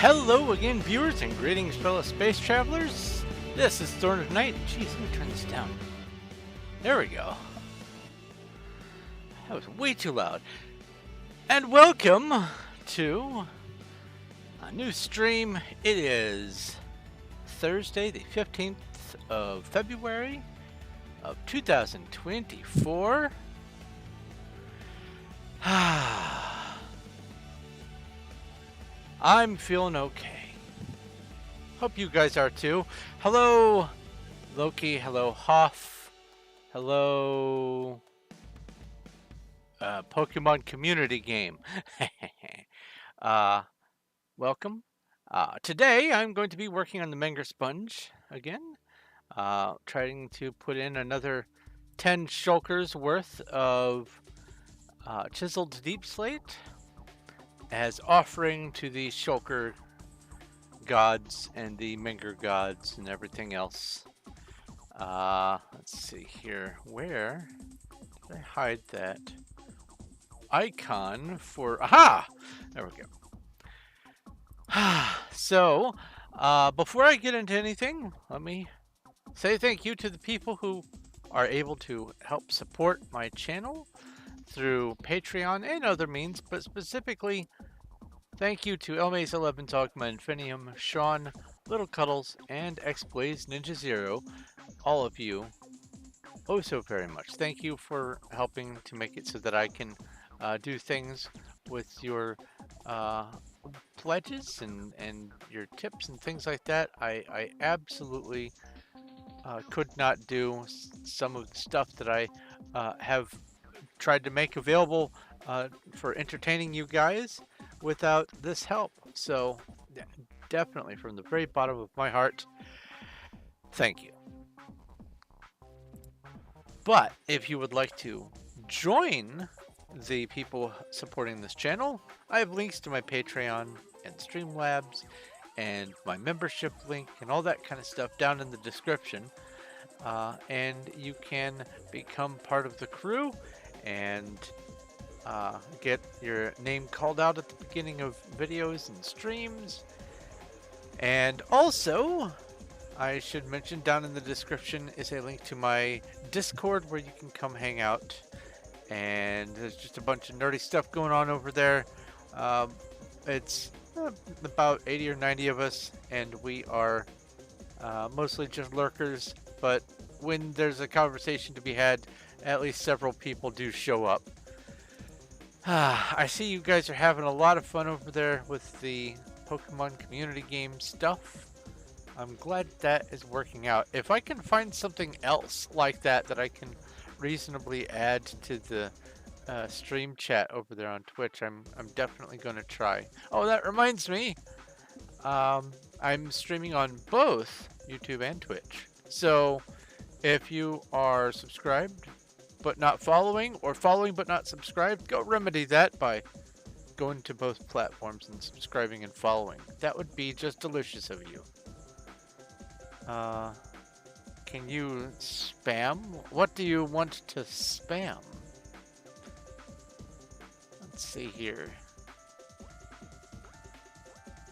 Hello again, viewers, and greetings, fellow space travelers. This is Thorn of Night. Jeez, let me turn this down. There we go. That was way too loud. And welcome to a new stream. It is Thursday, the 15th of February of 2024. I'm feeling okay. Hope you guys are too. Hello, Loki. Hello, Hoff. Hello, Pokemon community game. Welcome. Today, I'm going to be working on the Menger Sponge again. Trying to put in another 10 shulkers worth of chiseled deep slate as offering to the shulker gods and the Menger gods and everything else. Let's see here. Where did I hide that icon for? Aha! There we go. So, before I get into anything, let me say thank you to the people who are able to help support my channel through Patreon and other means, but specifically, thank you to Elmaze11, Dogma, Infinium, Sean, Little Cuddles, and Xblaze Ninja Zero. All of you, oh so very much. Thank you for helping to make it so that I can do things with your pledges and your tips and things like that. I absolutely could not do some of the stuff that I have tried to make available for entertaining you guys without this help. So definitely from the very bottom of my heart, thank you. But if you would like to join the people supporting this channel, I have links to my Patreon and Streamlabs and my membership link and all that kind of stuff down in the description. And you can become part of the crew and get your name called out at the beginning of videos and streams. And also, I should mention down in the description is a link to my Discord where you can come hang out. And there's just a bunch of nerdy stuff going on over there. It's about 80 or 90 of us, and we are mostly just lurkers. But when there's a conversation to be had, at least several people do show up. I see you guys are having a lot of fun over there with the Pokemon community game stuff. I'm glad that is working out. If I can find something else like that that I can reasonably add to the stream chat over there on Twitch, I'm definitely going to try. Oh, that reminds me. I'm streaming on both YouTube and Twitch. So if you are subscribed but not following, or following but not subscribed, go remedy that by going to both platforms and subscribing and following. That would be just delicious of you. Can you spam? What do you want to spam? Let's see here.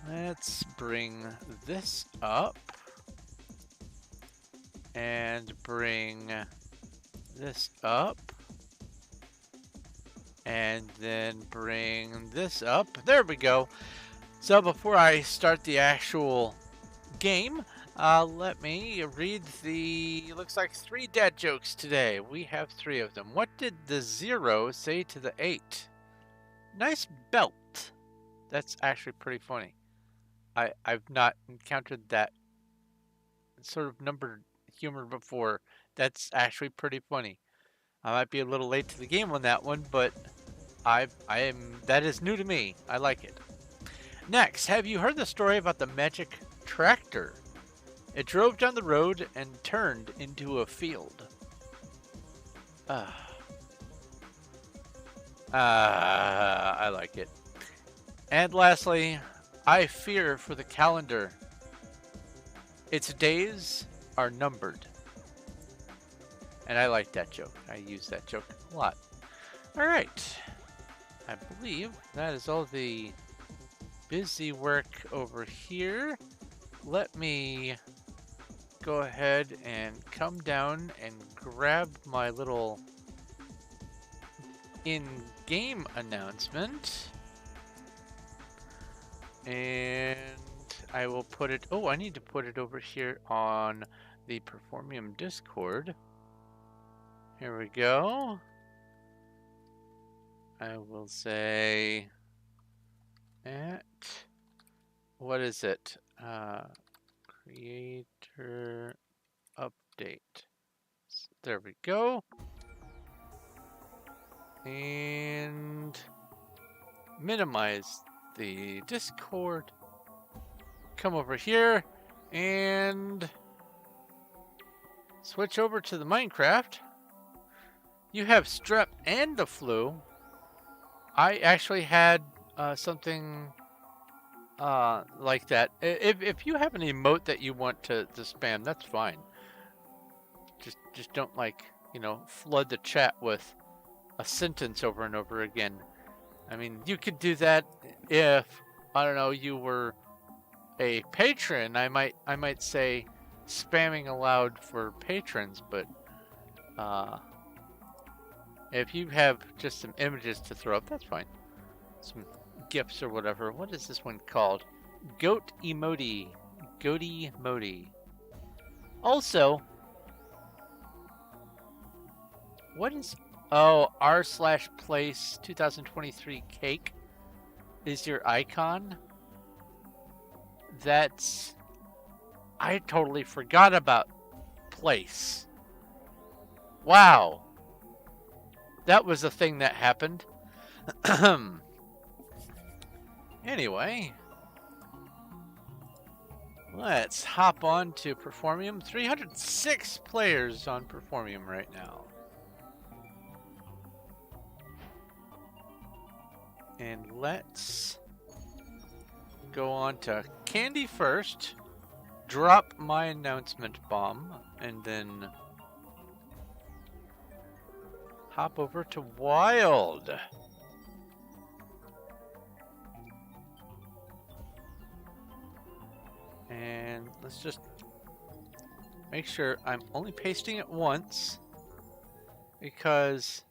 Let's bring this up and bring this up and then bring this up. There we go. So before I start the actual game, let me read the, looks like 3 dad jokes today. We have 3 of them. What did the 0 say to the 8? Nice belt. That's actually pretty funny. I've not encountered that sort of numbered humor before. That's actually pretty funny. I might be a little late to the game on that one, but that is new to me. I like it. Next, have you heard the story about the magic tractor? It drove down the road and turned into a field. I like it. And lastly, I fear for the calendar. Its days are numbered. And I like that joke. I use that joke a lot. All right. I believe that is all the busy work over here. Let me go ahead and come down and grab my little in-game announcement. And I will put it, oh, I need to put it over here on the Performium Discord. Here we go. I will say at, what is it? Creator update. There we go. And minimize the Discord. Come over here and switch over to the Minecraft. You have strep and the flu. I actually had something like that. If you have an emote that you want to spam, that's fine. Just don't, like, you know, flood the chat with a sentence over and over again. I mean, you could do that if, I don't know, you were a patron. I might say spamming aloud for patrons, but if you have just some images to throw up, that's fine. Some GIFs or whatever. What is this one called? Goat emoji. Goaty emoji. Also, what is... Oh, r/place 2023 cake is your icon? That's... I totally forgot about place. Wow. That was a thing that happened. Anyway, let's hop on to Performium. 306 players on Performium right now. And let's go on to Candy first, drop my announcement bomb, and then hop over to Wild. And let's just make sure I'm only pasting it once, because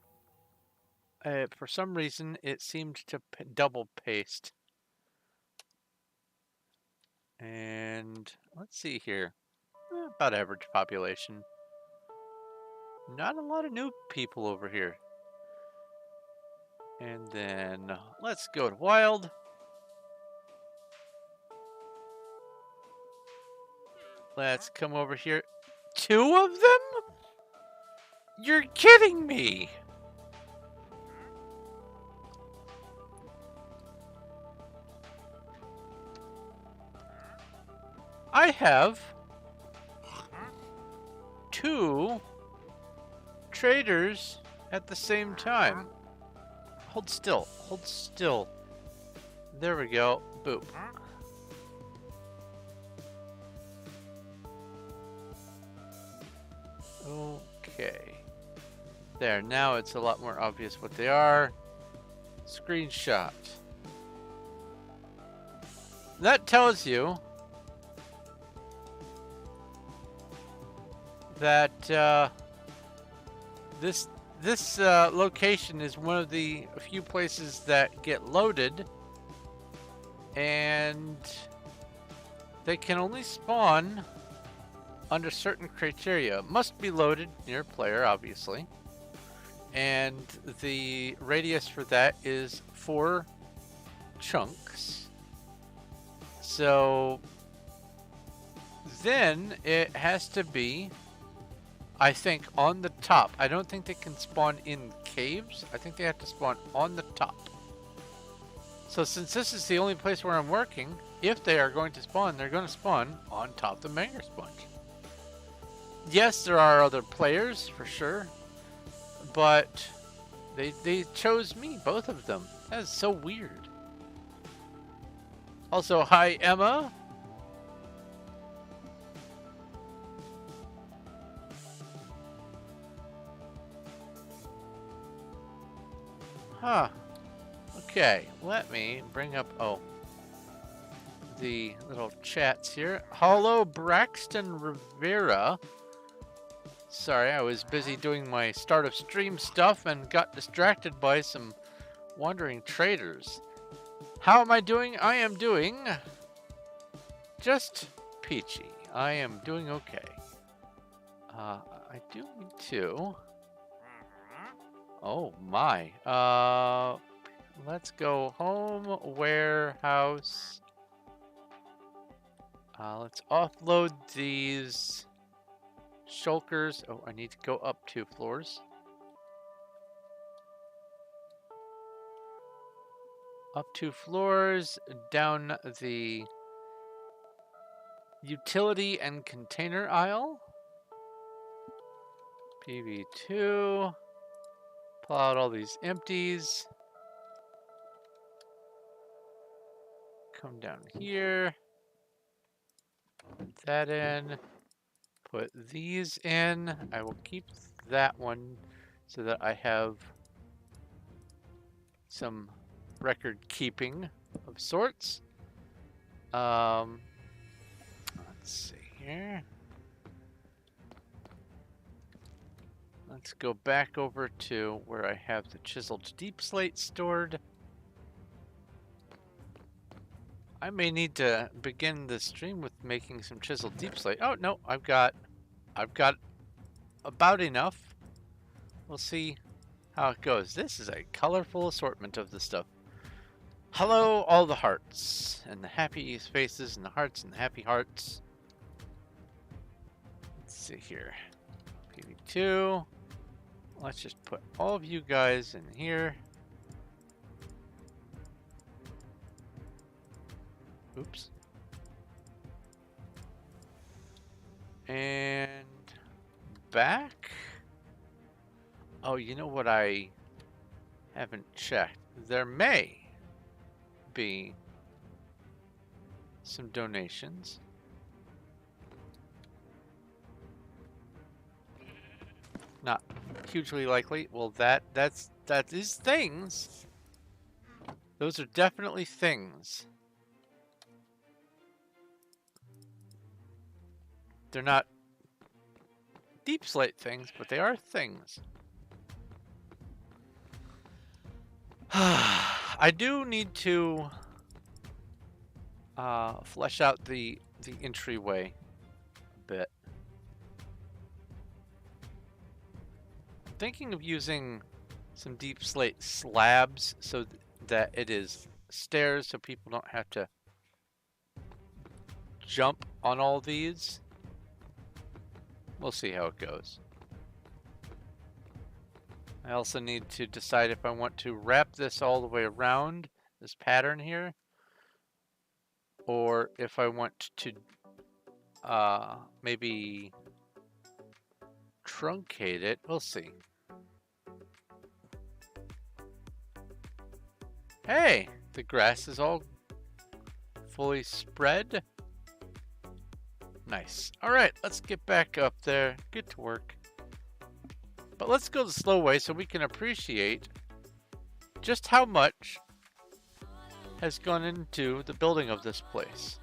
for some reason it seemed to double paste. And let's see here. About average population. Not a lot of new people over here. And then let's go to Wild. Let's come over here. 2 of them? You're kidding me! I have 2 traders at the same time. Hold still. Hold still. There we go. Boop. Okay. There. Now it's a lot more obvious what they are. Screenshot. That tells you that this location is one of the few places that get loaded, and they can only spawn under certain criteria. Must be loaded near player, obviously, and the radius for that is 4 chunks. So then it has to be, I think, on the top. I don't think they can spawn in caves. I think they have to spawn on the top. So since this is the only place where I'm working, if they are going to spawn, they're going to spawn on top of the Menger Sponge. Yes, there are other players, for sure. But they chose me, both of them. That is so weird. Also, hi, Emma. Huh. Okay, let me bring up... Oh. the little chats here. Hello, Braxton Rivera. Sorry, I was busy doing my start of stream stuff and got distracted by some wandering traders. How am I doing? I am doing just peachy. I am doing okay. I do need to. Oh my. Let's go home, warehouse. Let's offload these shulkers. Oh, I need to go up 2 floors. Up 2 floors, down the utility and container aisle. PV2. Pull out all these empties. Come down here. Put that in. Put these in. I will keep that one so that I have some record keeping of sorts. Let's see here. Let's go back over to where I have the chiseled deep slate stored. I may need to begin the stream with making some chiseled deep slate. Oh no, I've got about enough. We'll see how it goes. This is a colorful assortment of the stuff. Hello, all the hearts and the happy faces and the hearts and the happy hearts. Let's see here. PV2. Let's just put all of you guys in here. Oops. And back. Oh, you know what I haven't checked? There may be some donations. Not hugely likely. Well, that is things. Those are definitely things. They're not deep slate things, but they are things. I do need to flesh out the entryway a bit. I'm thinking of using some deep slate slabs so that it is stairs so people don't have to jump on all these. We'll see how it goes. I also need to decide if I want to wrap this all the way around this pattern here, or if I want to maybe truncate it. We'll see. Hey, the grass is all fully spread. Nice. All right, let's get back up there. Get to work. But let's go the slow way so we can appreciate just how much has gone into the building of this place.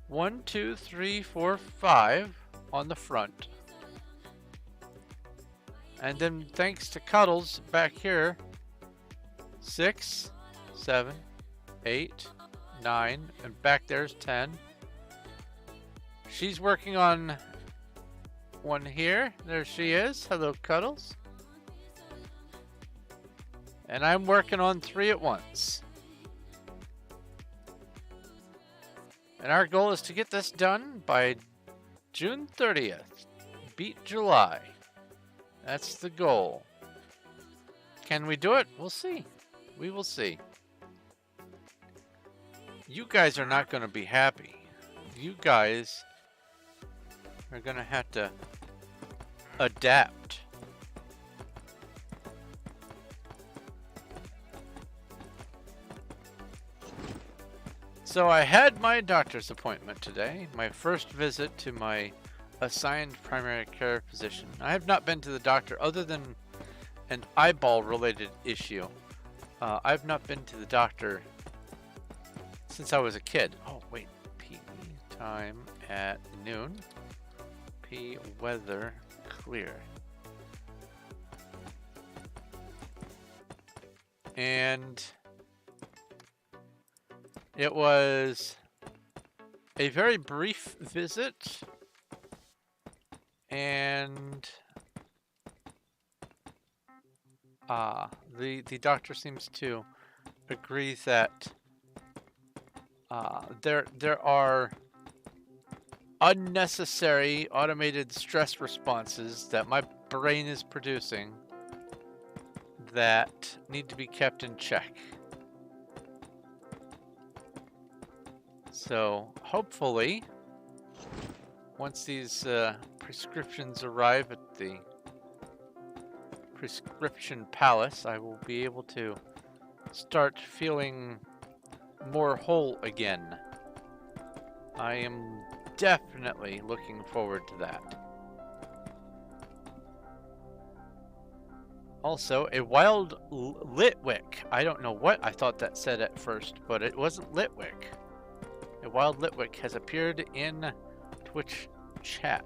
One, two, three, four, 5 on the front. And then thanks to Cuddles back here, 6, 7, 8, 9, and back there's 10. She's working on one here. There she is. Hello, Cuddles. And I'm working on 3 at once. And our goal is to get this done by June 30th. Beat July. That's the goal. Can we do it? We'll see. We will see. You guys are not going to be happy. You guys are going to have to adapt. So I had my doctor's appointment today, my first visit to my assigned primary care physician. I have not been to the doctor other than an eyeball related issue. I've not been to the doctor since I was a kid. Oh, wait. P time at noon. P weather clear. And it was a very brief visit, and the doctor seems to agree that there are unnecessary automated stress responses that my brain is producing that need to be kept in check. So hopefully, once these prescriptions arrive at the prescription palace, I will be able to start feeling more whole again. I am definitely looking forward to that. Also, a wild Litwick. I don't know what I thought that said at first, but it wasn't Litwick. A wild Litwick has appeared in Twitch chat.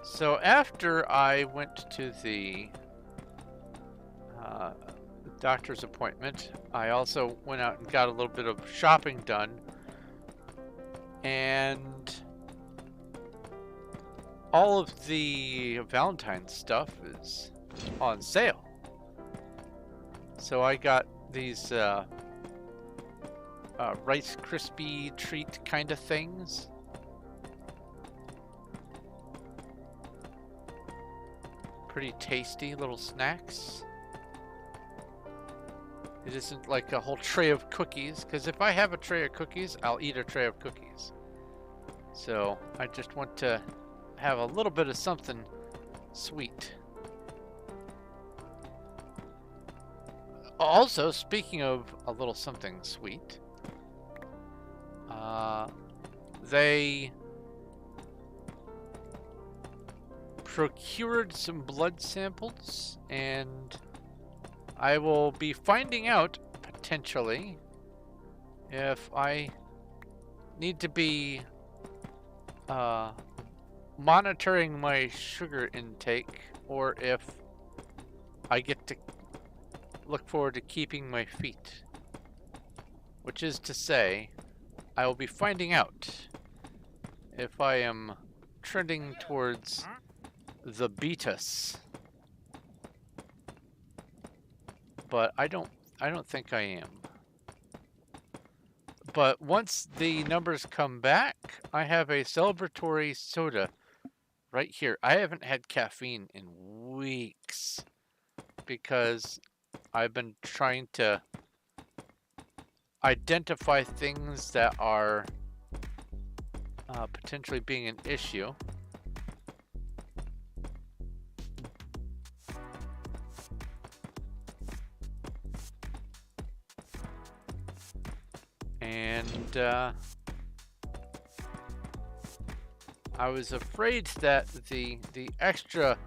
So after I went to the doctor's appointment, I also went out and got a little bit of shopping done, and all of the Valentine's stuff is on sale. So I got these Rice Krispie treat kind of things. Pretty tasty little snacks. It isn't like a whole tray of cookies, because if I have a tray of cookies, I'll eat a tray of cookies. So I just want to have a little bit of something sweet. Also, speaking of a little something sweet, they procured some blood samples, and I will be finding out, potentially, if I need to be monitoring my sugar intake, or if I get to look forward to keeping my feet. Which is to say, I will be finding out if I am trending towards the beatus. But I don't think I am. But once the numbers come back, I have a celebratory soda right here. I haven't had caffeine in weeks because I've been trying to identify things that are potentially being an issue. And I was afraid that the extra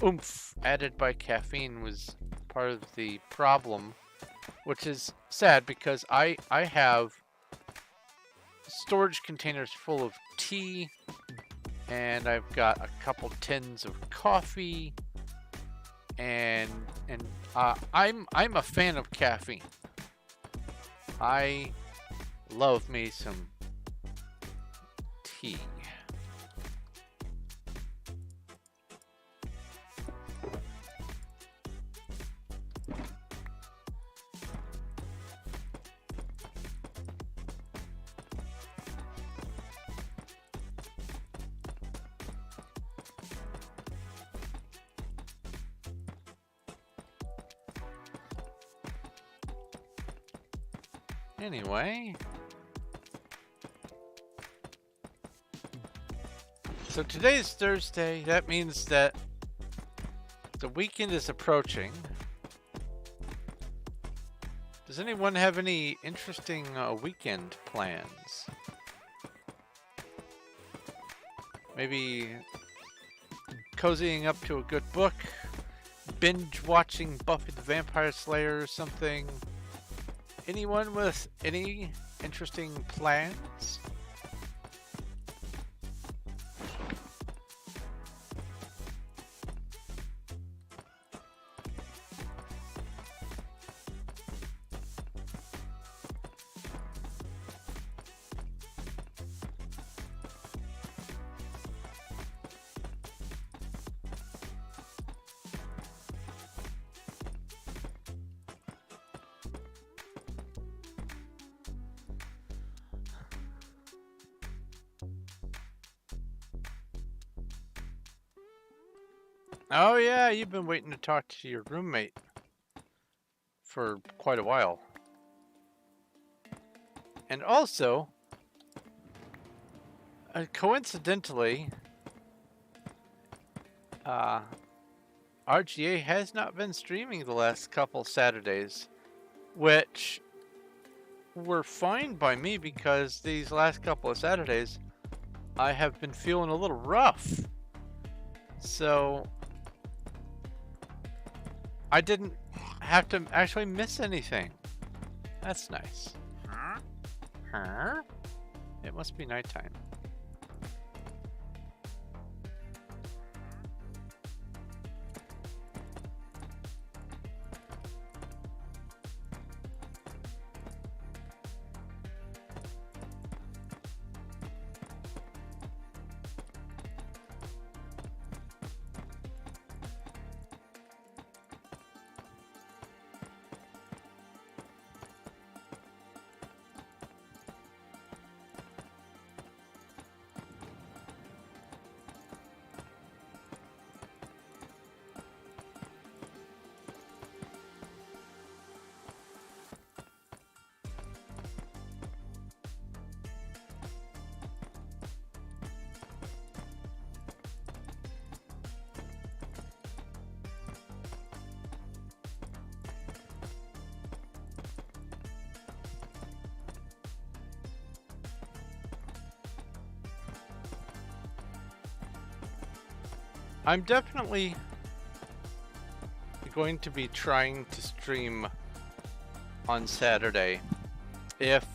oomph added by caffeine was part of the problem, which is sad because I have storage containers full of tea, and I've got a couple tins of coffee, and I'm a fan of caffeine. I love me some tea. Anyway, so today's Thursday. That means that the weekend is approaching. Does anyone have any interesting weekend plans? Maybe cozying up to a good book, binge watching Buffy the Vampire Slayer or something. Anyone with any interesting plans? Oh yeah, you've been waiting to talk to your roommate for quite a while. And also, coincidentally, RGA has not been streaming the last couple Saturdays, which were fine by me because these last couple of Saturdays I have been feeling a little rough. So I didn't have to actually miss anything. That's nice. Huh? It must be nighttime. I'm definitely going to be trying to stream on Saturday. If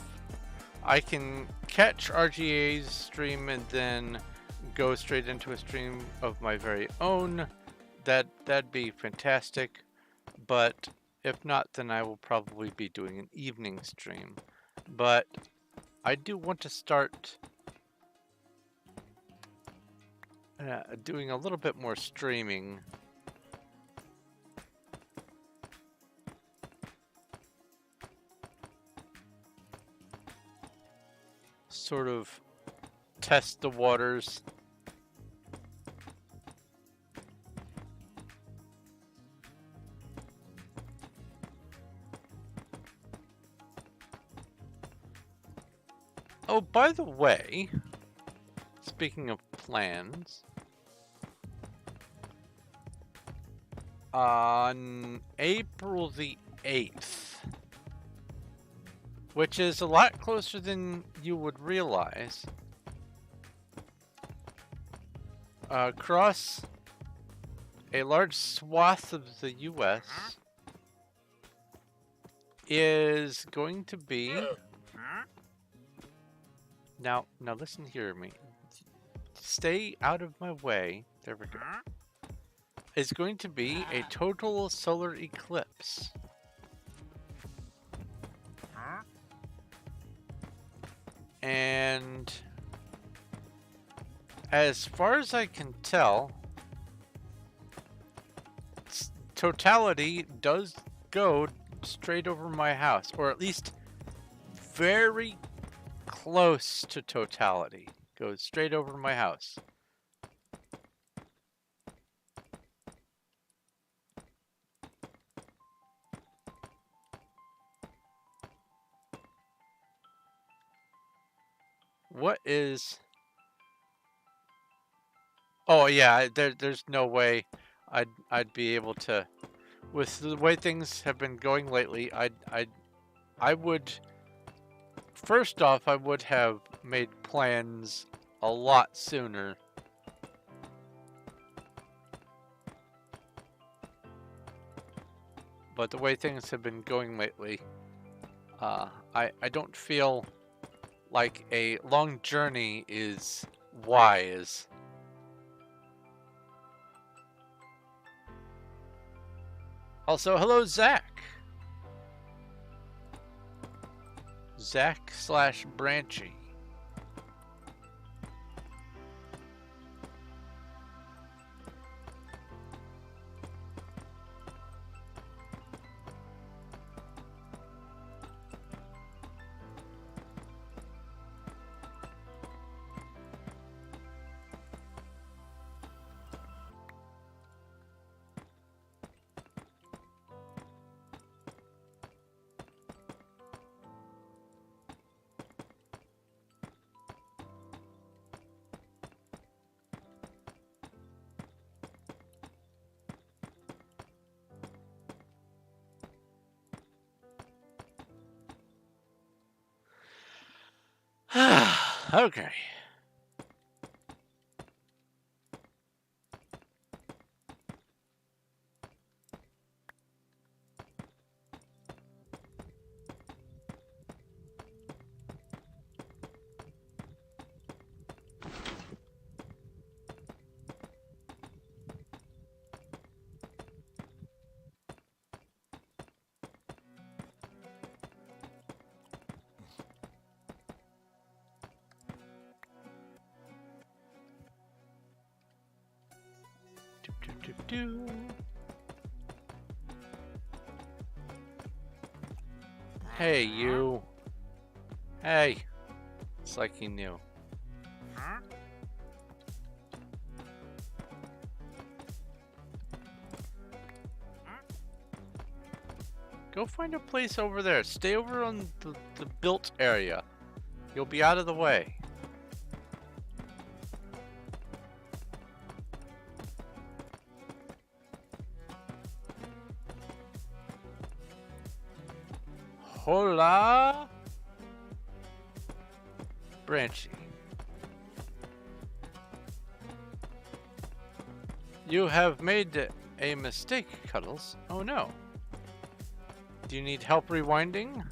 I can catch RGA's stream and then go straight into a stream of my very own, that'd be fantastic. But if not, then I will probably be doing an evening stream. But I do want to start doing a little bit more streaming. Sort of test the waters. Oh, by the way, speaking of plans, on April the 8th, which is a lot closer than you would realize, across a large swath of the US is going to be... Now listen here, me. Stay out of my way. There we go. Is going to be a total solar eclipse. And as far as I can tell, totality does go straight over my house, or at least very close to totality. Goes straight over my house. What is... Oh yeah, there's no way I'd be able to, with the way things have been going lately. I would, first off, I would have made plans a lot sooner. but the way things have been going lately, I don't feel like a long journey is wise. Also, hello, Zach. Zach/Branchy. Okay. Do. Hey, you. Hey. It's like he knew. Go find a place over there. Stay over on the built area. You'll be out of the way. Hola, Branchy. You have made a mistake, Cuddles. Oh no. Do you need help rewinding?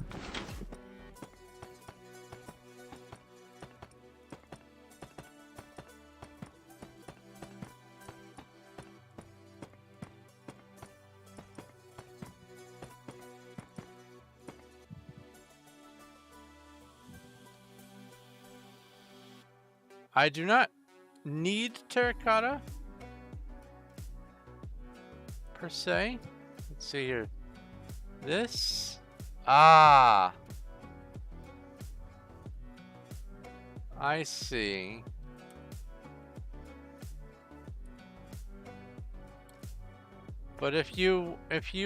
I do not need terracotta, per se. Let's see here. This? Ah. I see. But if you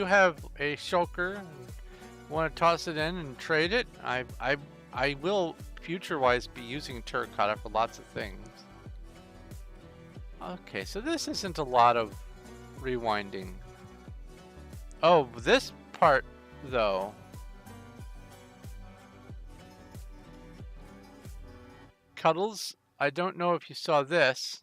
have a shulker and want to toss it in and trade it, I will future-wise be using terracotta for lots of things. Okay, so this isn't a lot of rewinding. Oh, this part though. Cuddles, I don't know if you saw this.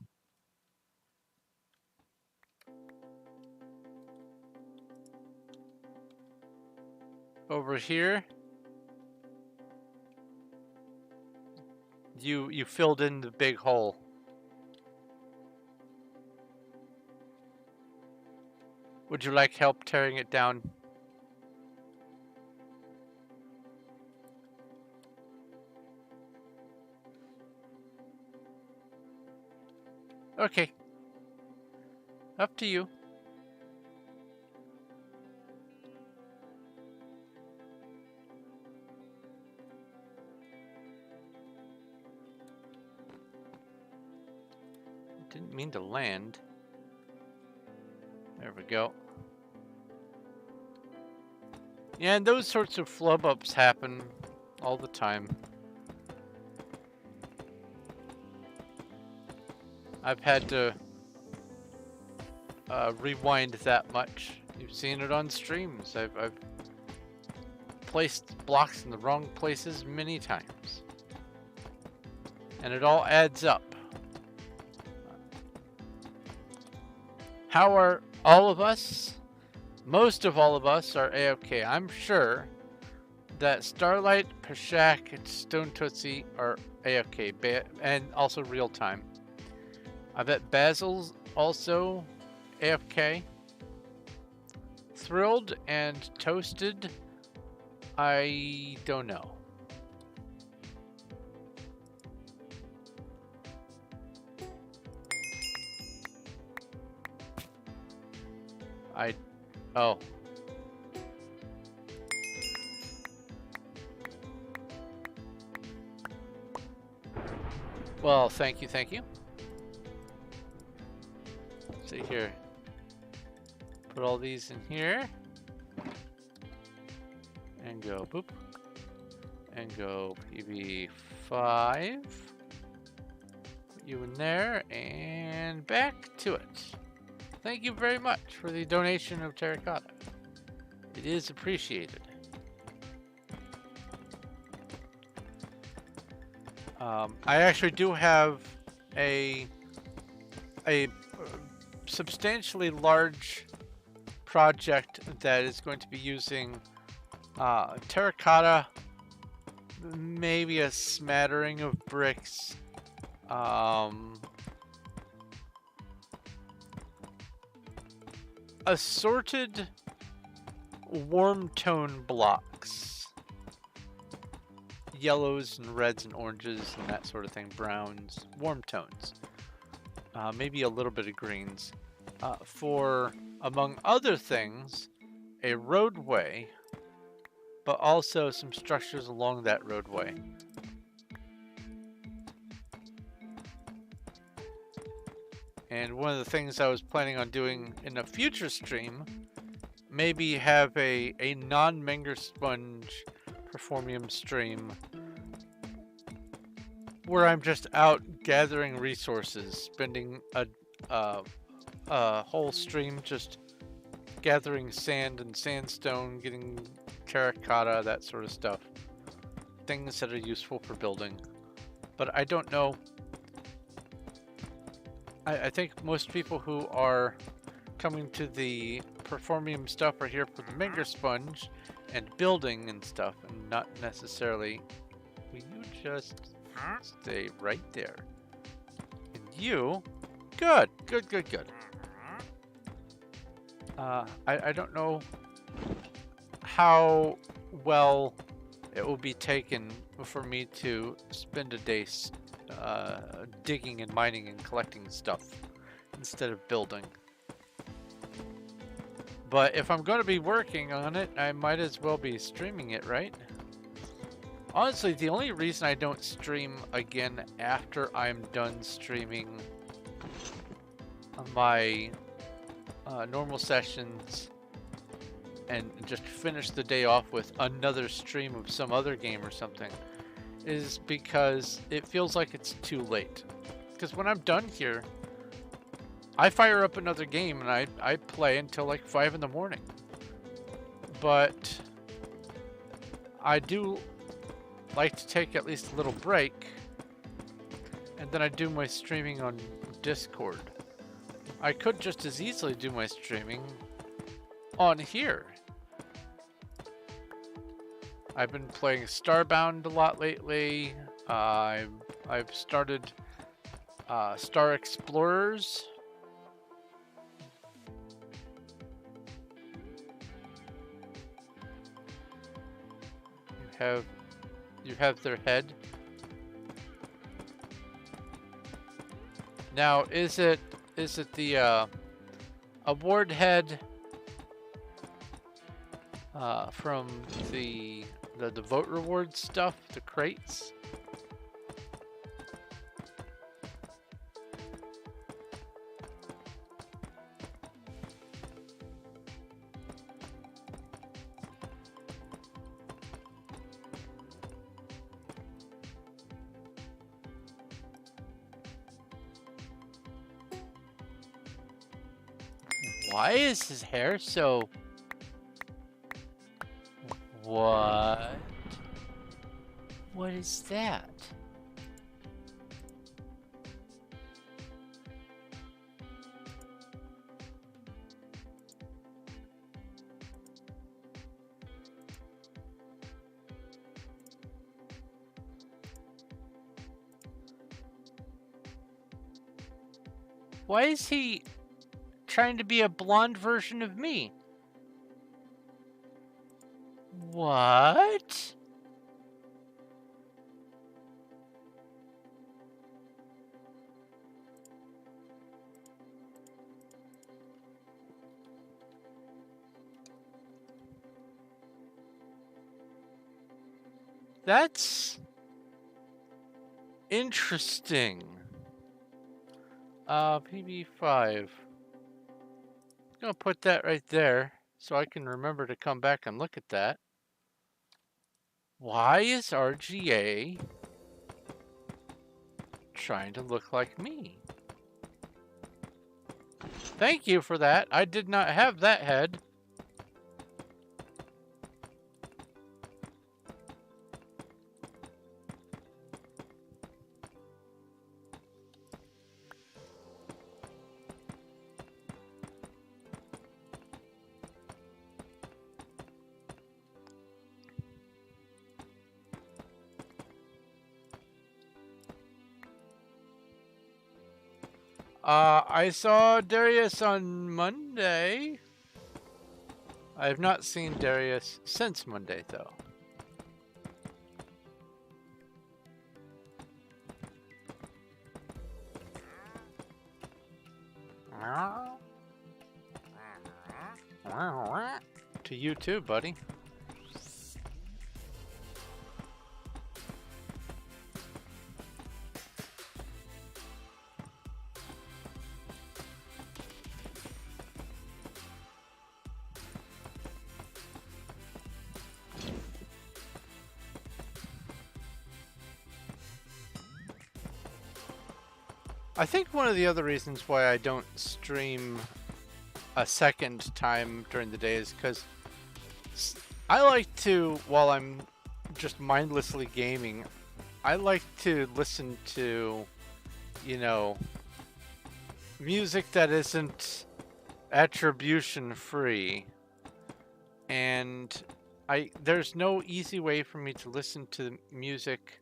Over here. You filled in the big hole. Would you like help tearing it down? Okay. Up to you. Didn't mean to land. There we go. Yeah, and those sorts of flub ups happen all the time. I've had to rewind that much. You've seen it on streams. I've placed blocks in the wrong places many times. And it all adds up. How are all of us? most of all of us are A-okay. I'm sure that Starlight, Pashak, and Stone Tootsie are A-okay, and also real time. I bet Basil's also AFK. Thrilled and Toasted, I don't know. Oh. Well, thank you, thank you. Let's see here. Put all these in here. And go boop. And go PB5. Put you in there and back to it. Thank you very much for the donation of terracotta. It is appreciated. I actually do have a substantially large project that is going to be using terracotta, maybe a smattering of bricks, assorted warm tone blocks, yellows and reds and oranges and that sort of thing, browns, warm tones, maybe a little bit of greens, for, among other things, a roadway, but also some structures along that roadway. And one of the things I was planning on doing in a future stream, maybe have a non-Menger Sponge Performium stream where I'm just out gathering resources, spending a whole stream just gathering sand and sandstone, getting terracotta, that sort of stuff. Things that are useful for building. But I don't know. I think most people who are coming to the Performium stuff are here for the Menger Sponge and building and stuff, and not necessarily... Will you just stay right there? And you... Good, good, good, good. I don't know how well it will be taken for me to spend a day digging and mining and collecting stuff instead of building. But if I'm going to be working on it, I might as well be streaming it, right? Honestly, the only reason I don't stream again after I'm done streaming my normal sessions and just finish the day off with another stream of some other game or something is because it feels like it's too late. Because when I'm done here, I fire up another game and I play until like 5 in the morning. But I do like to take at least a little break, and then I do my streaming on Discord. I could just as easily do my streaming on here. I've been playing Starbound a lot lately. I've started Star Explorers. You have their head. Now, is it the award head from the vote reward stuff, the crates? Why is his hair so... What? What is that? Why is he trying to be a blonde version of me? What? That's interesting. PB5. I'm gonna put that right there so I can remember to come back and look at that. Why is RGA trying to look like me? Thank you for that. I did not have that head. I saw Darius on Monday. I have not seen Darius since Monday, though. To you too, buddy. I think one of the other reasons why I don't stream a second time during the day is because I like to, while I'm just mindlessly gaming, I like to listen to, you know, music that isn't attribution free. And there's no easy way for me to listen to music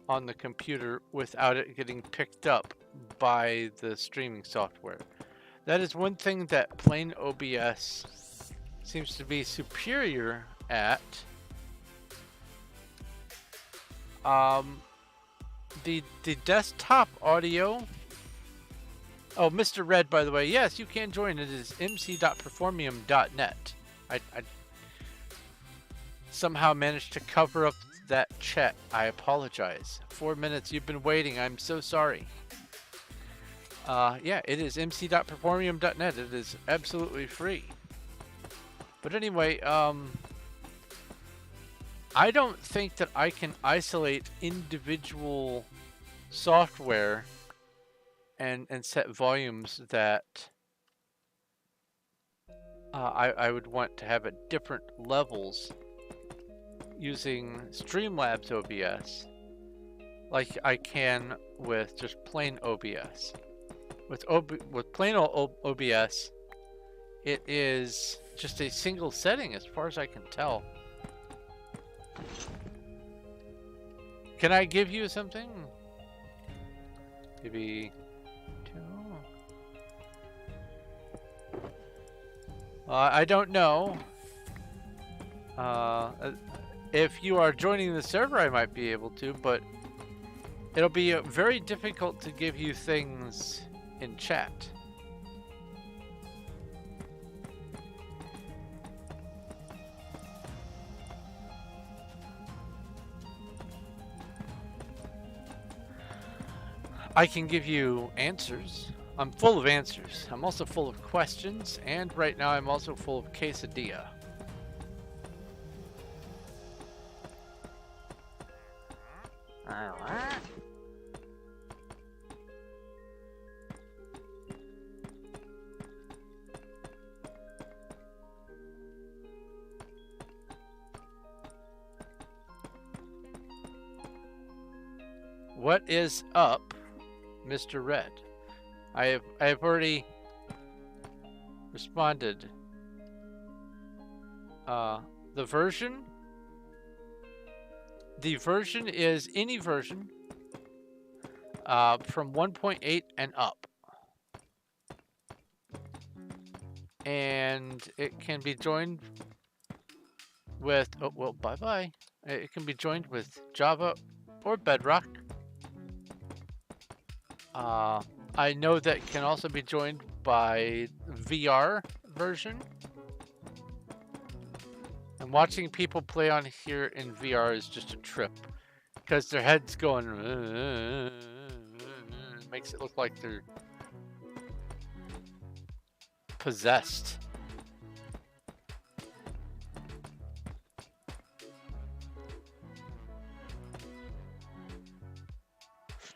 on the computer without it getting picked up by the streaming software. That is one thing that plain OBS seems to be superior at. The desktop audio. Oh, Mr. Red, by the way, yes, you can join. It is mc.performium.net. I somehow managed to cover up that chat. I apologize. 4 minutes you've been waiting. I'm so sorry. Yeah, it is mc.performium.net. It is absolutely free. But anyway, I don't think that I can isolate individual software and set volumes that I would want to have at different levels using Streamlabs OBS like I can with just plain OBS. With plain OBS, it is just a single setting as far as I can tell. Can I give you something? Maybe two? I don't know. If you are joining the server, I might be able to, but it'll be very difficult to give you things in chat. I can give you answers. I'm full of answers. I'm also full of questions, and right now I'm also full of quesadilla. What is up, Mr. Red? I have already responded. The version is any version from 1.8 and up. and it can be joined with, oh, well, bye-bye. It can be joined with Java or Bedrock. I know that it can also be joined by VR version. And watching people play on here in VR is just a trip. Because their head's going, it makes it look like they're possessed.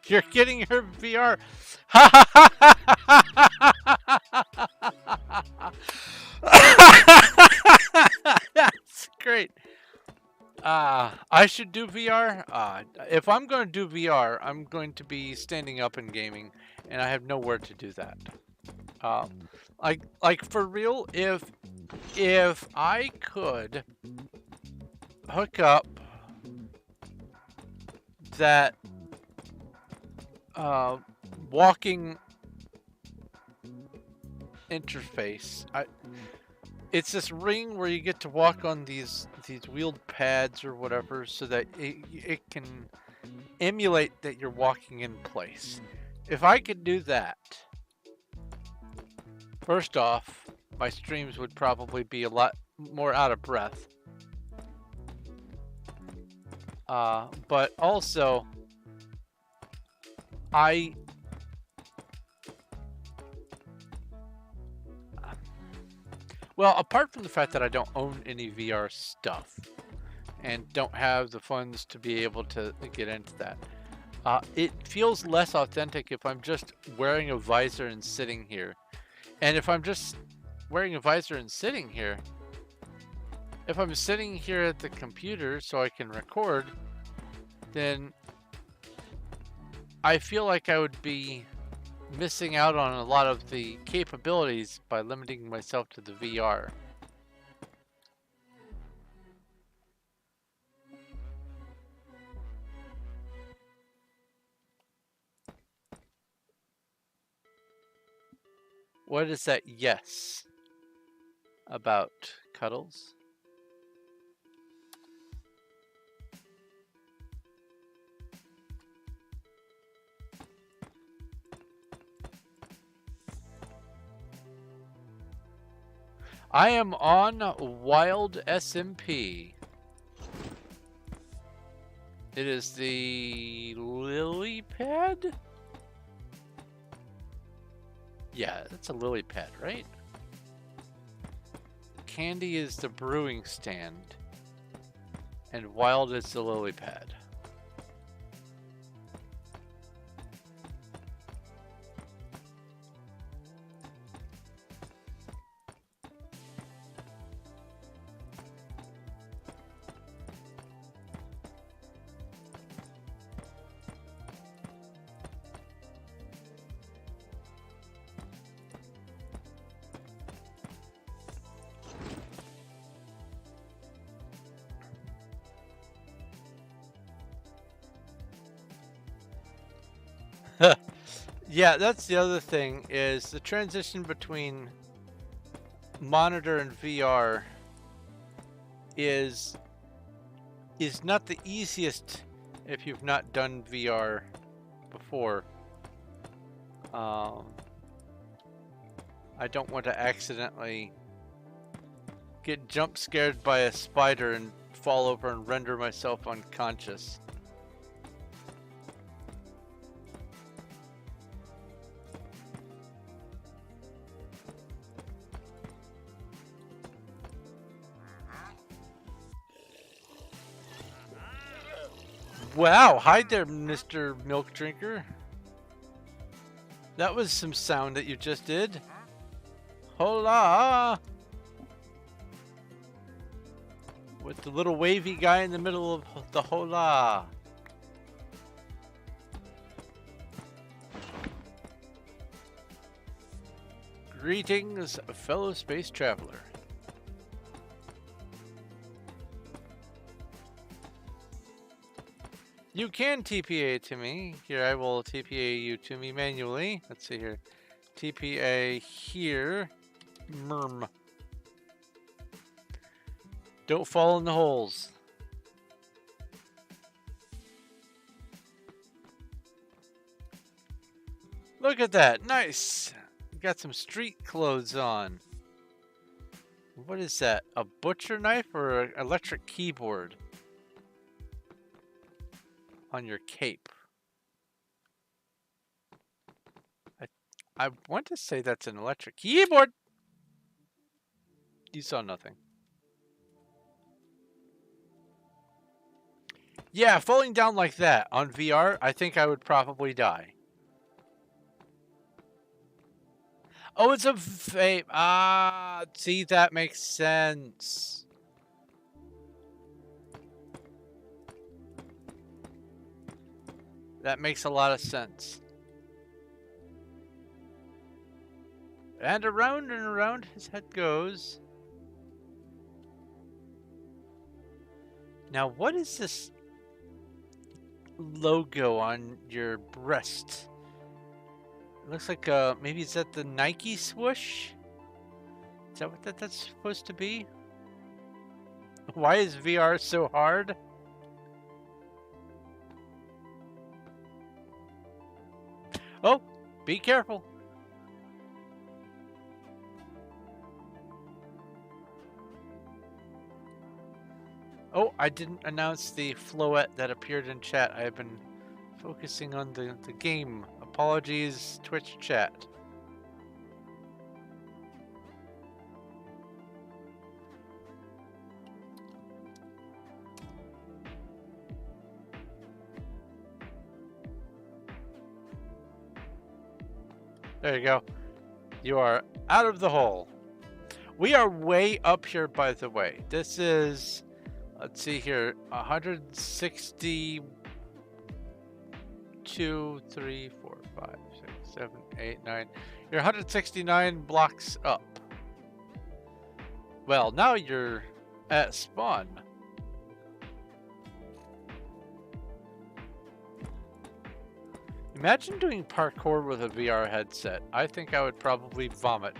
You're getting her VR. That's great. I should do VR. If I'm going to do VR, I'm going to be standing up in gaming, and I have nowhere to do that. Like for real, if I could hook up that walking interface, it's this ring where you get to walk on these wheeled pads or whatever, so that it can emulate that you're walking in place. If I could do that, first off, my streams would probably be a lot more out of breath. But also, well, apart from the fact that I don't own any VR stuff and don't have the funds to be able to get into that, it feels less authentic if I'm just wearing a visor and sitting here. And if I'm just wearing a visor and sitting here, if I'm sitting here at the computer so I can record, then I feel like I would be missing out on a lot of the capabilities by limiting myself to the VR. What is that yes about, Cuddles? I am on Wild SMP. It is the lily pad? Yeah, that's a lily pad, right? Candy is the brewing stand, and Wild is the lily pad. Yeah, that's the other thing, is the transition between monitor and VR is not the easiest if you've not done VR before. I don't want to accidentally get jump scared by a spider and fall over and render myself unconscious. Wow, hi there, Mr. Milk Drinker. That was some sound that you just did. Hola! With the little wavy guy in the middle of the hola. Greetings, fellow space traveler. You can TPA to me. Here, I will TPA you to me manually. Let's see here. TPA here. Merm. Don't fall in the holes. Look at that. Nice. Got some street clothes on. What is that? A butcher knife or an electric keyboard on your cape? I want to say that's an electric keyboard. You saw nothing. Yeah, falling down like that on VR, I think I would probably die. Oh, it's a vape. Ah, see, that makes sense. That makes a lot of sense. And around his head goes. Now, what is this logo on your breast? It looks like maybe is that the Nike swoosh? Is that what that's supposed to be? Why is VR so hard? Oh, be careful. Oh, I didn't announce the floette that appeared in chat. I have been focusing on the game. Apologies, Twitch chat. There you go. You are out of the hole. We are way up here, by the way. This is, let's see here, 162, 3, 4, 5, 6, 7, 8, 9. You're 169 blocks up. Well, now you're at spawn. Imagine doing parkour with a VR headset. I think I would probably vomit.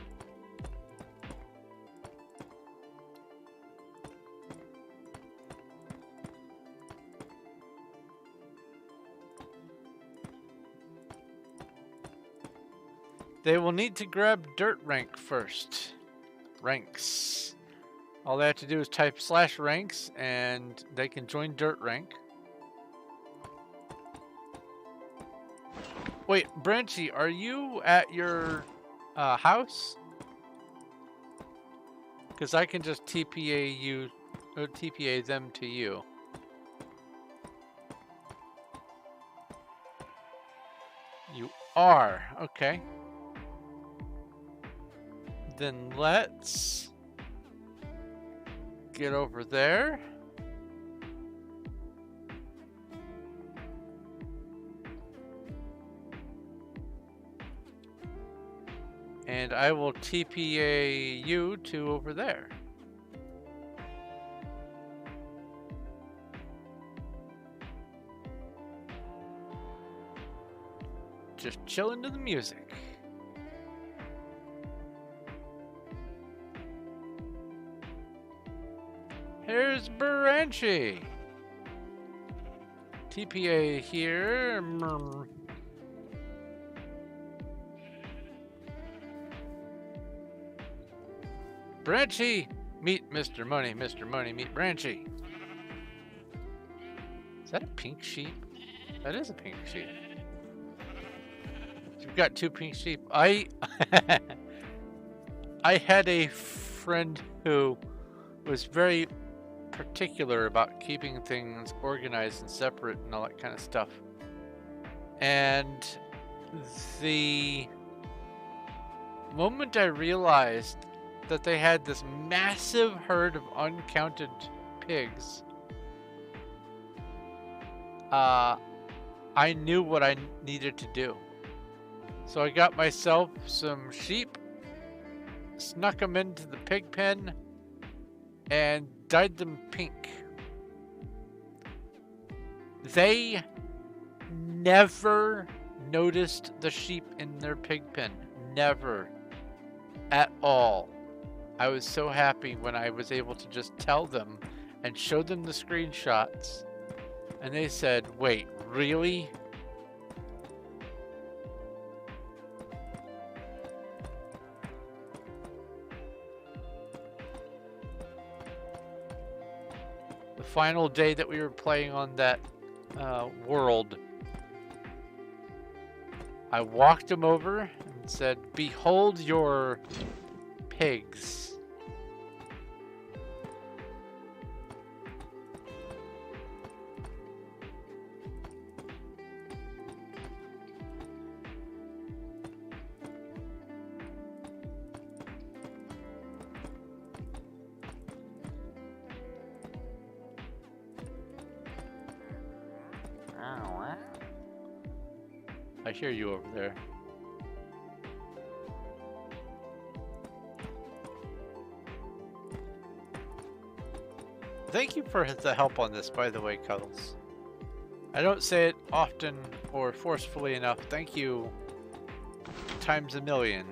They will need to grab dirt rank first. Ranks. All they have to do is type /ranks and they can join dirt rank. Wait, Branchy, are you at your house? Because I can just TPA you, or TPA them to you. You are, okay. Then let's get over there. And I will TPA you to over there. Just chilling to the music. Here's Baranchi. TPA here. Branchy, meet Mr. Money. Mr. Money, meet Branchy. Is that a pink sheep? That is a pink sheep. You've got two pink sheep. I had a friend who was very particular about keeping things organized and separate and all that kind of stuff. And the moment I realized that they had this massive herd of uncounted pigs, I knew what I needed to do. So I got myself some sheep, snuck them into the pig pen, and dyed them pink. They never noticed the sheep in their pig pen. Never. At all. I was so happy when I was able to just tell them and show them the screenshots. And they said, wait, really? The final day that we were playing on that world, I walked them over and said, behold your pigs. I hear you over there. Thank you for the help on this, by the way, Cuddles. I don't say it often or forcefully enough. Thank you times a million.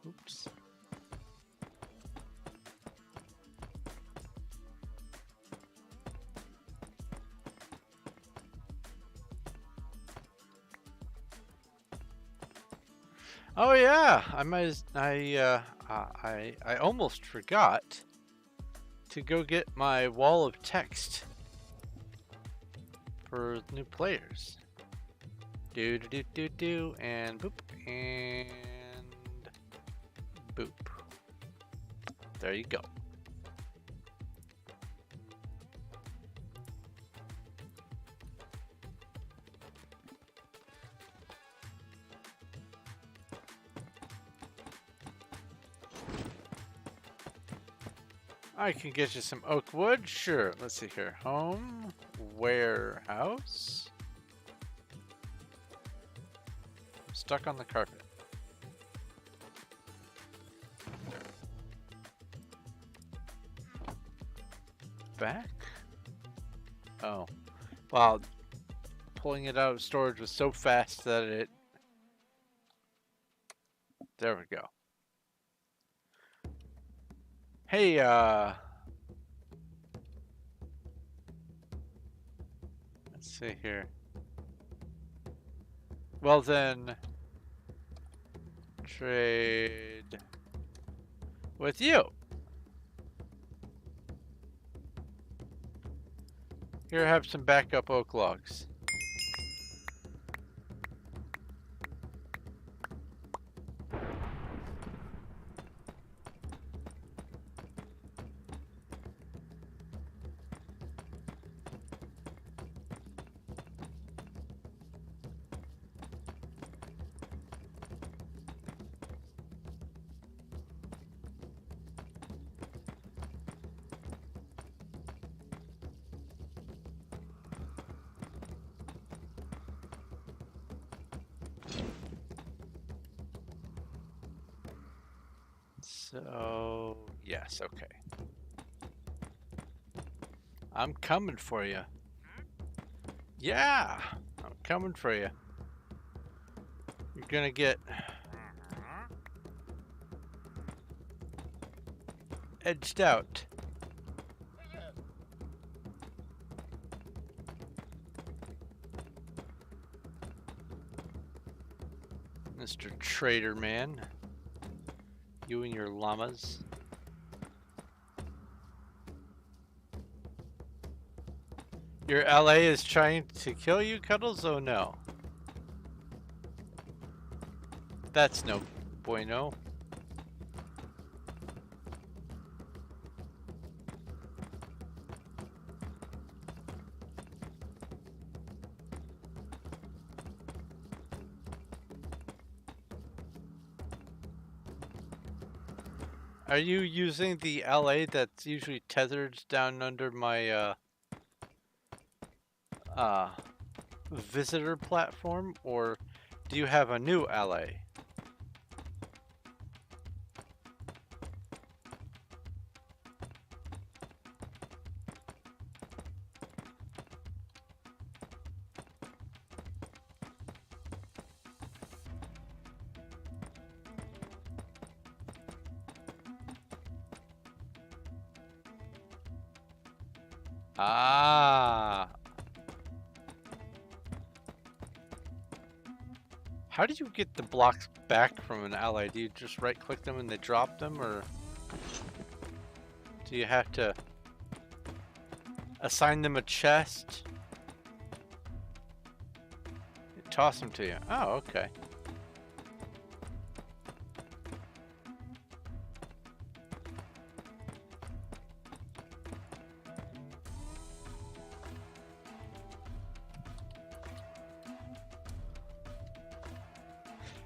Oops. Oh yeah, I almost forgot to go get my wall of text for new players. Do do do do do and boop and boop. There you go. I can get you some oak wood. Sure. Let's see here. Home warehouse. Stuck on the carpet. Back? Oh. Wow. Pulling it out of storage was so fast that it... There we go. Hey, let's see here. Well then, trade with you. Here, have some backup oak logs. So, yes, okay. I'm coming for you. Yeah, I'm coming for you. You're gonna get edged out. Mr. Trader Man. You and your llamas. Your LA is trying to kill you, Cuddles? Oh no. That's no bueno. Are you using the LA that's usually tethered down under my uh, visitor platform, or do you have a new LA? Ah. How do you get the blocks back from an ally? Do you just right click them and they drop them, or do you have to assign them a chest? Toss them to you. Oh, okay.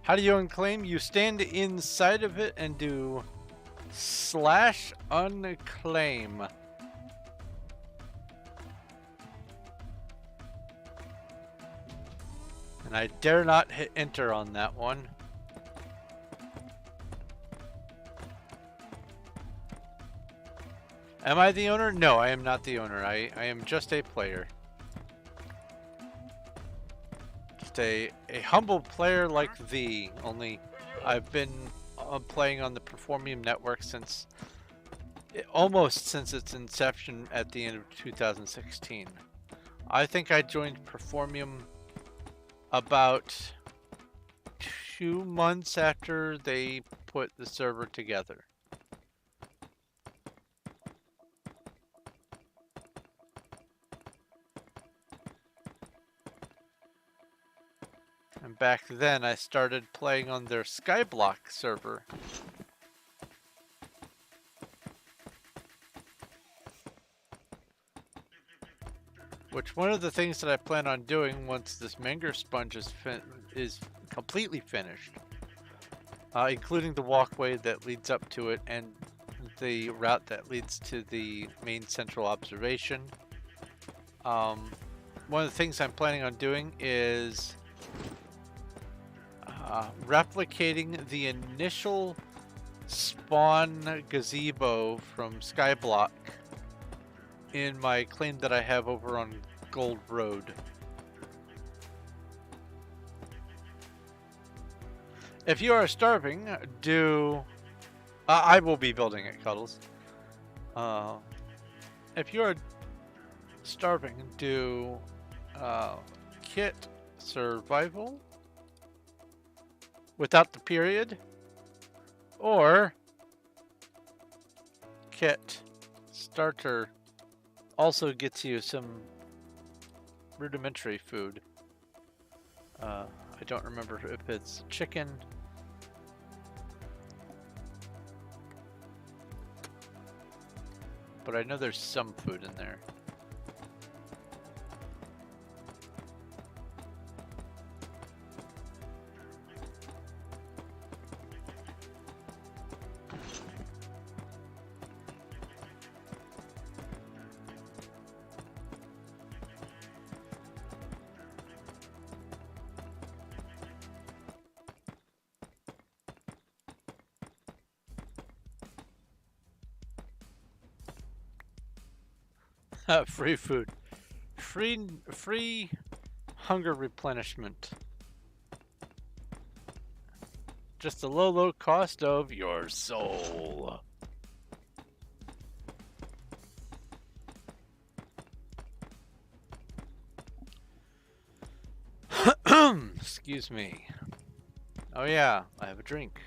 How do you unclaim? You stand inside of it and do / unclaim. And I dare not hit enter on that one. Am I the owner? No, I am not the owner. I am just a player. Just a humble player like thee. Only I've been playing on the Performium network since almost since its inception at the end of 2016. I think I joined Performium about 2 months after they put the server together. And back then I started playing on their Skyblock server. Which one of the things that I plan on doing once this Menger Sponge is completely finished, including the walkway that leads up to it and the route that leads to the main central observation. One of the things I'm planning on doing is replicating the initial spawn gazebo from Skyblock in my claim that I have over on Gold Road. If you are starving, do... I will be building it, Cuddles. If you are starving, do kit survival without the period, or kit starter also gets you some rudimentary food. I don't remember if it's chicken. But I know there's some food in there. Free food. Free hunger replenishment. Just the low cost of your soul. Excuse me. Oh yeah, I have a drink.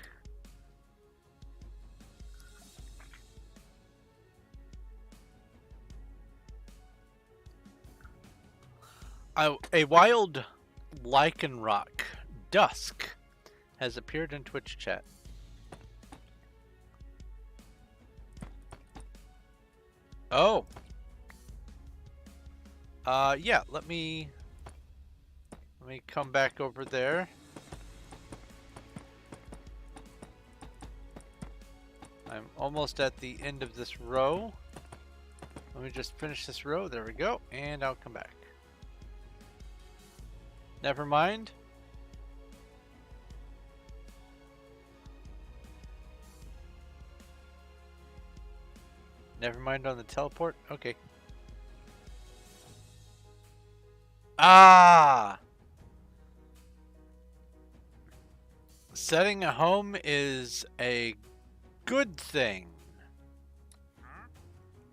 A wild lichen rock, dusk, has appeared in Twitch chat. Oh. Yeah, let me come back over there. I'm almost at the end of this row. Let me just finish this row. There we go. And I'll come back. Never mind. Never mind on the teleport. Okay. Ah! Setting a home is a good thing.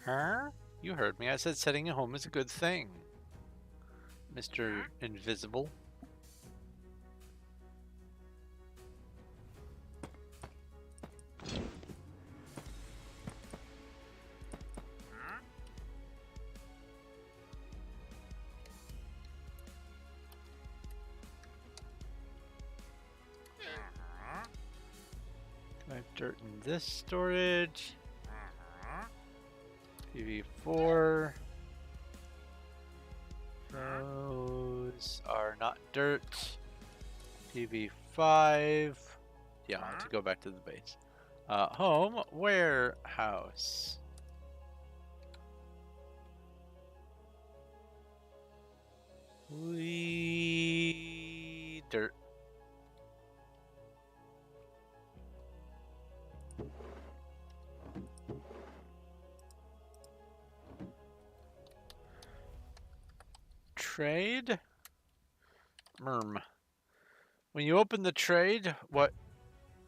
Huh? You heard me. I said setting a home is a good thing, Mr. Invisible. I have dirt in this storage. PV4. Those are not dirt. PV5. Yeah, I'll have to go back to the base. Home warehouse. Dirt. Trade. Merm. When you open the trade, what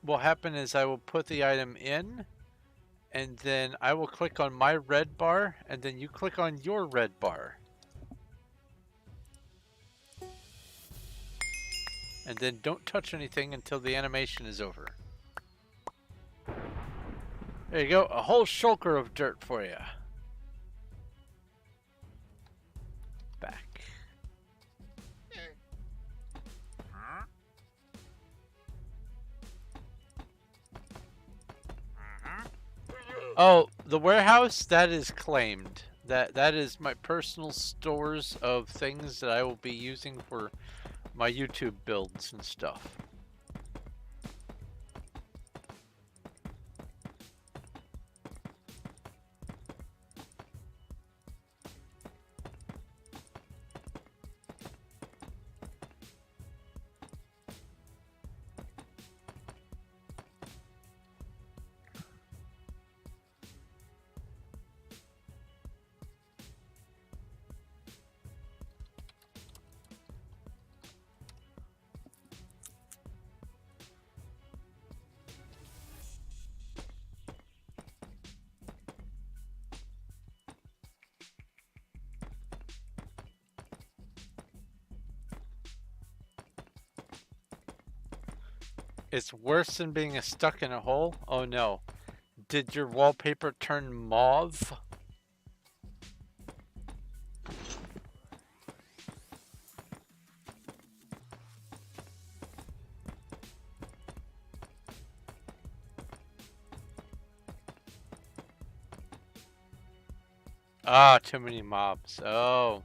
will happen is I will put the item in, and then I will click on my red bar, and then you click on your red bar. And then don't touch anything until the animation is over. There you go, a whole shulker of dirt for you. Back. Oh, the warehouse, that is claimed. That is my personal stores of things that I will be using for my YouTube builds and stuff. It's worse than being stuck in a hole? Oh no. Did your wallpaper turn mauve? Ah, too many mobs. Oh.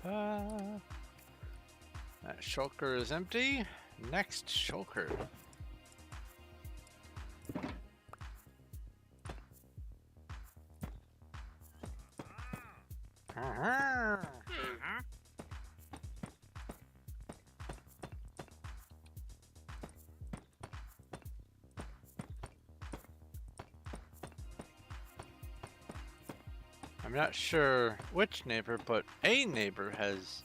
That shulker is empty. Next shulker. I'm not sure which neighbor, but a neighbor has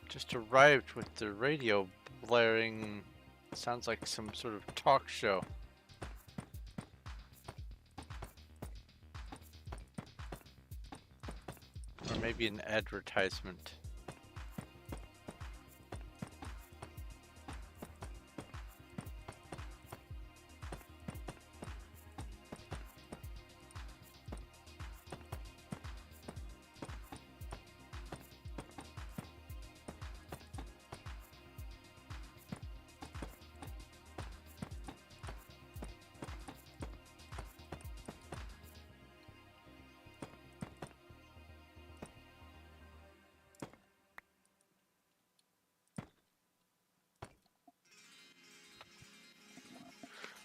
just arrived with the radio blaring. Sounds like some sort of talk show. Or maybe an advertisement.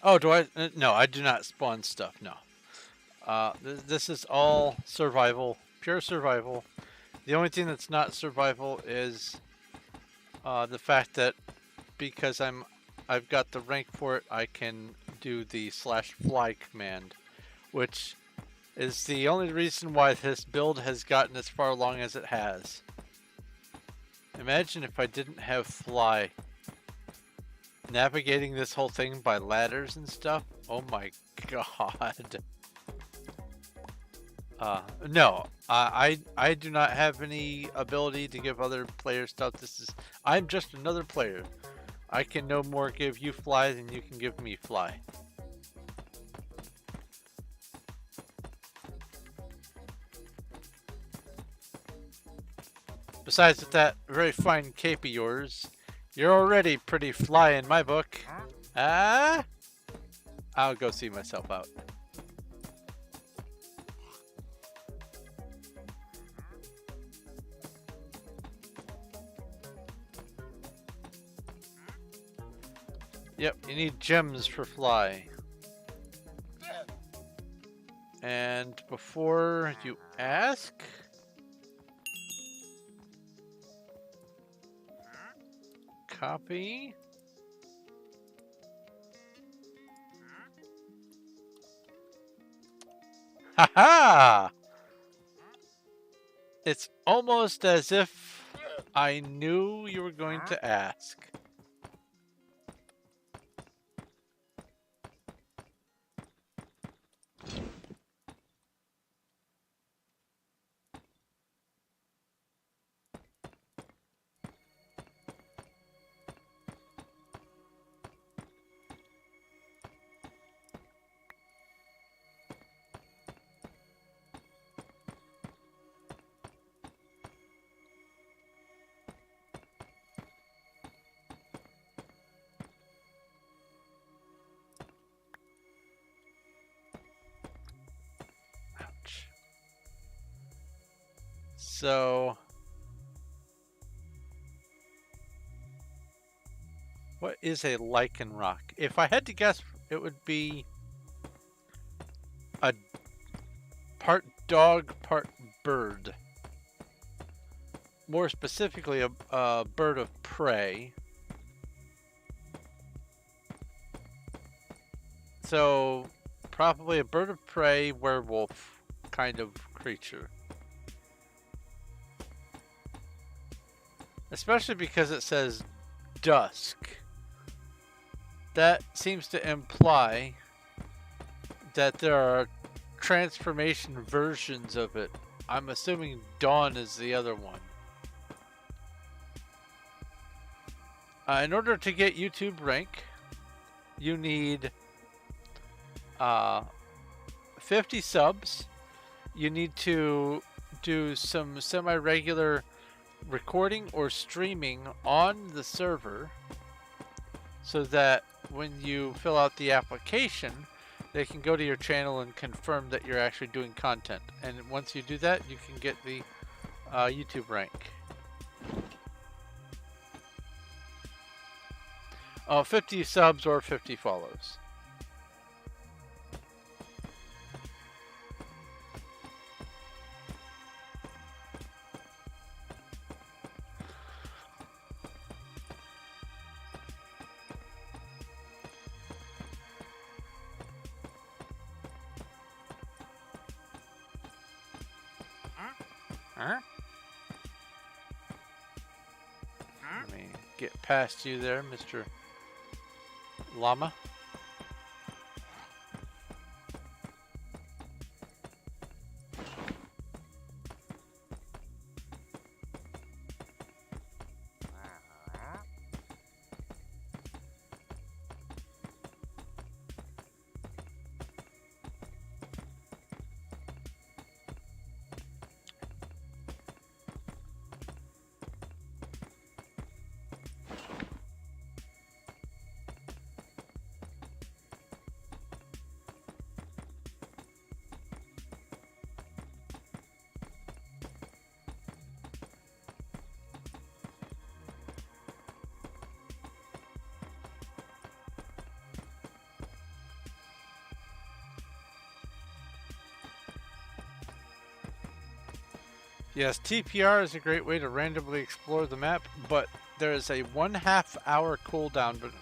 Oh, do I? No, I do not spawn stuff. No. This is all survival, pure survival. The only thing that's not survival is the fact that because I've got the rank for it, I can do the /fly command, which is the only reason why this build has gotten as far along as it has. Imagine if I didn't have fly. Navigating this whole thing by ladders and stuff. Oh my god. No, I do not have any ability to give other players stuff. I'm just another player. I can no more give you fly than you can give me fly. Besides, with that very fine cape of yours, you're already pretty fly in my book. I'll go see myself out. Yep, you need gems for fly. And before you ask, copy. Haha! It's almost as if I knew you were going to ask. So, what is a lichen rock? If I had to guess, it would be a part dog, part bird. More specifically, a bird of prey. So, probably a bird of prey, werewolf kind of creature. Especially because it says dusk. That seems to imply that there are transformation versions of it. I'm assuming dawn is the other one. In order to get YouTube rank, you need 50 subs. You need to do some semi-regular recording or streaming on the server so that when you fill out the application, they can go to your channel and confirm that you're actually doing content. And once you do that, you can get the YouTube rank. 50 subs or 50 follows. Huh? Let me get past you there, Mr. Llama. Yes, TPR is a great way to randomly explore the map, but there is a 1/2 hour cooldown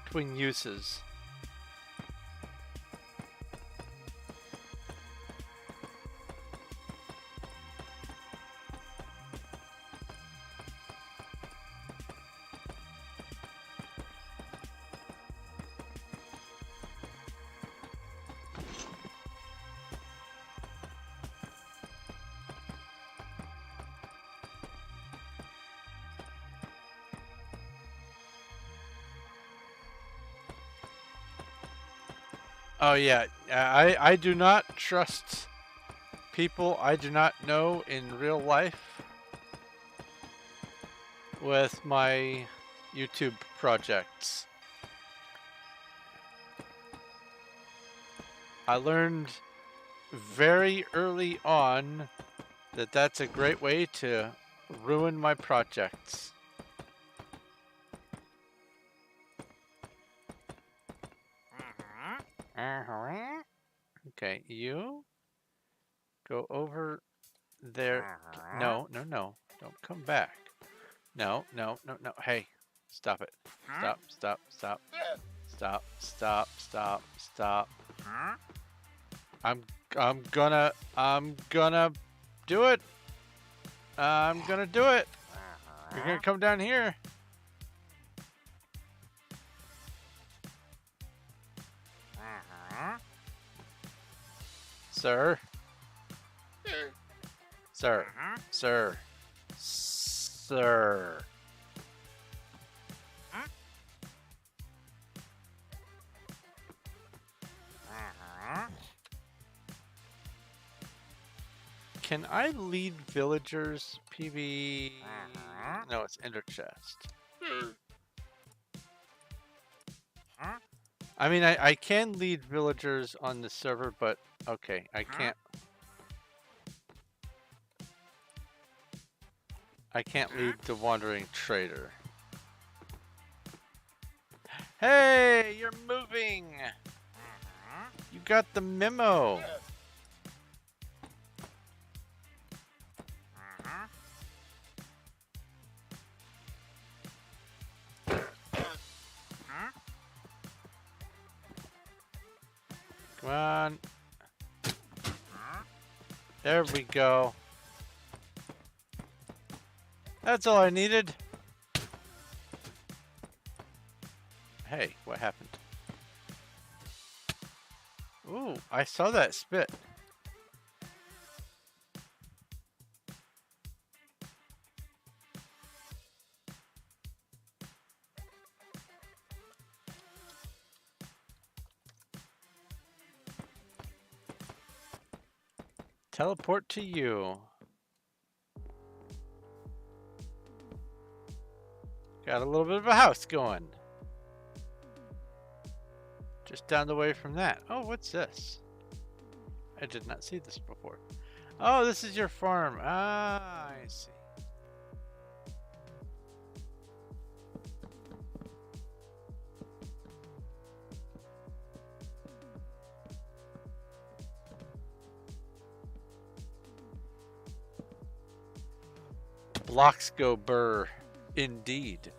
between uses. Oh yeah, I do not trust people I do not know in real life with my YouTube projects. I learned very early on that that's a great way to ruin my projects. Okay, you go over there. No, no, no. Don't come back. No, no, no, no. Hey, stop it. Stop, stop, stop. Stop, stop, stop, stop. I'm gonna do it. I'm gonna do it. You're gonna come down here. Sir. Sir. Sir. Sir. Can I lead villagers? PB? No, it's enter chest. I mean, I can lead villagers on the server, but okay, I can't. I can't lead the wandering trader. Hey, you're moving! You got the memo! Come on. There we go. That's all I needed. Hey, what happened? Ooh, I saw that spit. Teleport to you. Got a little bit of a house going. Just down the way from that. Oh, what's this? I did not see this before. Oh, this is your farm. Ah, I see. Blocks go burr. Indeed.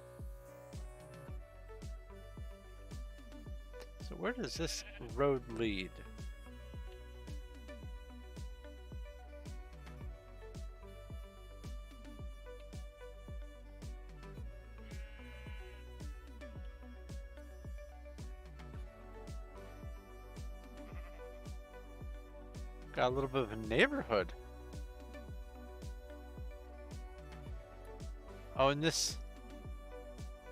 So where does this road lead? Got a little bit of a neighborhood. Oh, and this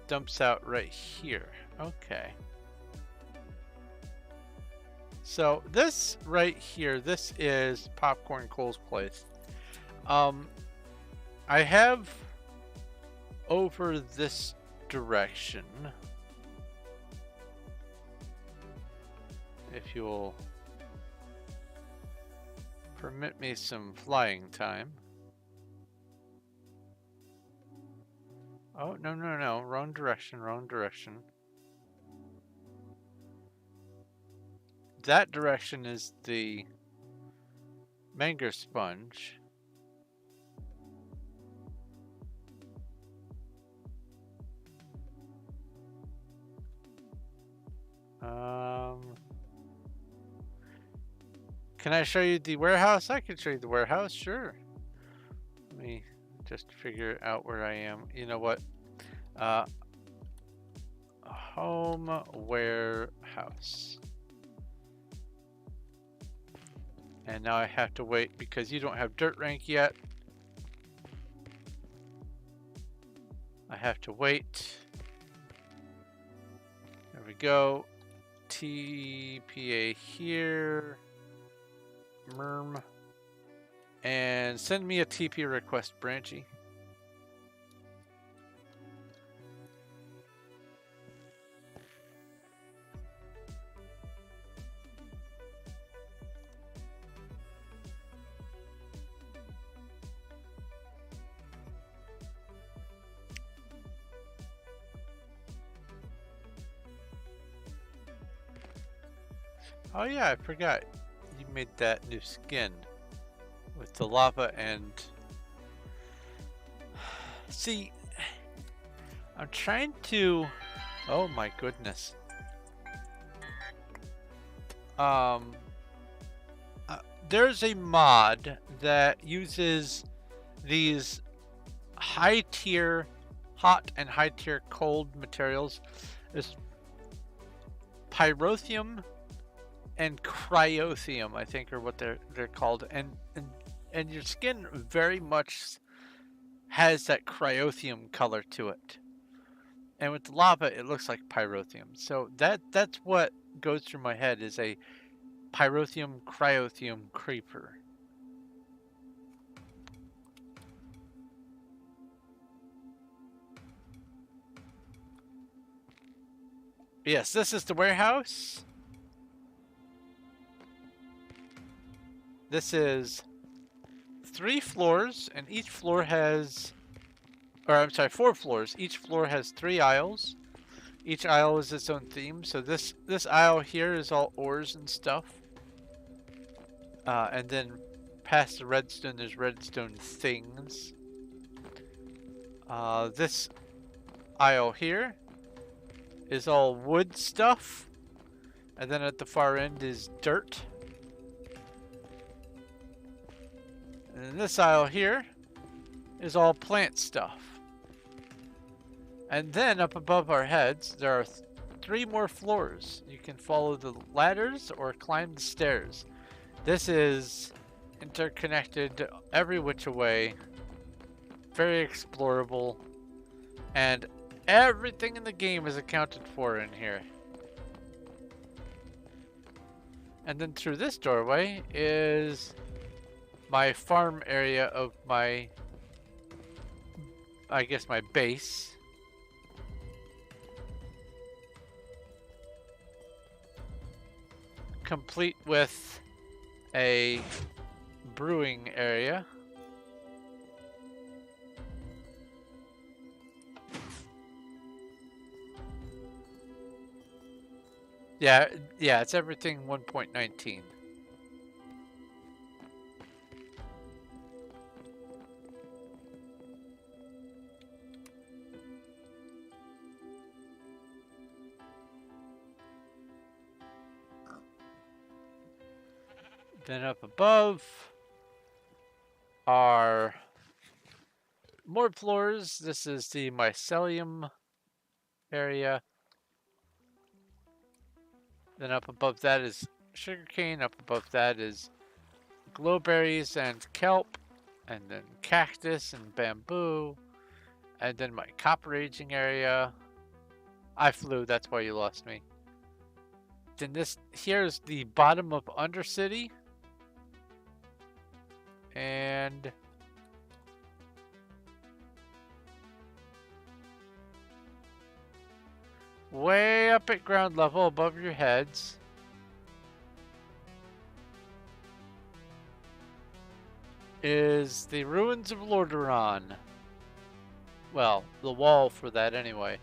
dumps out right here. Okay. So this right here, this is Popcorn Cole's place. I have over this direction, if you'll permit me some flying time. Oh, no, no, no, wrong direction, wrong direction. That direction is the Menger Sponge. Can I show you the warehouse? I can show you the warehouse, sure. Let me just figure out where I am. You know what? Home warehouse. And now I have to wait because you don't have dirt rank yet. I have to wait. There we go. TPA here. Merm. And send me a TP request, Branchy. Oh yeah, I forgot. You made that new skin with the lava and... See, I'm trying to... Oh my goodness. There's a mod that uses these high tier hot and high tier cold materials. It's Pyrotheum and Cryothium, I think, are what they're called, and your skin very much has that Cryothium color to it, and with the lava it looks like Pyrotheum. So that's what goes through my head, is a Pyrotheum Cryothium creeper. Yes, this is the warehouse. This is 3 floors, and each floor has, or I'm sorry, 4 floors. Each floor has 3 aisles. Each aisle is its own theme. So this aisle here is all ores and stuff. And then past the redstone, there's redstone things. This aisle here is all wood stuff. And then at the far end is dirt. And then this aisle here is all plant stuff. And then up above our heads, there are 3 more floors. You can follow the ladders or climb the stairs. This is interconnected every which way, very explorable, and everything in the game is accounted for in here. And then through this doorway is my farm area of my, I guess, my base. Complete with a brewing area. Yeah, yeah, it's everything 1.19. Then up above are more floors. This is the mycelium area. Then up above that is sugarcane. Up above that is glowberries and kelp. And then cactus and bamboo. And then my copper aging area. I flew, that's why you lost me. Then this here's the bottom of Undercity. And way up at ground level above your heads is the ruins of Lordaeron. Well, the wall for that anyway.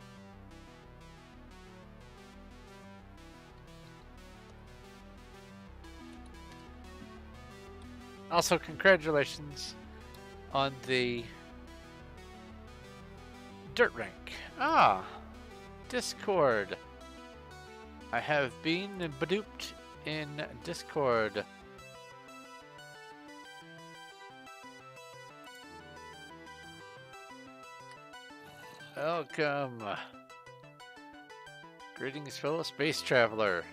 Also, congratulations on the dirt rank. Ah, Discord. I have been baduped in Discord. Welcome. Greetings, fellow space traveler.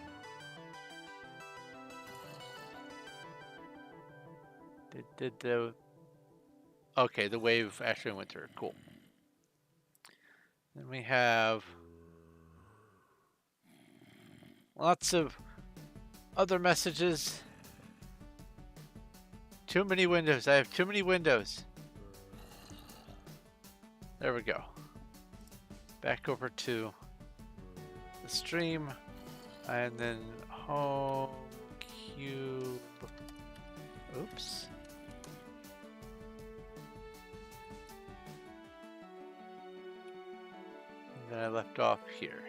Did the... Okay, the wave actually went through. Cool. Then we have lots of other messages. Too many windows. I have too many windows. There we go. Back over to the stream. And then home cube. Oops. And then I left off here.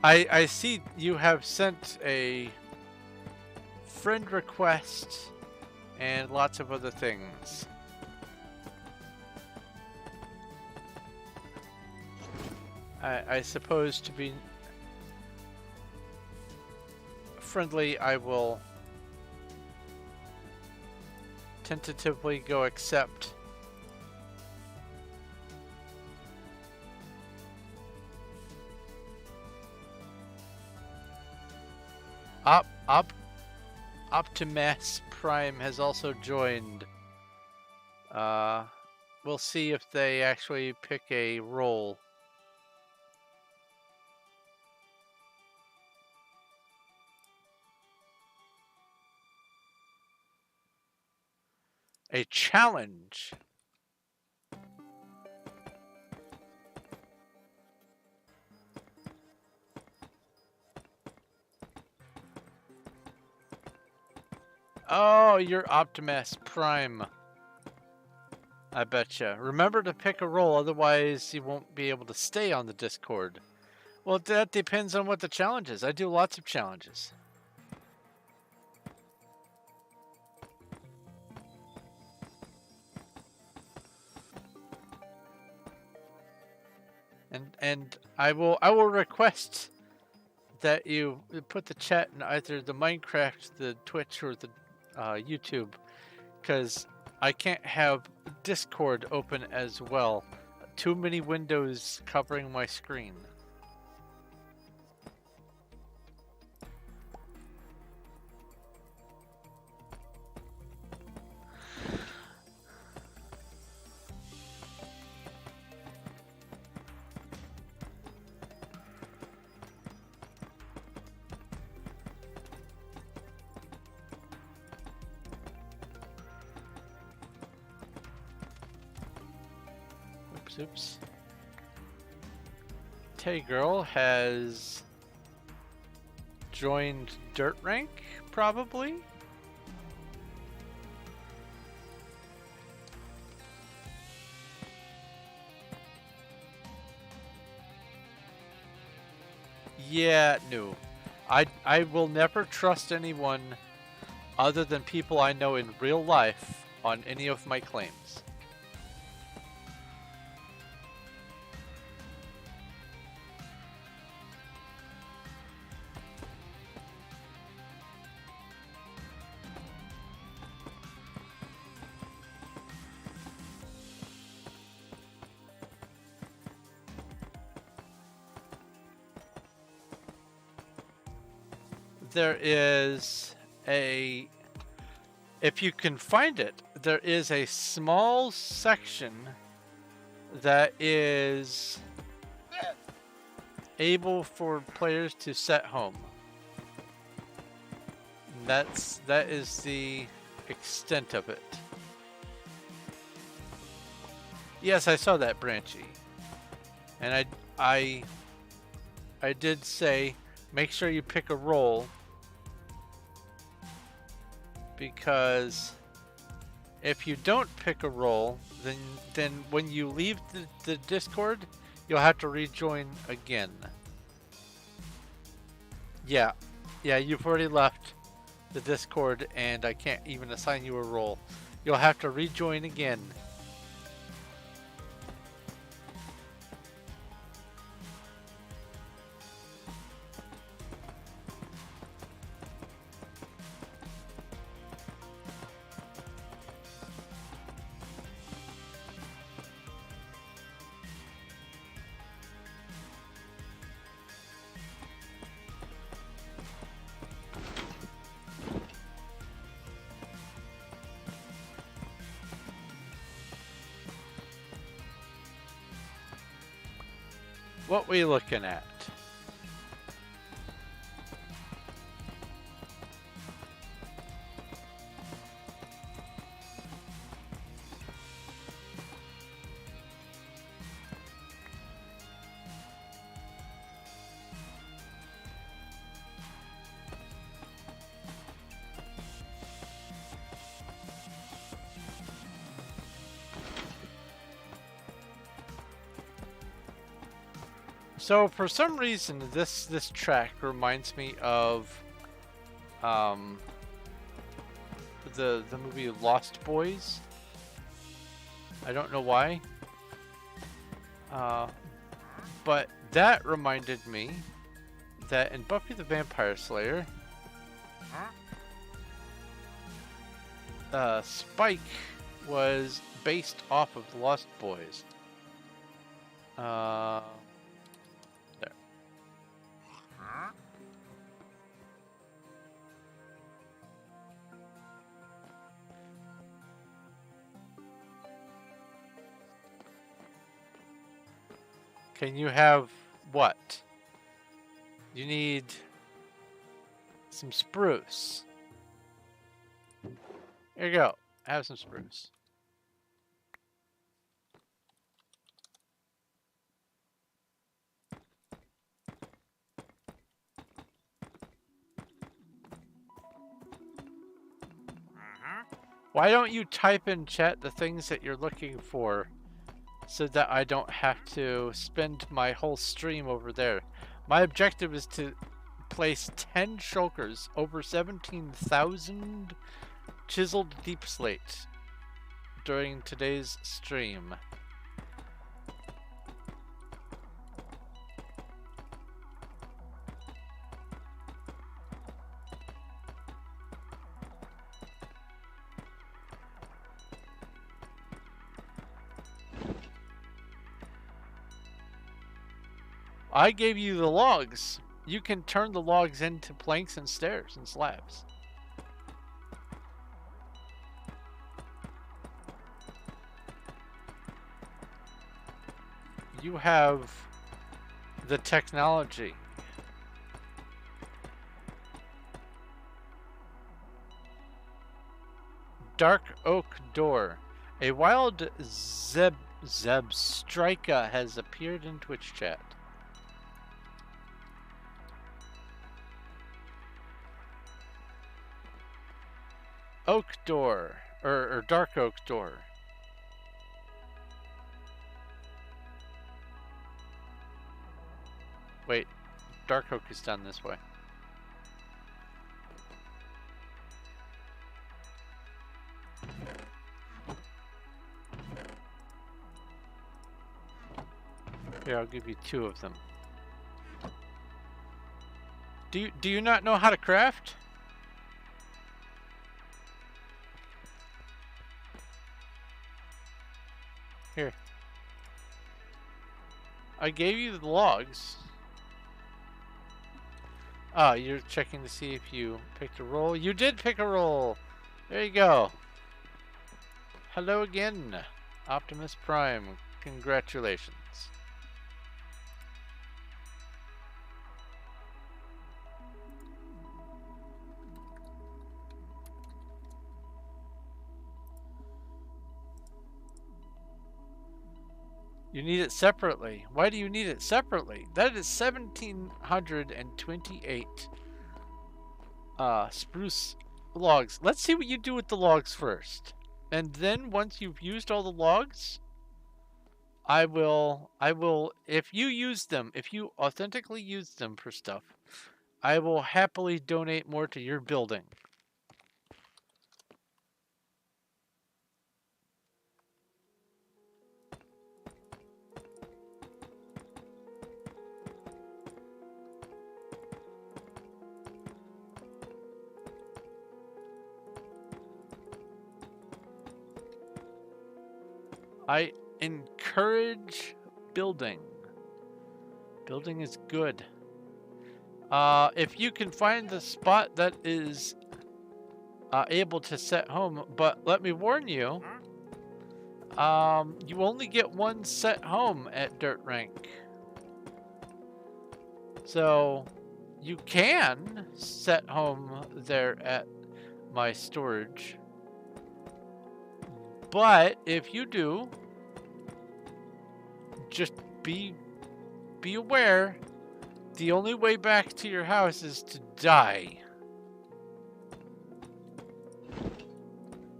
I see you have sent a friend request and lots of other things. I suppose to be friendly, I will tentatively go accept. Optimus Prime has also joined. We'll see if they actually pick a role. A challenge. Oh, you're Optimus Prime. I betcha. Remember to pick a role, otherwise you won't be able to stay on the Discord. Well, that depends on what the challenge is. I do lots of challenges. And I will request that you put the chat in either the Minecraft, the Twitch, or the YouTube, because I can't have Discord open as well. Too many windows covering my screen. Oops, oops. Tay Girl has joined Dirt Rank, probably. Yeah, no. I will never trust anyone other than people I know in real life on any of my claims. There is a, if you can find it, there is a small section that is able for players to set home. That is the extent of it. Yes, I saw that, Branchy. And I did say make sure you pick a role, because if you don't pick a role, then when you leave the Discord, you'll have to rejoin again. Yeah, you've already left the Discord, and I can't even assign you a role. You'll have to rejoin again. What we looking at? So for some reason, this track reminds me of the movie Lost Boys. I don't know why, but that reminded me that in Buffy the Vampire Slayer, Spike was based off of Lost Boys. There. Can you have what? You need some spruce. Here you go. Have some spruce. Why don't you type in chat the things that you're looking for, so that I don't have to spend my whole stream over there? My objective is to place 10 shulkers over 17,000 chiseled deep slate during today's stream. I gave you the logs. You can turn the logs into planks and stairs and slabs. You have the technology. Dark oak door. A wild Zeb Strika has appeared in Twitch chat. Oak door, or dark oak door. Wait, dark oak is done this way. Here, I'll give you 2 of them. Do you not know how to craft? Here. I gave you the logs. Oh, you're checking to see if you picked a roll. You did pick a roll. There you go. Hello again, Optimus Prime. Congratulations. You need it separately. Why do you need it separately? That is 1,728 spruce logs. Let's see what you do with the logs first. And then once you've used all the logs, I will, if you use them, if you authentically use them for stuff, I will happily donate more to your building. I encourage building. Building is good. If you can find the spot that is able to set home, but let me warn you, you only get 1 set home at Dirt Rank. So you can set home there at my storage. But if you do, just be aware, the only way back to your house is to die.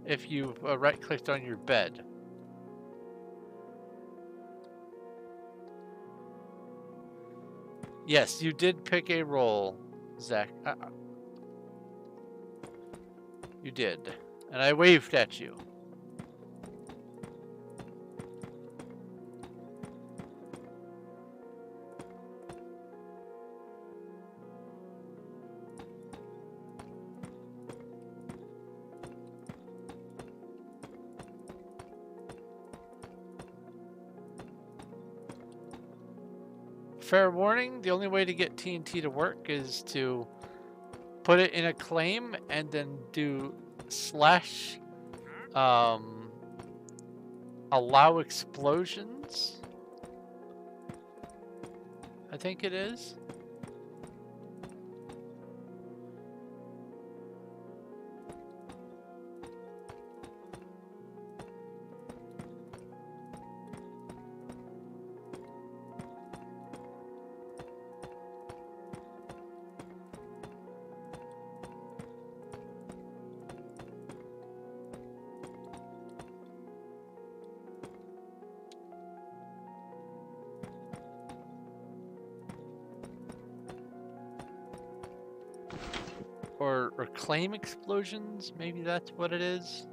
If you've right-clicked on your bed. Yes, you did pick a roll, Zach. You did. And I waved at you. Fair warning, the only way to get TNT to work is to put it in a claim and then do slash allow explosions, I think it is. Or claim explosions, maybe that's what it is.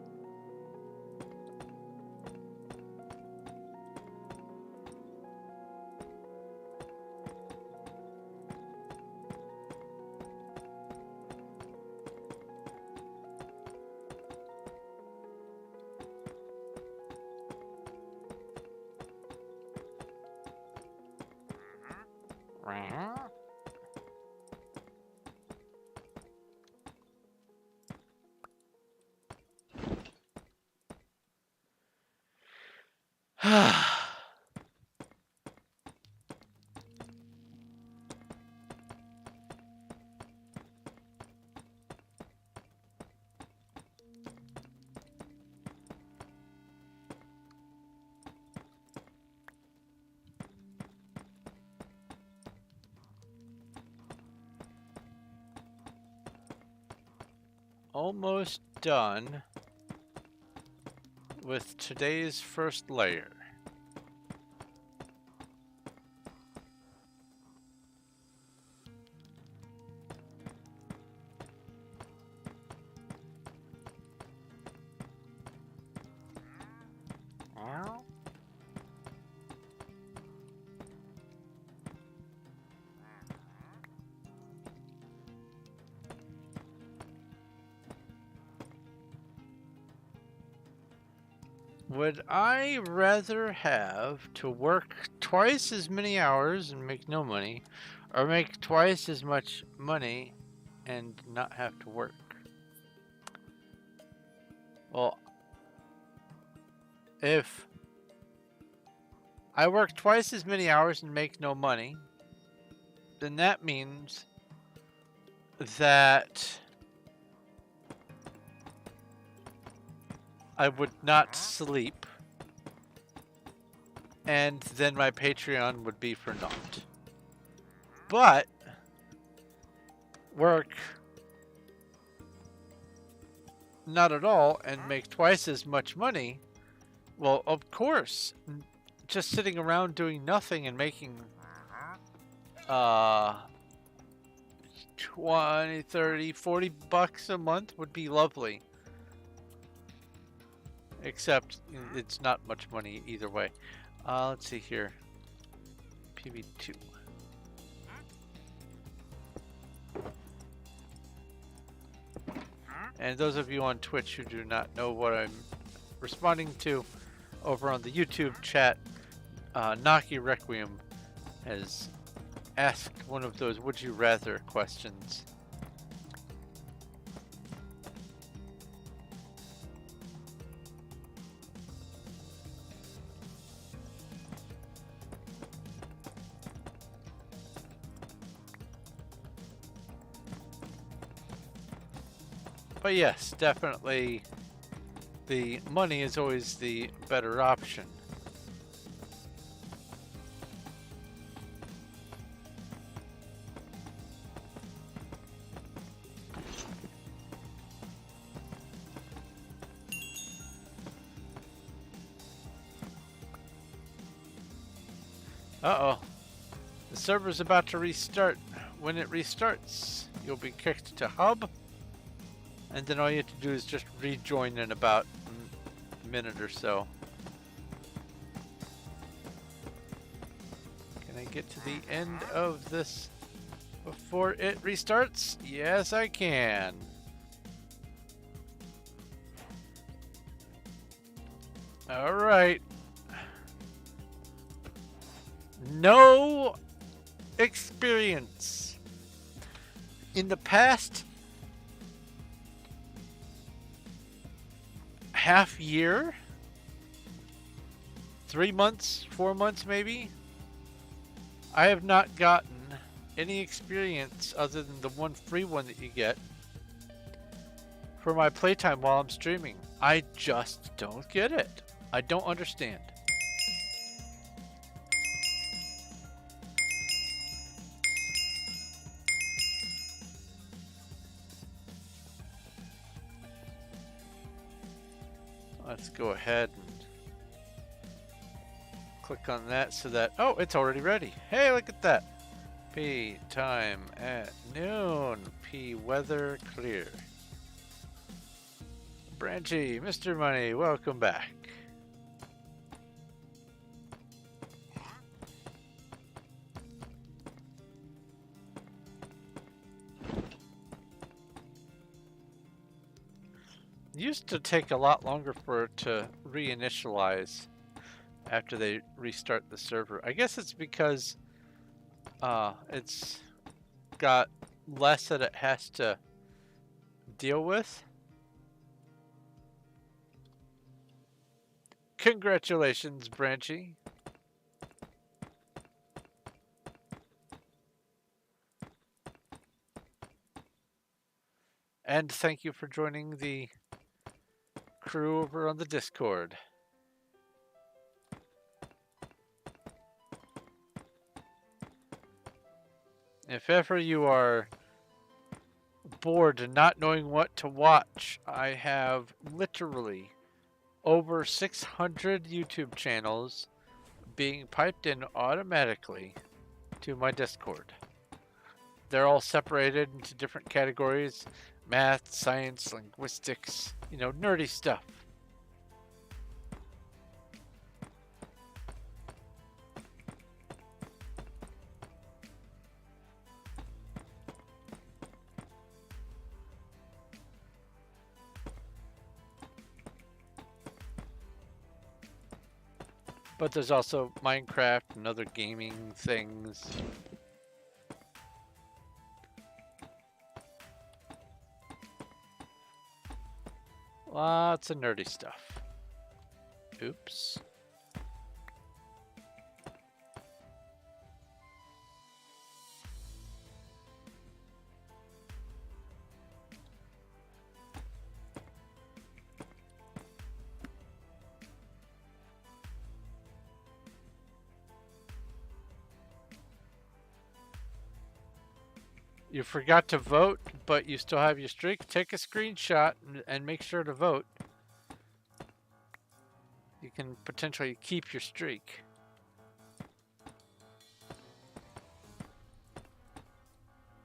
almost done with today's first layer. Would I rather have to work twice as many hours and make no money, or make twice as much money and not have to work? Well, if I work twice as many hours and make no money, then that means that I would not sleep, and then my Patreon would be for naught. But work not at all and make twice as much money, well, of course, just sitting around doing nothing and making 20, 30, 40 bucks a month would be lovely. Except it's not much money either way. Let's see here. PV2. And those of you on Twitch who do not know what I'm responding to, over on the YouTube chat, Naki Requiem has asked one of those would you rather questions. But yes, definitely the money is always the better option. Uh-oh. The server's about to restart. When it restarts, you'll be kicked to hub. And then all you have to do is just rejoin in about a minute or so. Can I get to the end of this before it restarts? Yes, I can. All right. No experience. In the past half year, 3 months, 4 months maybe, I have not gotten any experience other than the one free one that you get for my playtime while I'm streaming. I just don't get it. I don't understand. Let's go ahead and click on that so that, oh, it's already ready. Hey, look at that. P time at noon. P weather clear. Branchy, Mr. Money, welcome back. It used to take a lot longer for it to reinitialize after they restart the server. I guess it's because it's got less that it has to deal with. Congratulations, Branchy. And thank you for joining the crew over on the Discord. If ever you are bored and not knowing what to watch, I have literally over 600 YouTube channels being piped in automatically to my Discord. They're all separated into different categories: math, science, linguistics, you know, nerdy stuff. But there's also Minecraft and other gaming things. Lots of nerdy stuff. Oops. You forgot to vote, but you still have your streak. Take a screenshot and make sure to vote. You can potentially keep your streak.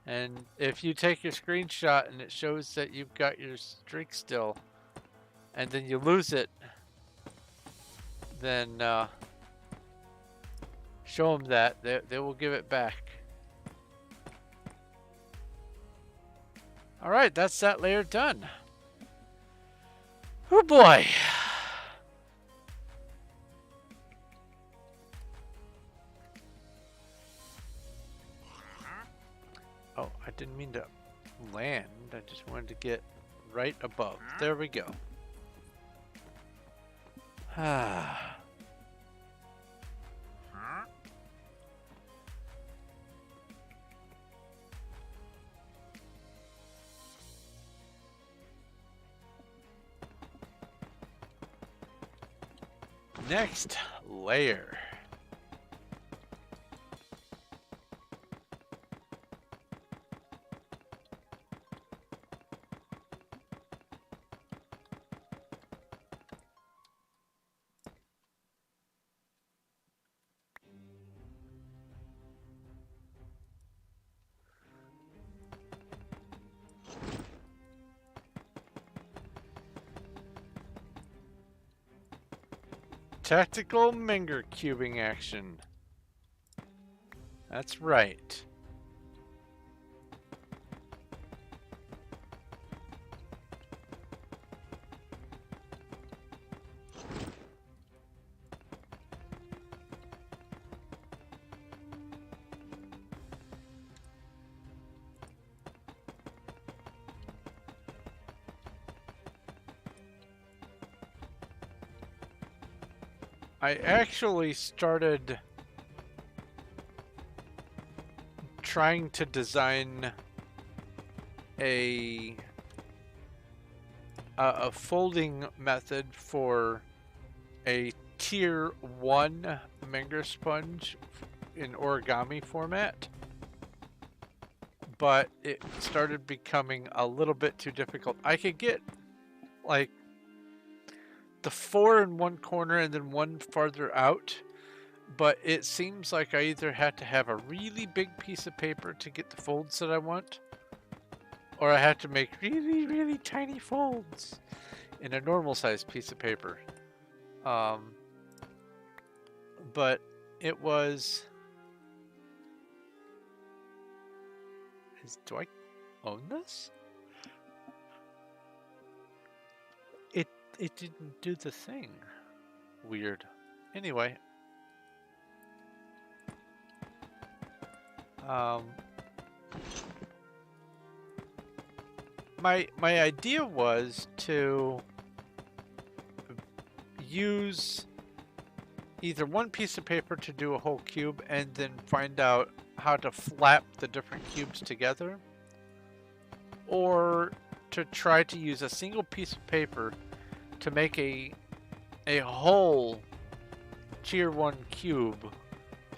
And if you take your screenshot and it shows that you've got your streak still, and then you lose it, then show them that. They will give it back. Alright, that's that layer done. Oh boy! Oh, I didn't mean to land. I just wanted to get right above. There we go. Ah. Next layer. Tactical Menger cubing action. That's right. I actually started trying to design a folding method for a tier 1 Menger Sponge in origami format, but it started becoming a little bit too difficult. I could get like the 4 in one corner and then one farther out, but it seems like I either had to have a really big piece of paper to get the folds that I want, or I had to make really, really tiny folds in a normal sized piece of paper. But it was... Do I own this? It didn't do the thing. Weird. Anyway. My idea was to use either one piece of paper to do a whole cube and then find out how to flap the different cubes together, or to try to use a single piece of paper to make a whole tier 1 cube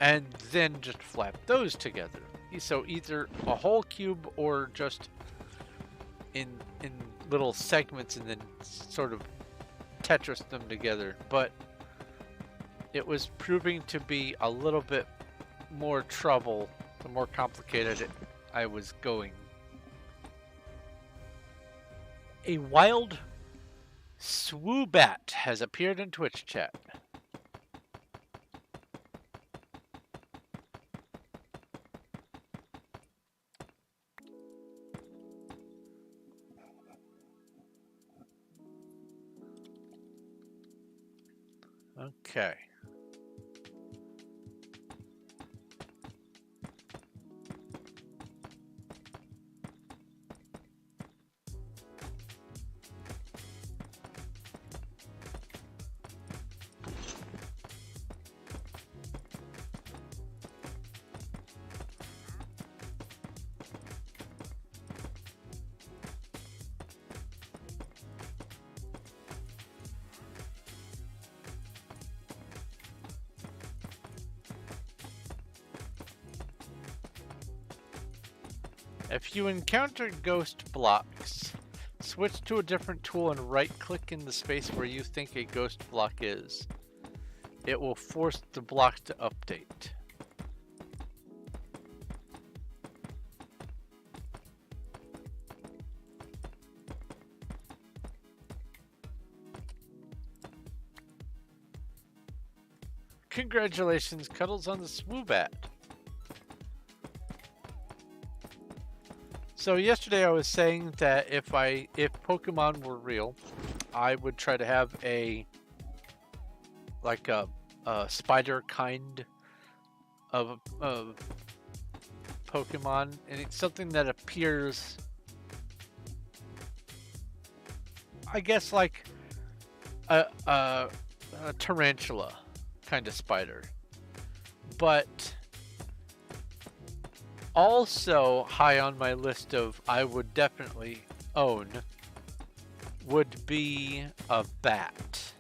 and then just flap those together. So either a whole cube or just in little segments and then sort of Tetris them together. But it was proving to be a little bit more trouble the more complicated I was going. A wild swoobat has appeared in Twitch chat. Okay. If you encounter ghost blocks, switch to a different tool and right-click in the space where you think a ghost block is. It will force the block to update. Congratulations, Cuddles, on the swoobat. So yesterday I was saying that if Pokemon were real, I would try to have a spider kind of Pokemon, and it's something that appears, I guess, like a tarantula kind of spider, but also high on my list of I would definitely own would be a bat.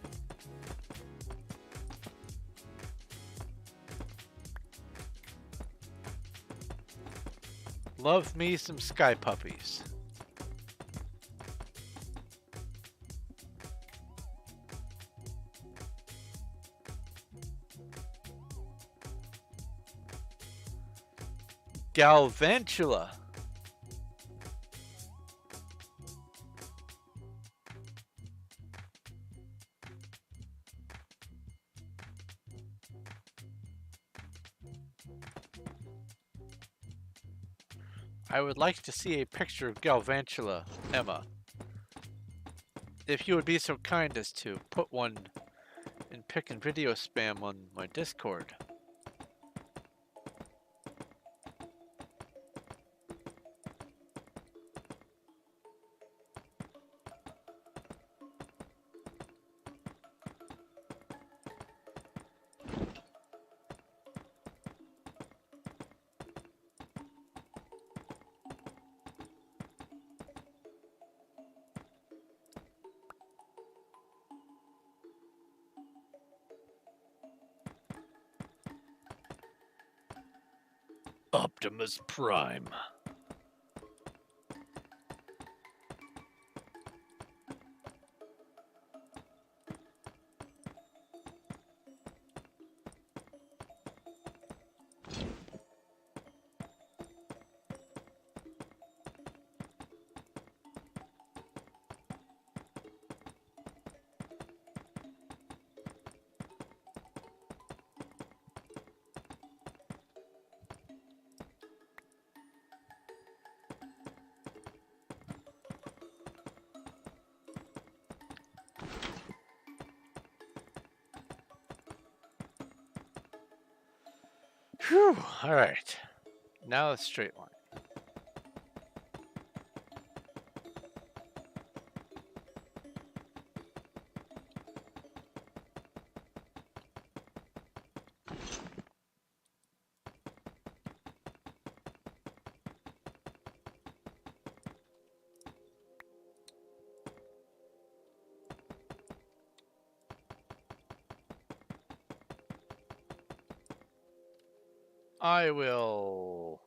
Love me some sky puppies. Galvantula. I would like to see a picture of Galvantula, Emma. If you would be so kind as to put one in pic and video spam on my Discord. Optimus Prime. Whew, all right. Now a straight line. I will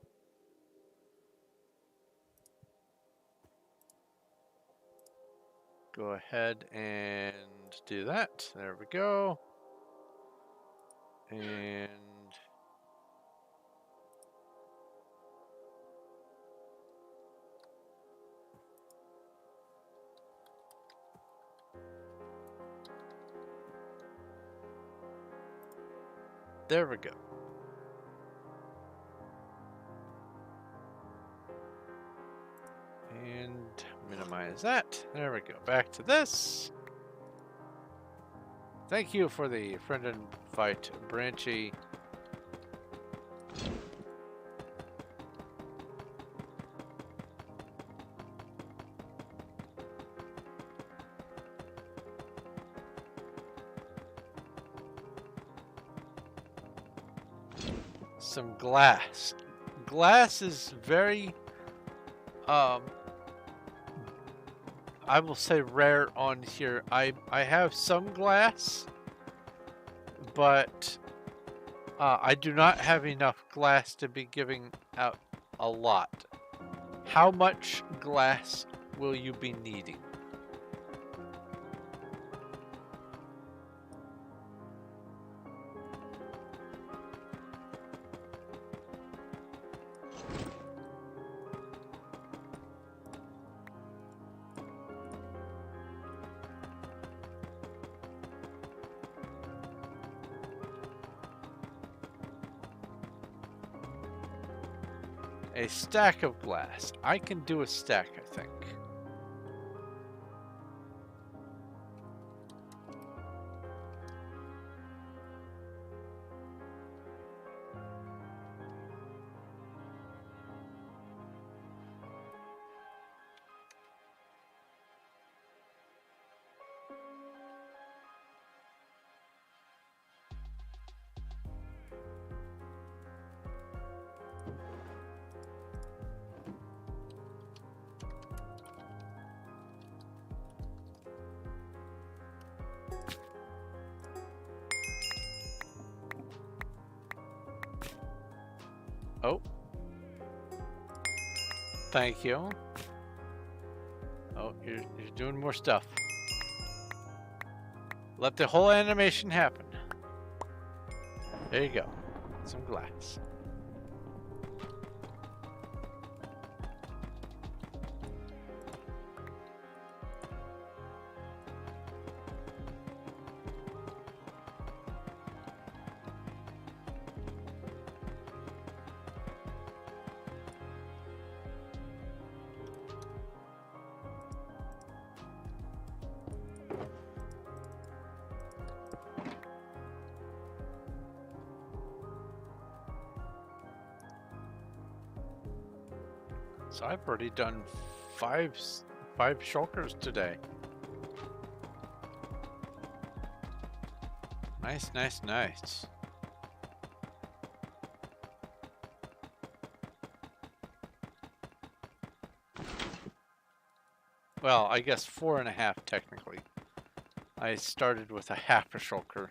go ahead and do that. There we go. And there we go. And minimize that. There we go. Back to this. Thank you for the friend invite, Branchy. Some glass. Glass is very, I will say rare on here. I have some glass, but I do not have enough glass to be giving out a lot. How much glass will you be needing? A stack of glass. I can do a stack, I think. Oh. Thank you. Oh, you're doing more stuff. Let the whole animation happen. There you go. Some glass. So I've already done five shulkers today. Nice, nice, nice. Well, I guess 4.5 technically. I started with a half a shulker.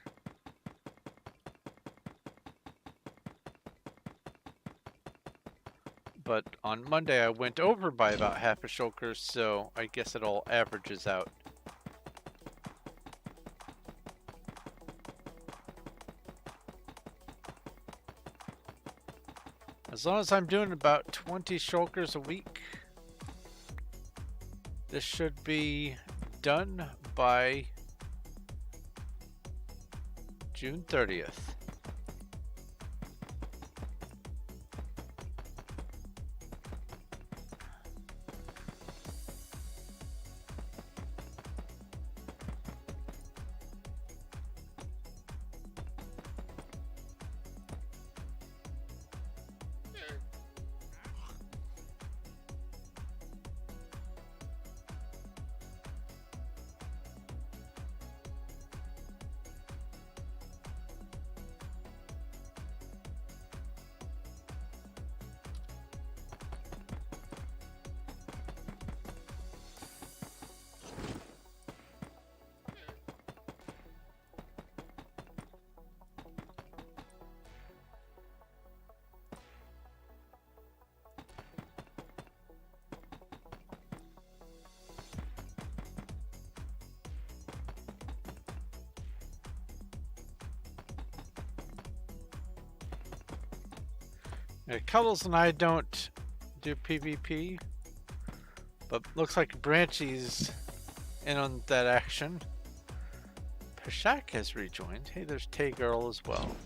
But on Monday I went over by about half a shulker, so I guess it all averages out. As long as I'm doing about 20 shulkers a week, this should be done by June 30th. Cuddles and I don't do PvP, but looks like Branchy's in on that action. Pashak has rejoined. Hey, there's Tay Girl as well.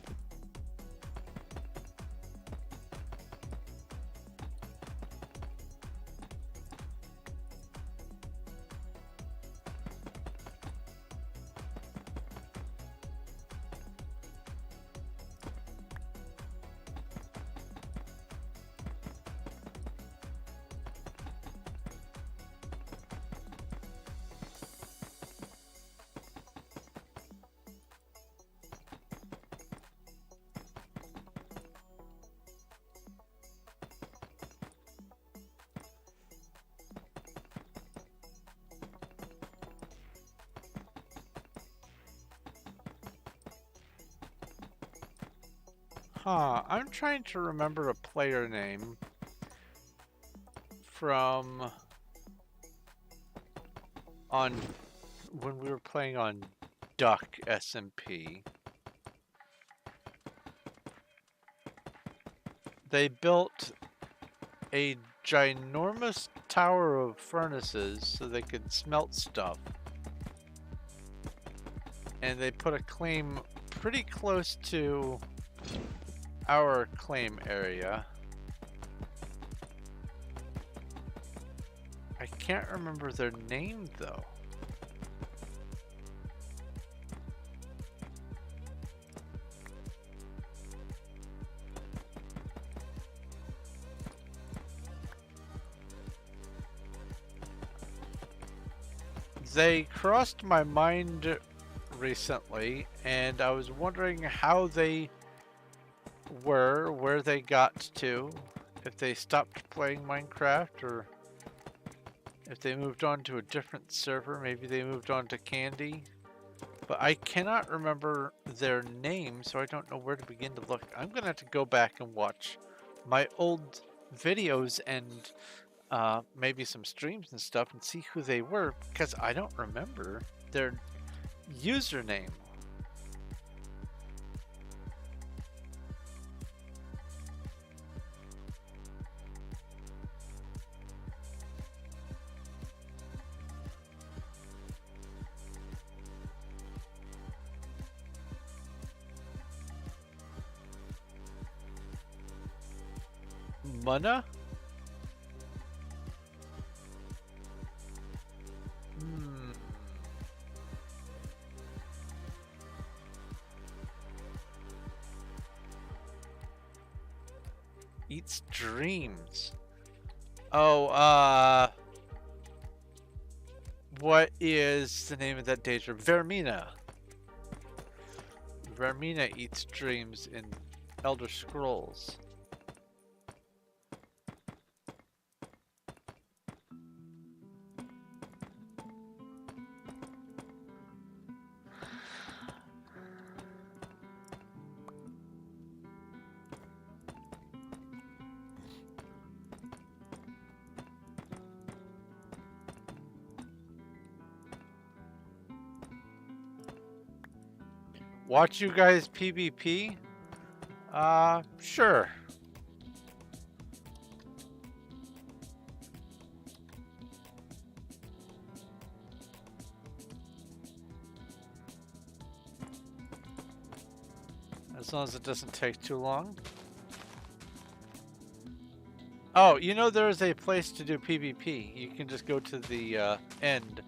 I'm trying to remember a player name from on when we were playing on Duck SMP. They built a ginormous tower of furnaces so they could smelt stuff. And they put a claim pretty close to our claim area. I can't remember their name though. They crossed my mind recently, and I was wondering how they were, where they got to, if they stopped playing Minecraft, or if they moved on to a different server. Maybe they moved on to Candy. But I cannot remember their name, so I don't know where to begin to look. I'm gonna have to go back and watch my old videos and maybe some streams and stuff and see who they were, because I don't remember their username. Mana? Eats dreams. Oh, what is the name of that danger? Vermina. Vermina eats dreams in Elder Scrolls. Watch you guys PvP? Sure. As long as it doesn't take too long. Oh, you know there's a place to do PvP. You can just go to the end.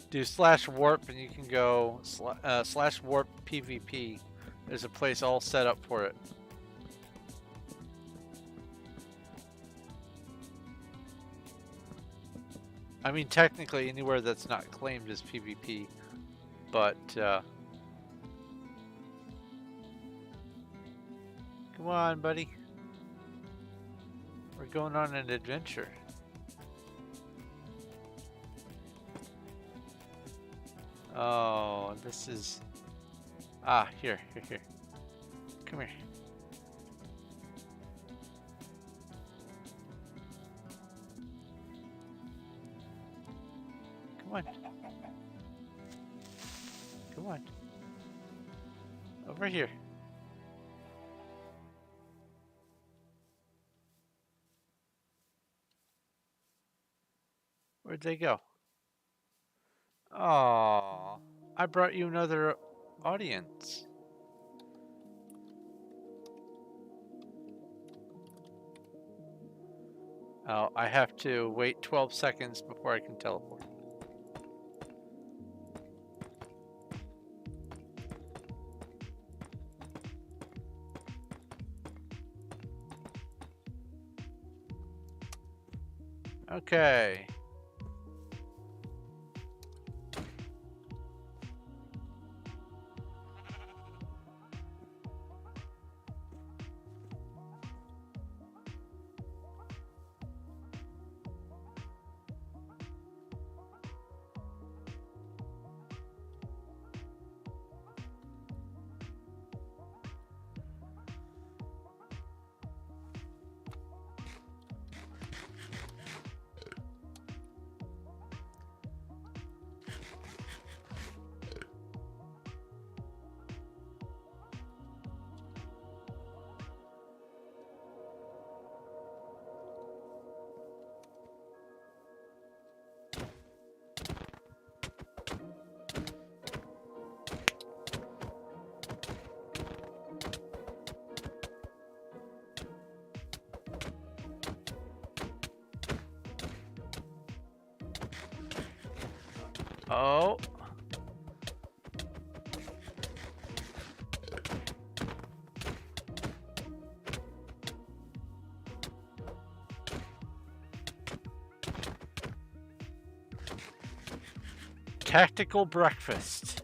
Do /warp and you can go /warp PvP. There's a place all set up for it. I mean, technically anywhere that's not claimed as PvP, but come on, buddy. We're going on an adventure. Oh, this is... Ah, here. Come here. Come on. Come on. Over here. Where'd they go? Oh, I brought you another audience. Oh, I have to wait 12 seconds before I can teleport. Okay. Oh. Tactical breakfast.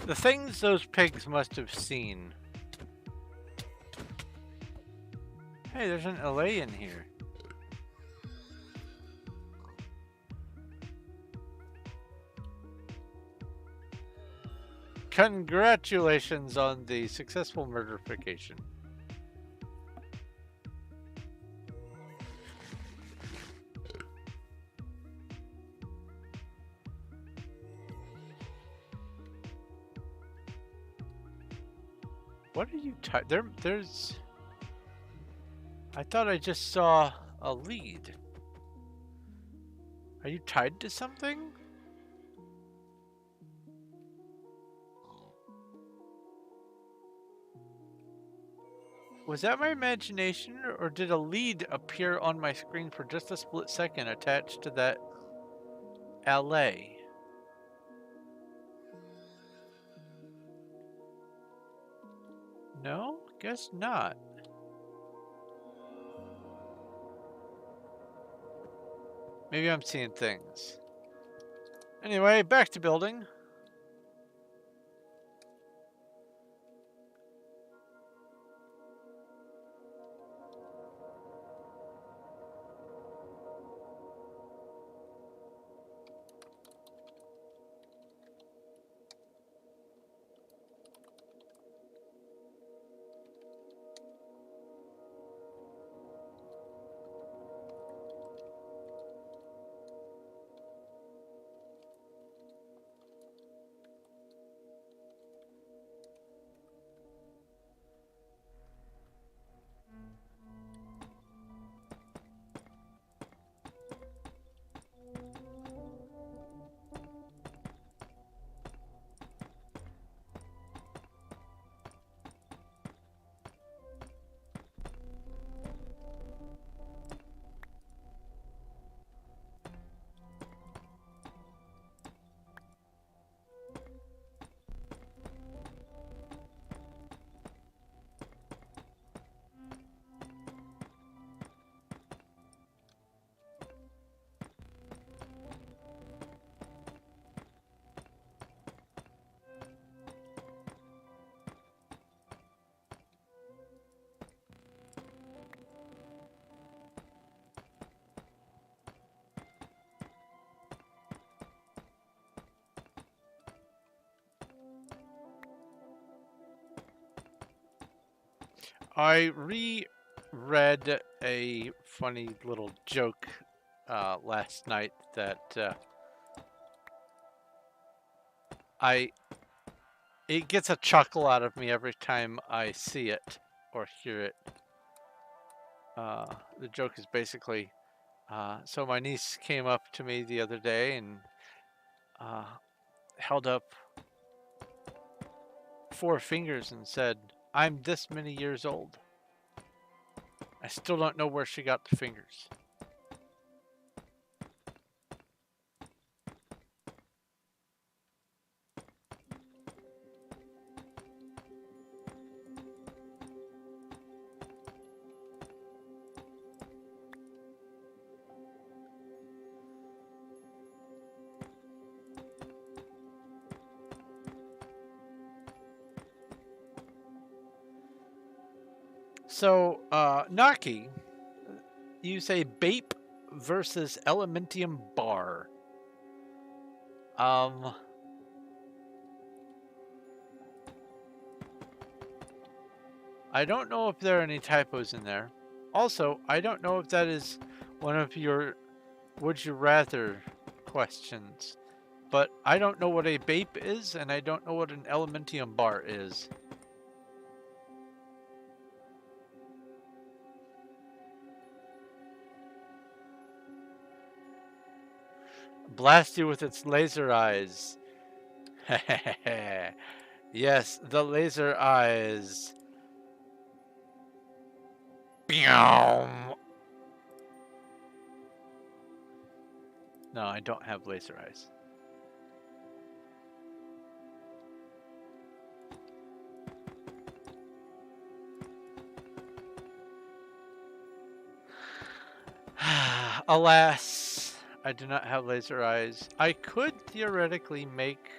The things those pigs must have seen. Hey, there's an LA in here. Congratulations on the successful murderification. What are you there's... I thought I just saw a lead. Are you tied to something? Was that my imagination, or did a lead appear on my screen for just a split second attached to that LA? No? Guess not. Maybe I'm seeing things. Anyway, back to building. I reread a funny little joke last night that I It gets a chuckle out of me every time I see it or hear it. The joke is basically, so my niece came up to me the other day and held up 4 fingers and said, "I'm this many years old." I still don't know where she got the fingers. So, Naki, you say Bape versus Elementium Bar. I don't know if there are any typos in there. Also, I don't know if that is one of your would you rather questions. But I don't know what a Bape is, and I don't know what an Elementium Bar is. Blast you with its laser eyes. Yes, the laser eyes. No, I don't have laser eyes. Alas, I do not have laser eyes. I could theoretically make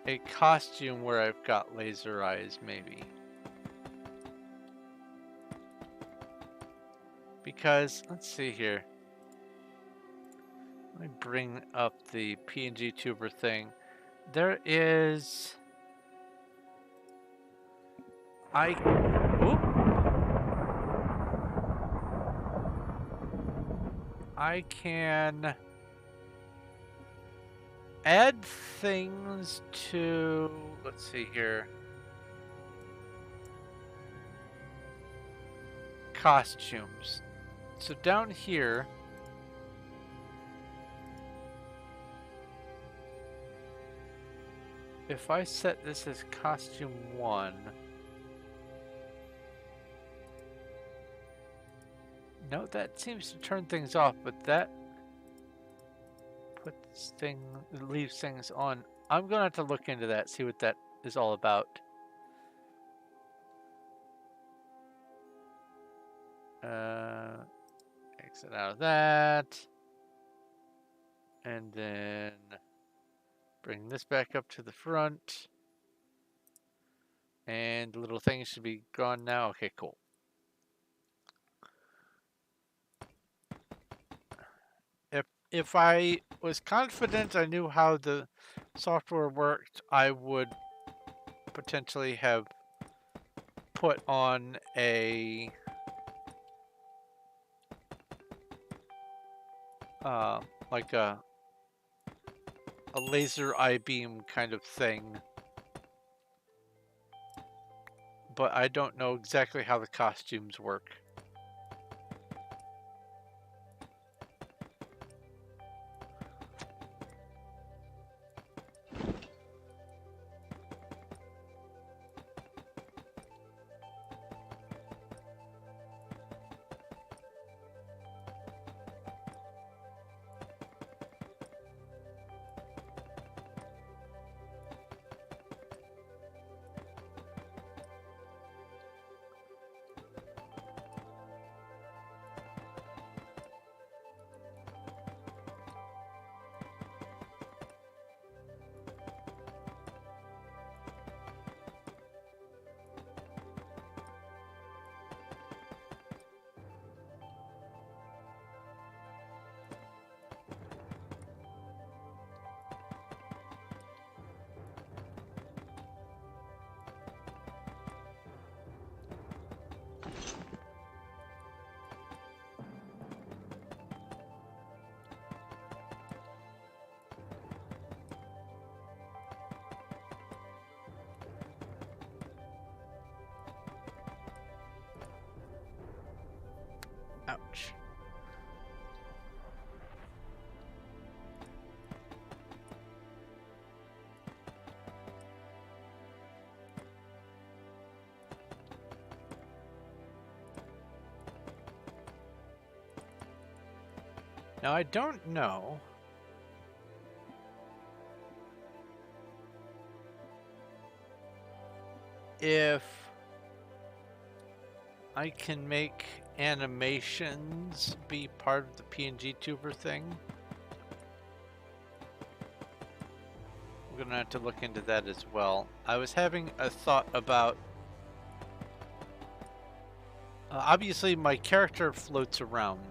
a costume where I've got laser eyes, maybe. Because, let's see here. Let me bring up the PNG tuber thing. There is... I can add things to, let's see here, costumes. So down here, if I set this as costume 1, no, that seems to turn things off, but that leaves things on. I'm gonna have to look into that, see what that is all about. Exit out of that. And then bring this back up to the front. And the little thing should be gone now. Okay, cool. If I was confident I knew how the software worked, I would potentially have put on a like a laser I-beam kind of thing. But I don't know exactly how the costumes work. Ouch. Now, I don't know if I can make animations be part of the PNG tuber thing. We're gonna have to look into that as well. I was having a thought about obviously my character floats around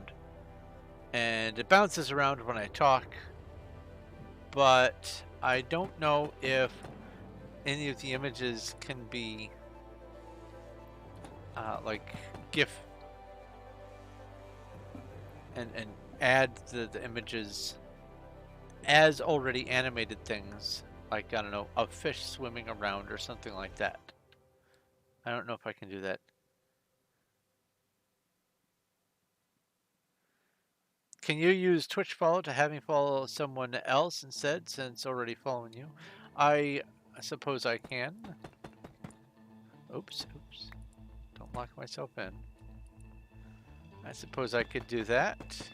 and it bounces around when I talk, but I don't know if any of the images can be like GIF and add the images as already animated things, like, I don't know, a fish swimming around or something like that. I don't know if I can do that. Can you use Twitch follow to have me follow someone else instead, since already following you? I suppose I can. Oops. Don't lock myself in. I suppose I could do that.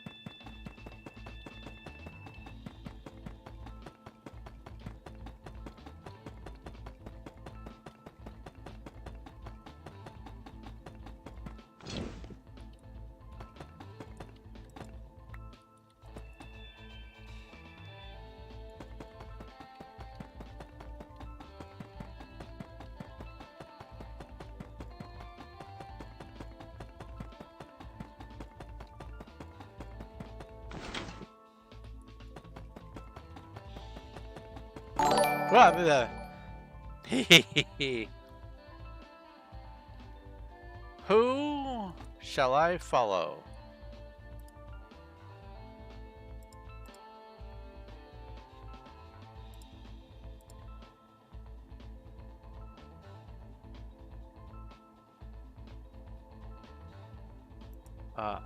Who shall I follow?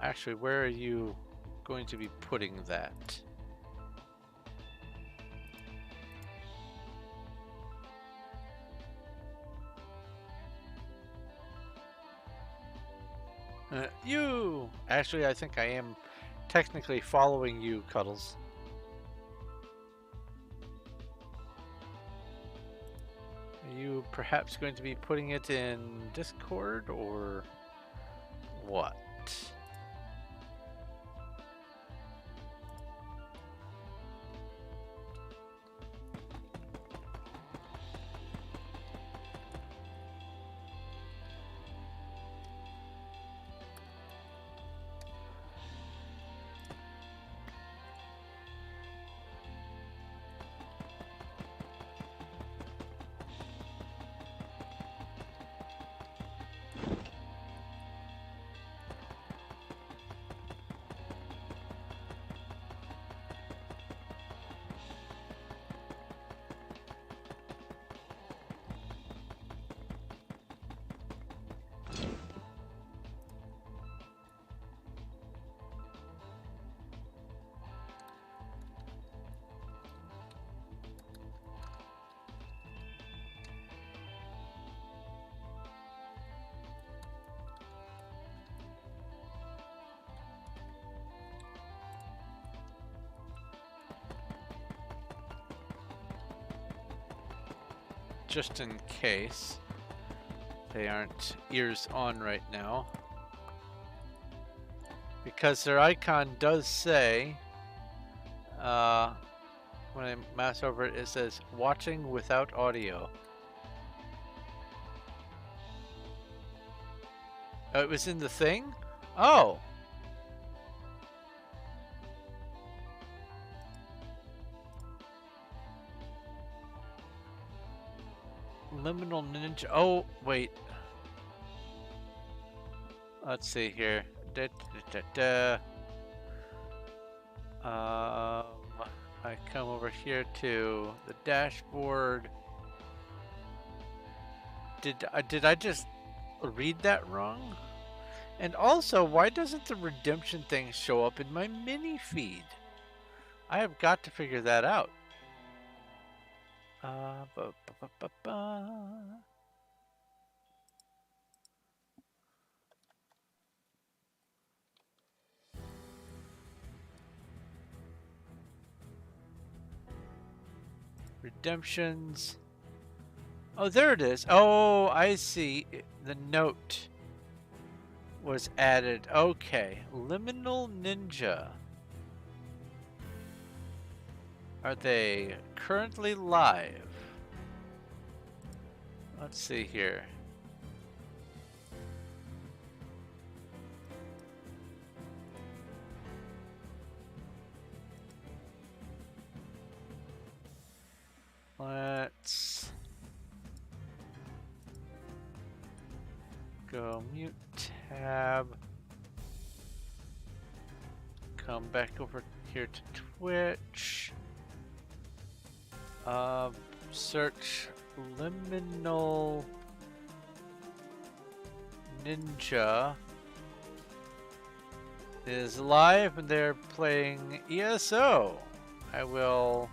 Actually, where are you going to be putting that? You! Actually, I think I am technically following you, Cuddles. Are you perhaps going to be putting it in Discord, or what? Just in case they aren't ears on right now, because their icon does say, when I mouse over it, it says watching without audio. Oh, it was in the thing? Oh. Liminal Ninja. Oh, wait. Let's see here. I come over here to the dashboard. Did I just read that wrong? And also, why doesn't the redemption thing show up in my mini feed? I have got to figure that out. Ba, ba, ba, ba, ba. Redemptions. Oh, there it is. Oh, I see. The note was added. Okay. Liminal Ninja. Are they currently live? Let's see here. Let's go mute tab. Come back over here to Twitch. Search Liminal Ninja is live and they're playing ESO. I will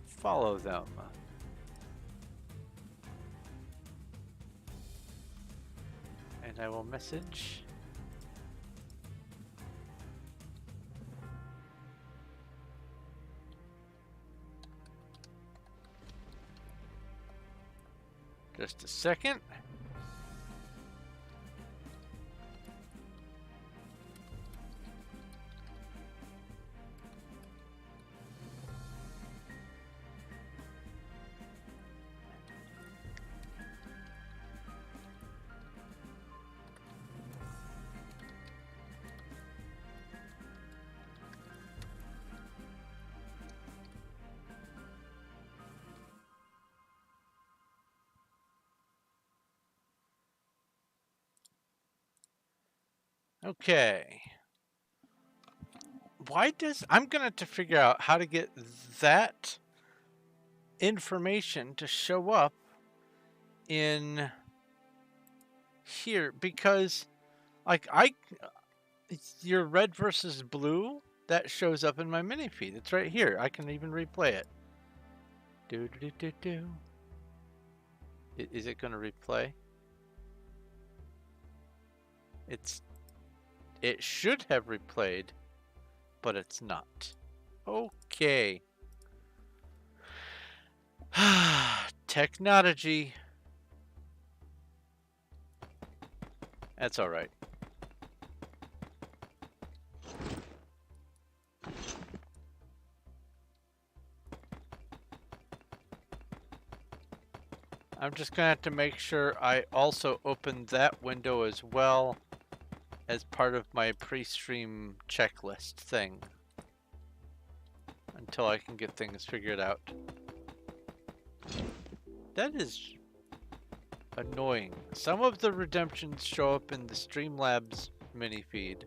follow them. And I will message. Just a second. Okay. Why does I'm gonna have to figure out how to get that information to show up in here, because like your red versus blue that shows up in my mini feed. It's right here. I can even replay it. Do do do do. Is it gonna replay? It should have replayed, but it's not. Okay. Technology. That's all right. I'm just gonna have to make sure I also open that window as well as part of my pre-stream checklist thing until I can get things figured out. That is annoying. Some of the redemptions show up in the Streamlabs mini feed.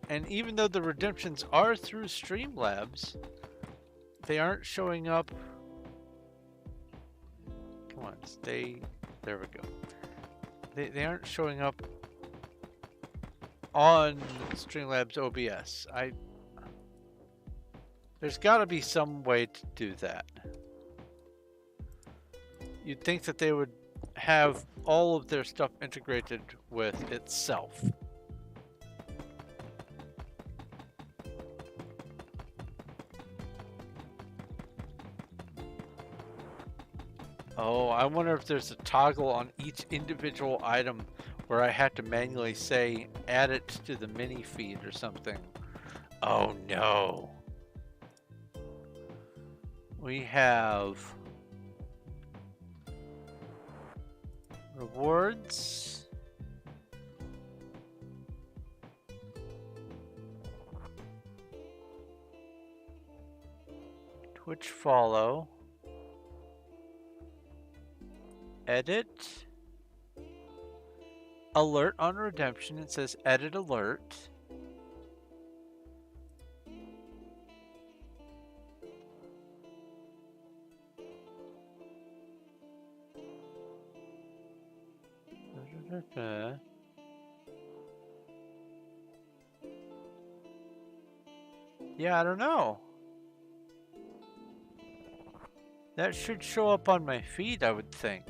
And even though the redemptions are through Streamlabs, they aren't showing up. Come on, stay. There we go. They aren't showing up on Streamlabs OBS. There's got to be some way to do that. You'd think that they would have all of their stuff integrated with itself. Oh, I wonder if there's a toggle on each individual item where I have to manually say, add it to the mini feed or something. Oh no. We have rewards. Twitch follow. Edit. Alert on redemption. It says edit alert. Yeah, I don't know. That should show up on my feed, I would think.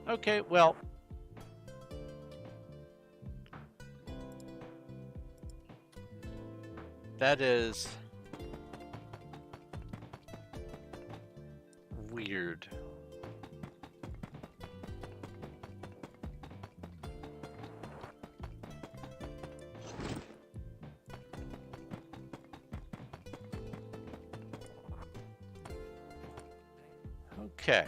Okay, well. That is weird. Okay.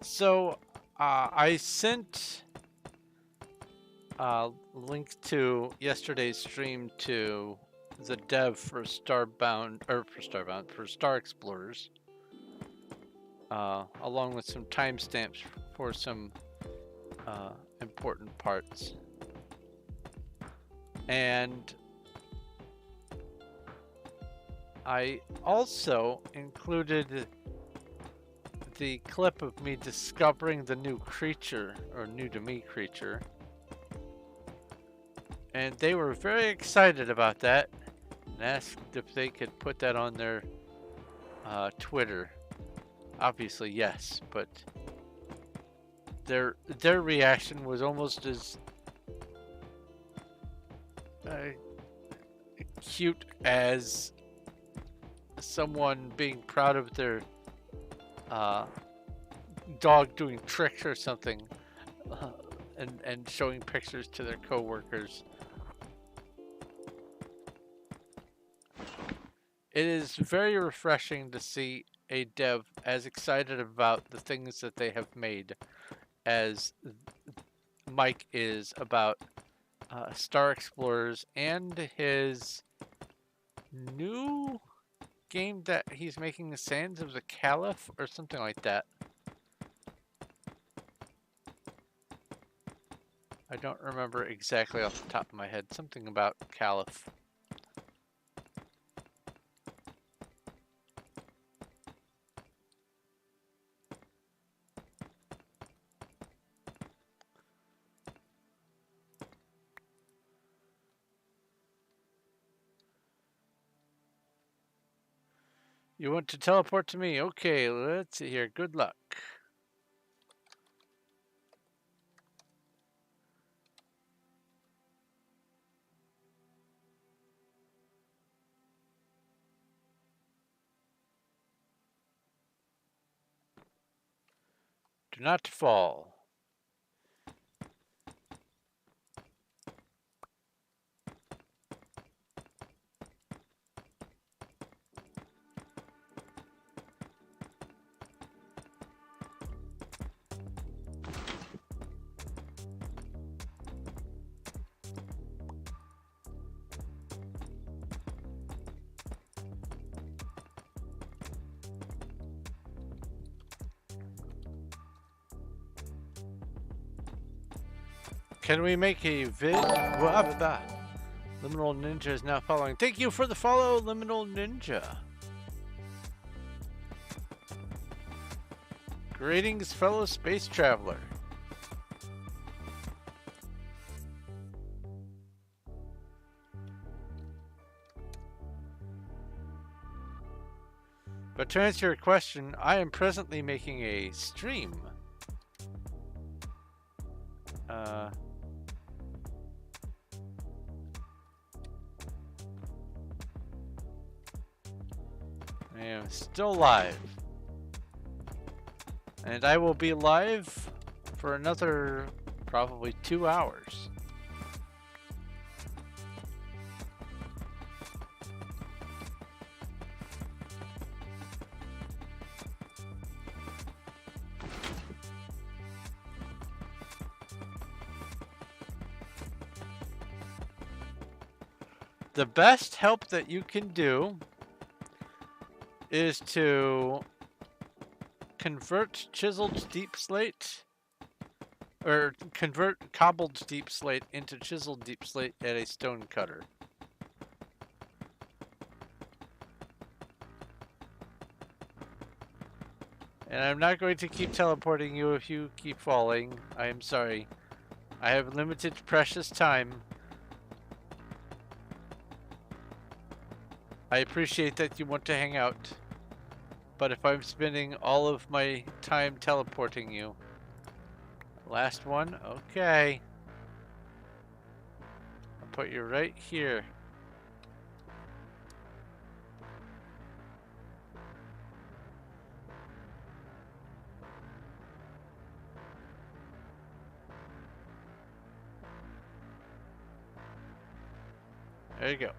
So, I sent a link to yesterday's stream to the dev for for Star Explorers, along with some timestamps for some important parts. And I also included the clip of me discovering the new creature, or new to me creature. And they were very excited about that and asked if they could put that on their Twitter. Obviously, yes, but their reaction was almost as cute as someone being proud of their dog doing tricks or something, and showing pictures to their coworkers. It is very refreshing to see a dev as excited about the things that they have made as Mike is about Star Explorers and his new game that he's making, the Sands of the Caliph or something like that. I don't remember exactly off the top of my head. Something about Caliph. You want to teleport to me? Okay, let's see here. Good luck. Do not fall. Can we make a vid? Liminal Ninja is now following. Thank you for the follow, Liminal Ninja. Greetings, fellow space traveler. But to answer your question, I am presently making a stream. I am still live. And I will be live for another probably 2 hours. The best help that you can do is to convert chiseled deep slate, or convert cobbled deep slate into chiseled deep slate at a stone cutter. And I'm not going to keep teleporting you if you keep falling. I am sorry. I have limited precious time. I appreciate that you want to hang out. But if I'm spending all of my time teleporting you. Last one? Okay. I'll put you right here. There you go.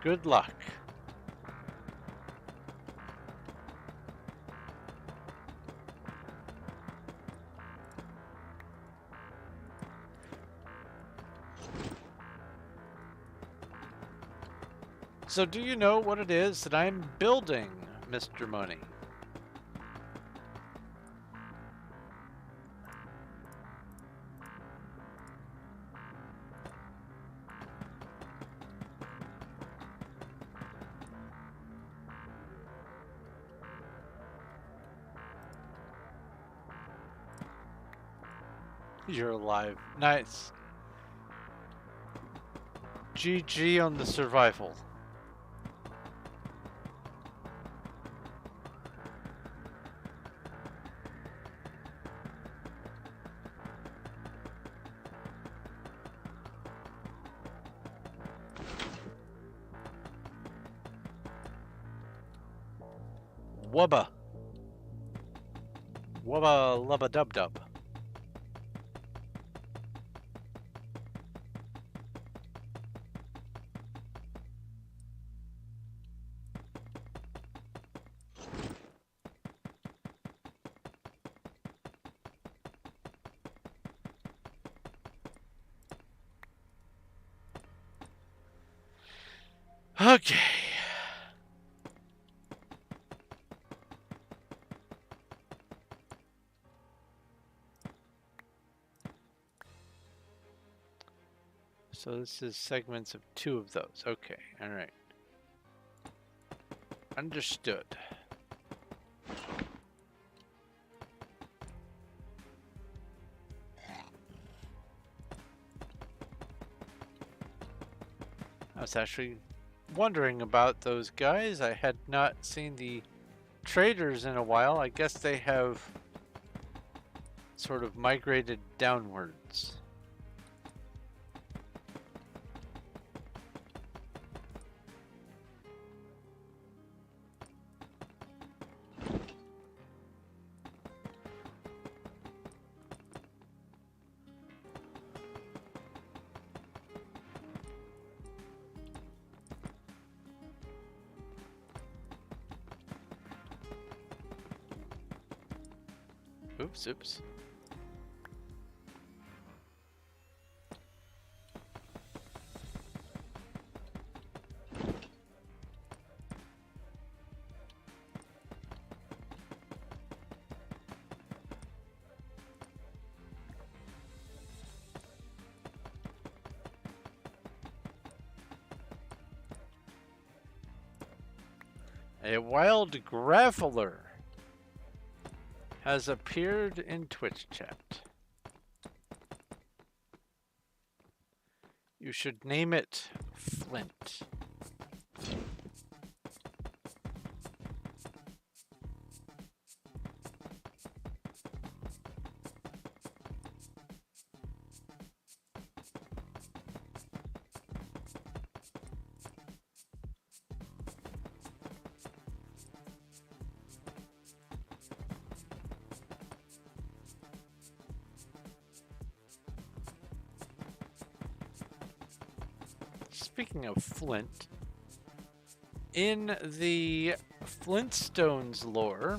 Good luck. So do you know what it is that I'm building, Mr. Money? You're alive. Nice. GG on the survival. Wubba. Wubba lubba dub dub. Okay. So this is segments of 2 of those. Okay, all right. Understood. I was actually wondering about those guys. I had not seen the traders in a while. I guess they have sort of migrated downwards. Oops, oops. A wild graveler has appeared in Twitch chat. You should name it Flint. Speaking of Flint, in the Flintstones lore,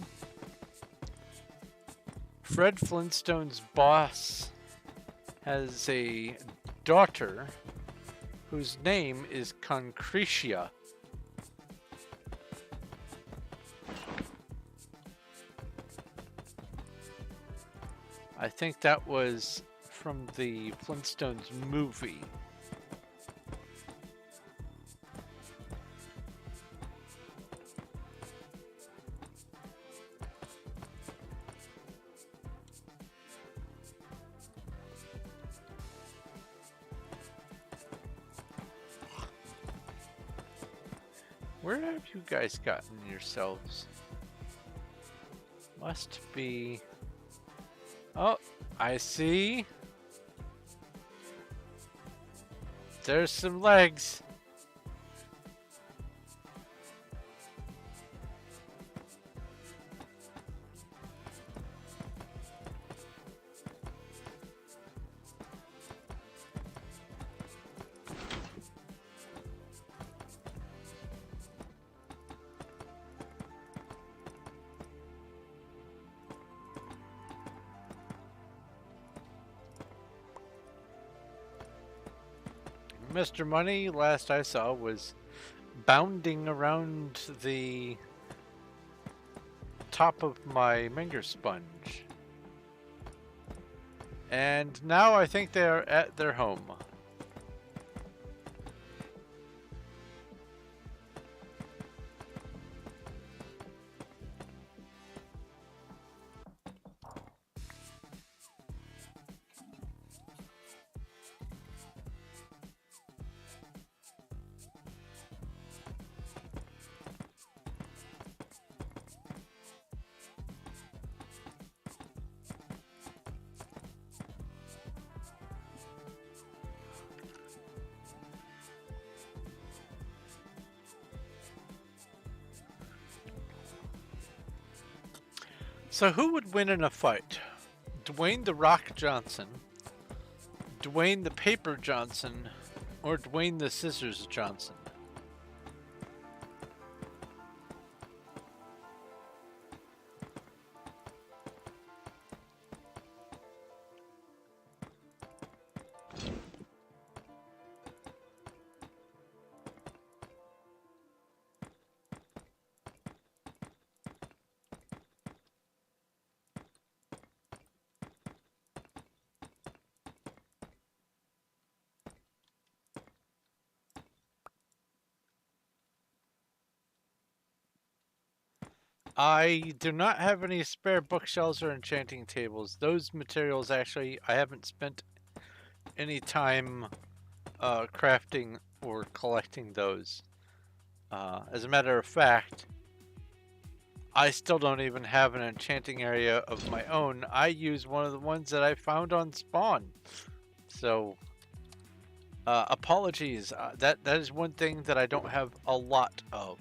Fred Flintstone's boss has a daughter whose name is Concretia. I think that was from the Flintstones movie. Where have you guys gotten yourselves? Must be... Oh, I see. There's some legs. Mr. Money, last I saw, was bounding around the top of my Menger Sponge. And now I think they're at their home. So who would win in a fight? Dwayne the Rock Johnson, Dwayne the Paper Johnson, or Dwayne the Scissors Johnson? I do not have any spare bookshelves or enchanting tables. Those materials, actually, I haven't spent any time crafting or collecting those. As a matter of fact, I still don't even have an enchanting area of my own. I use one of the ones that I found on Spawn. So, apologies. That is one thing that I don't have a lot of.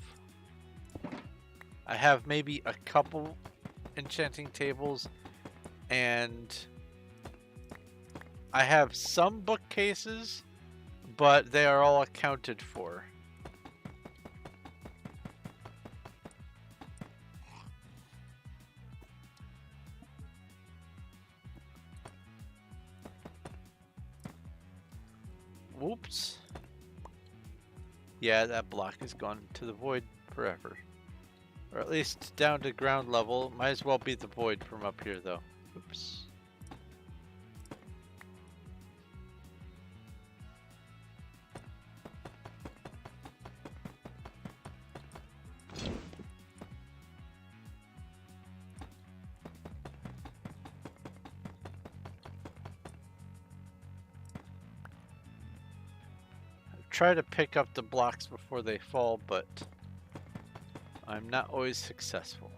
I have maybe a couple enchanting tables, and I have some bookcases, but they are all accounted for. Whoops. Yeah, that block is gone to the void forever. Or at least down to ground level. Might as well be the void from up here, though. Oops. Try to pick up the blocks before they fall, but I'm not always successful.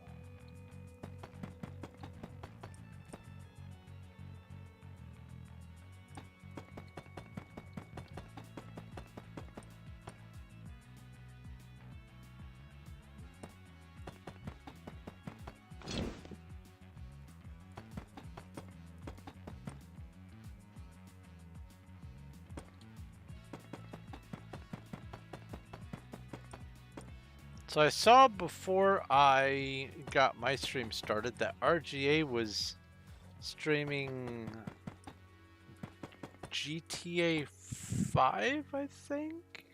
So I saw before I got my stream started that RGA was streaming GTA 5, I think.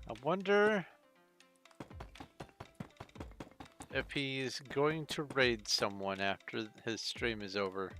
I wonder if he's going to raid someone after his stream is over.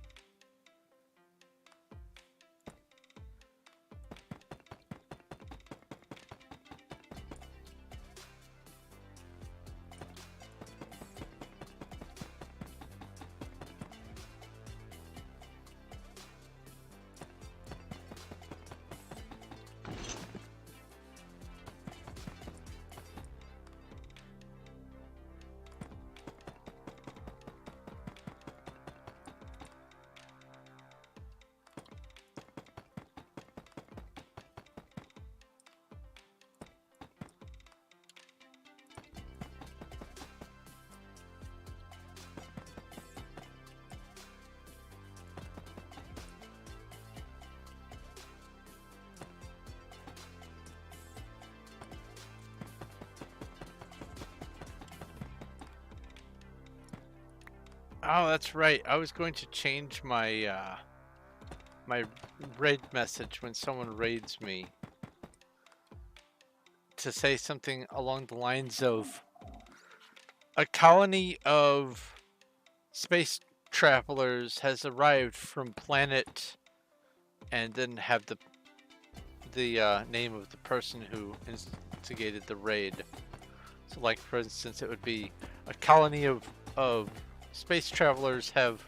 Oh, that's right. I was going to change my my raid message when someone raids me to say something along the lines of a colony of space travelers has arrived from planet, and then have the name of the person who instigated the raid. So, like for instance, it would be a colony of space travelers have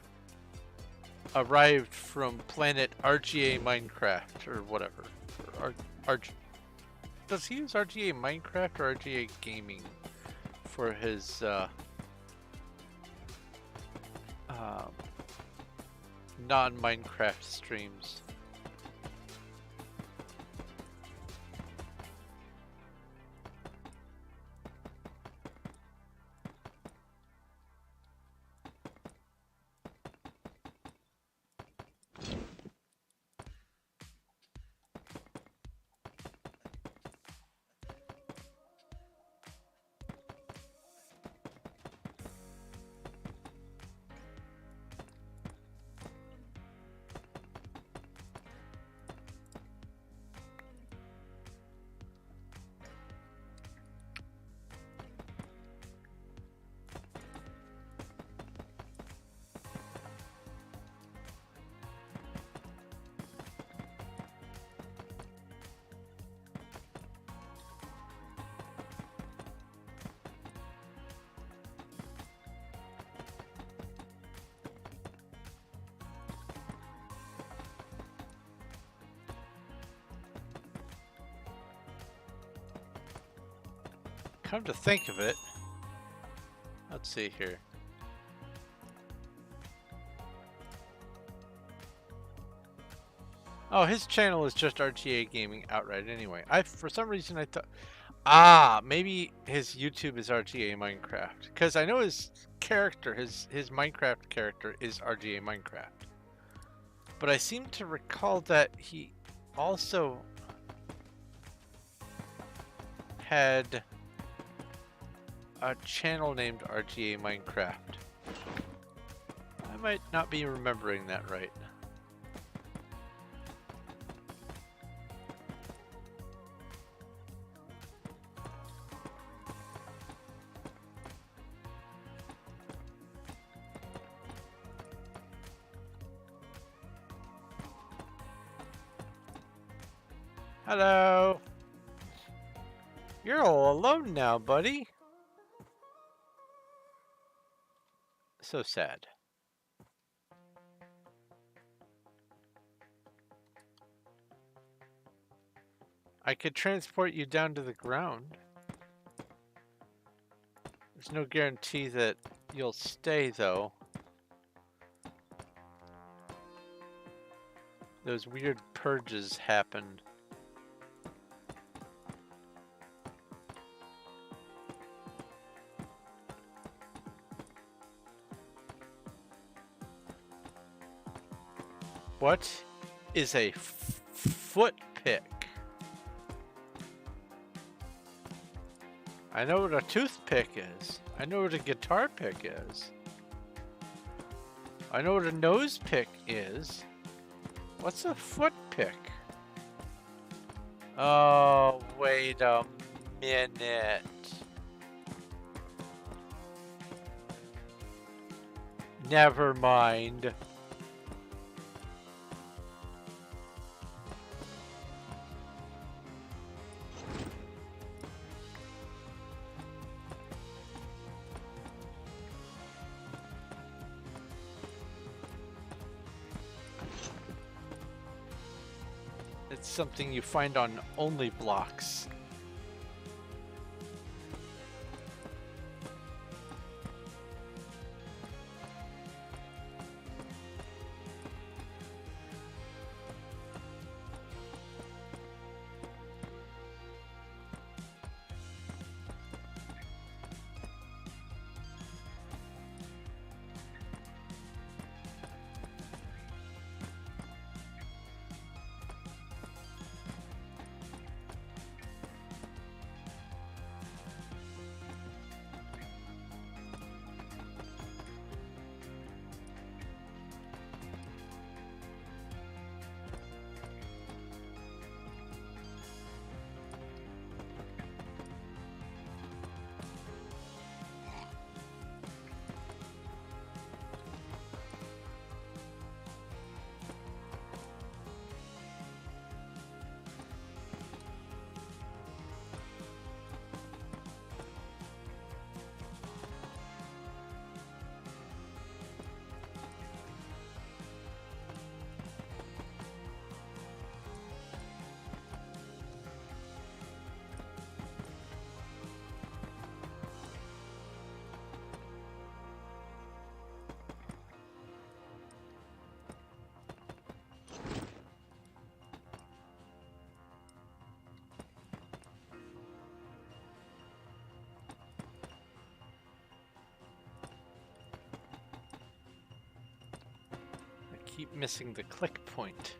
arrived from planet RGA Minecraft or whatever. Does he use RGA Minecraft or RGA Gaming for his non-Minecraft streams? Come to think of it, let's see here. Oh, his channel is just RTA Gaming outright anyway. For some reason I thought, maybe his YouTube is RTA Minecraft, because I know his character, his Minecraft character is RTA Minecraft. But I seem to recall that he also had a channel named RGA Minecraft. I might not be remembering that right. Hello. You're all alone now, buddy. So sad. I could transport you down to the ground. There's no guarantee that you'll stay, though. Those weird purges happen. What is a foot pick. I know what a toothpick is. I know what a guitar pick is. I know what a nose pick is. What's a foot pick? Oh, wait a minute. Never mind. It's something you find on only blocks. Keep missing the click point.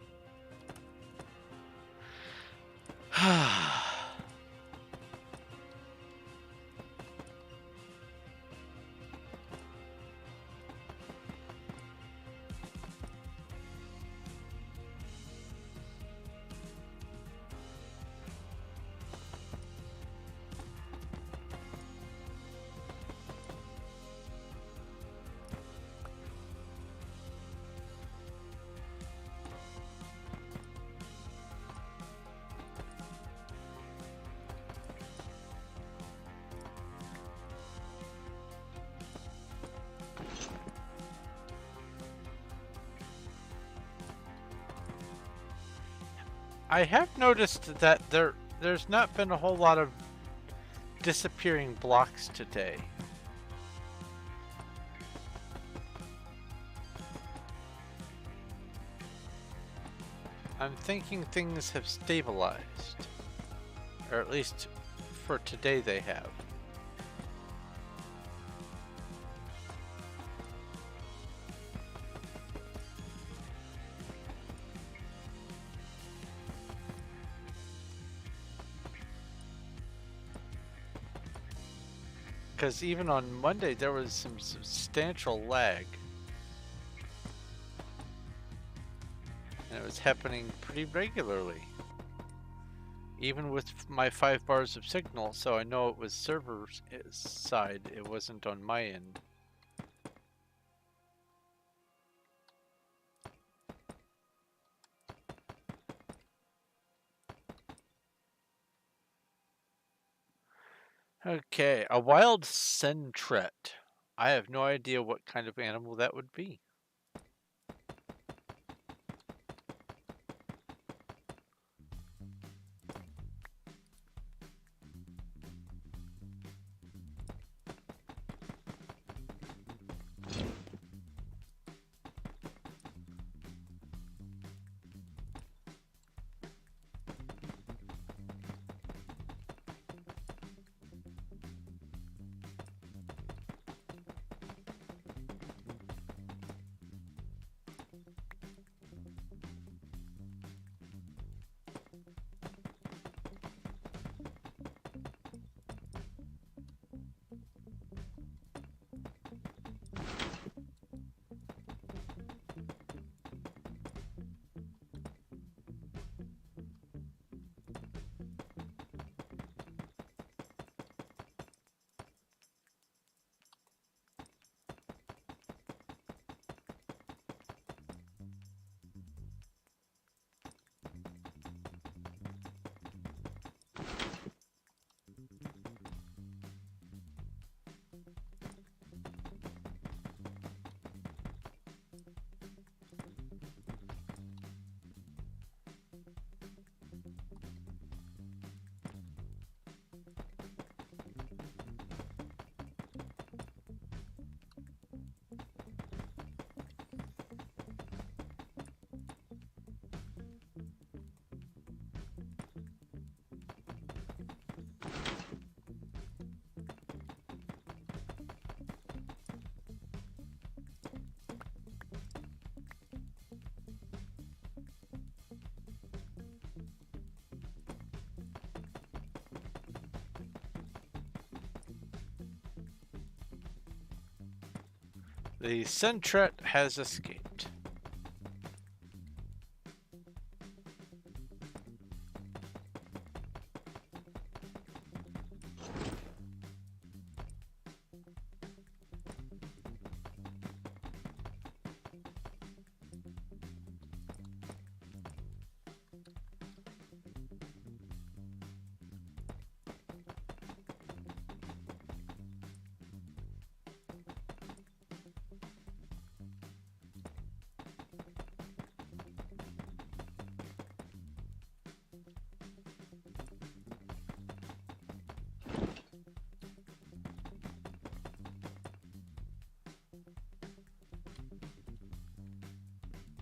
I have noticed that there's not been a whole lot of disappearing blocks today. I'm thinking things have stabilized. Or at least for today they have. Because even on Monday there was some substantial lag. And it was happening pretty regularly. Even with my 5 bars of signal, so I know it was server side, it wasn't on my end. Okay, a wild centret. I have no idea what kind of animal that would be. The Sentret has escaped.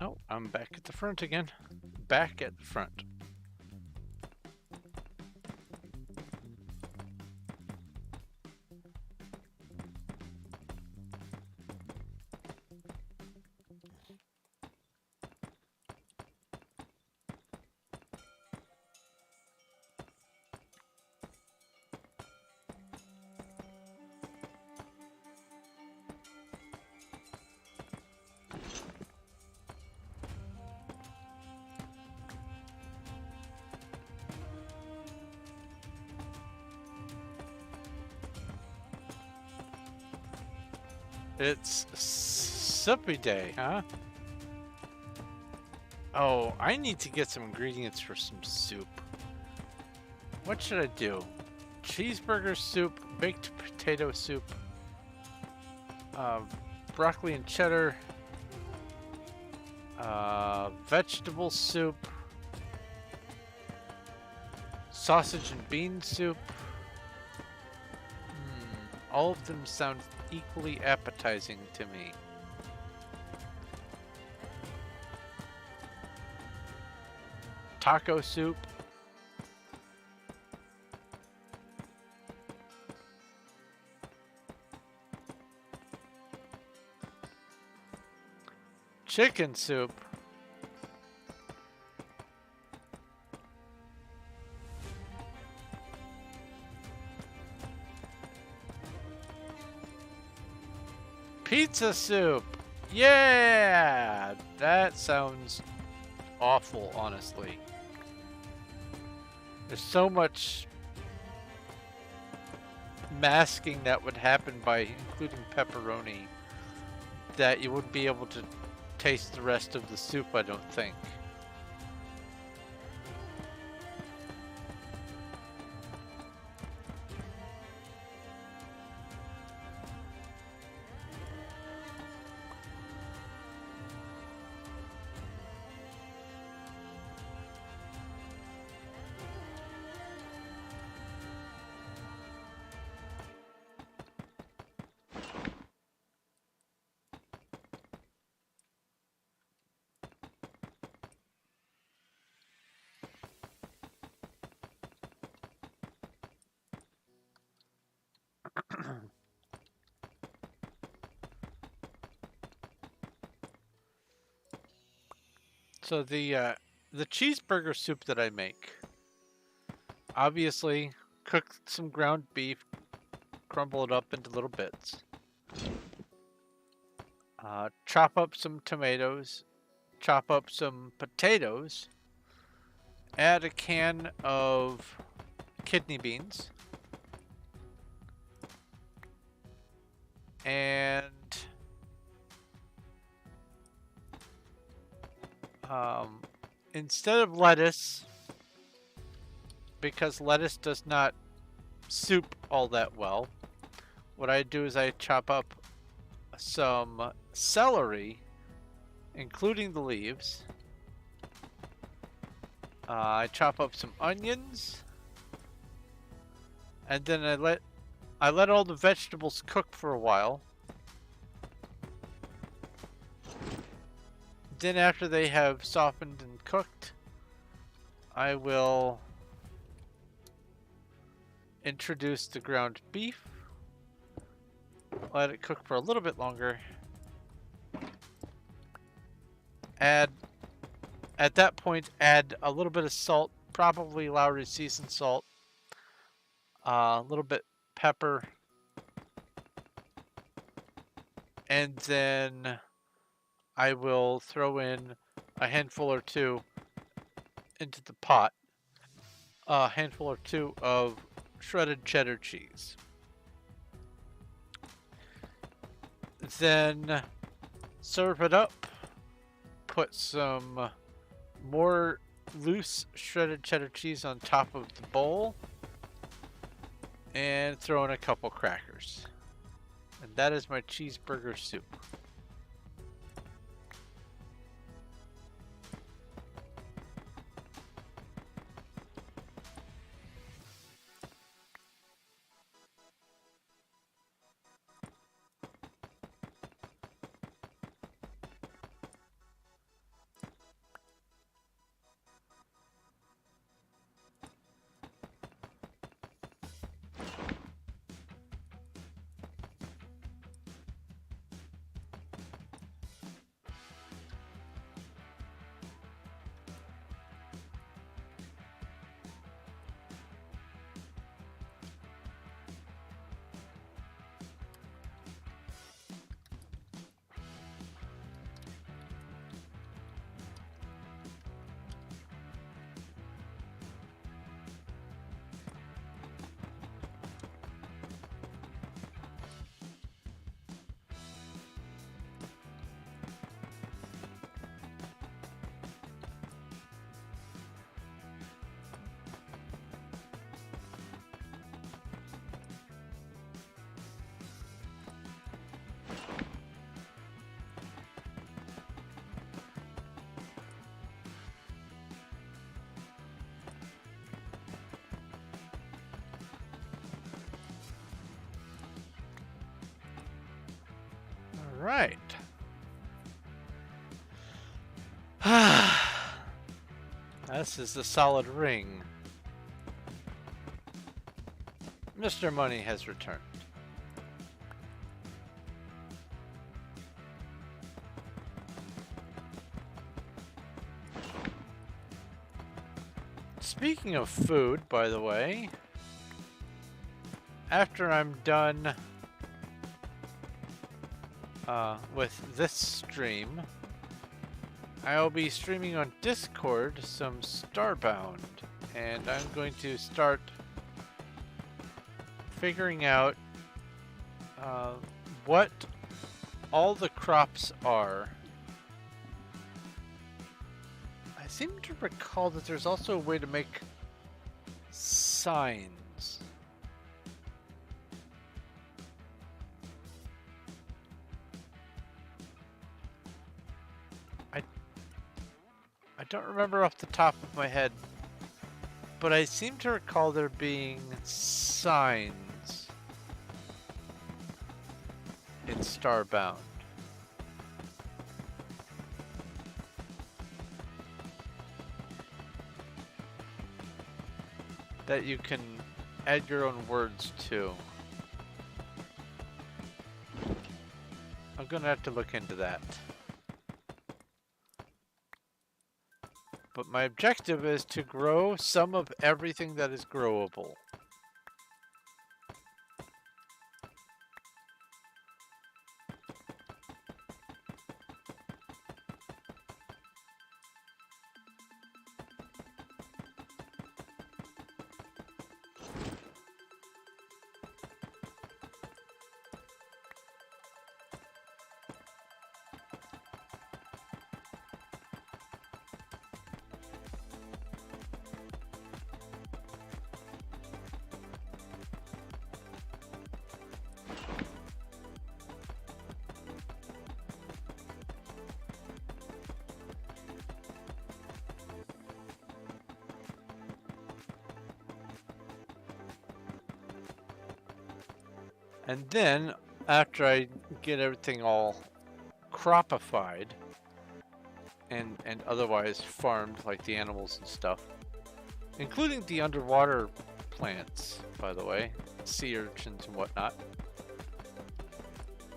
Oh, I'm back at the front again. Back at the front. It's Suppy Day, huh? Oh, I need to get some ingredients for some soup. What should I do? Cheeseburger soup, baked potato soup, broccoli and cheddar, vegetable soup, sausage and bean soup. All of them sound equally appetizing to me. Taco soup. Chicken soup. Pizza soup. Yeah, that sounds awful, honestly. There's so much masking that would happen by including pepperoni that you wouldn't be able to taste the rest of the soup, I don't think. So the cheeseburger soup that I make, obviously cook some ground beef, crumble it up into little bits, chop up some tomatoes, chop up some potatoes, add a can of kidney beans, and instead of lettuce, because lettuce does not soup all that well, what I do is I chop up some celery, including the leaves. I chop up some onions, and then I let all the vegetables cook for a while. Then after they have softened and cooked, I will introduce the ground beef, let it cook for a little bit longer, at that point add a little bit of salt, probably Lowry seasoned salt, a little bit pepper, and then I will throw in a handful or two into the pot, a handful or two of shredded cheddar cheese. Then serve it up, put some more loose shredded cheddar cheese on top of the bowl, and throw in a couple crackers. And that is my cheeseburger soup. Right. This is the solid ring. Mr. Money has returned. Speaking of food, by the way, after I'm done with this stream, I'll be streaming on Discord some Starbound, and I'm going to start figuring out what all the crops are. I seem to recall that there's also a way to make signs. I don't remember off the top of my head, but I seem to recall there being signs in Starbound. That you can add your own words to. I'm gonna have to look into that. But my objective is to grow some of everything that is growable. And then, after I get everything all cropified and otherwise farmed, like the animals and stuff, including the underwater plants, by the way, sea urchins and whatnot,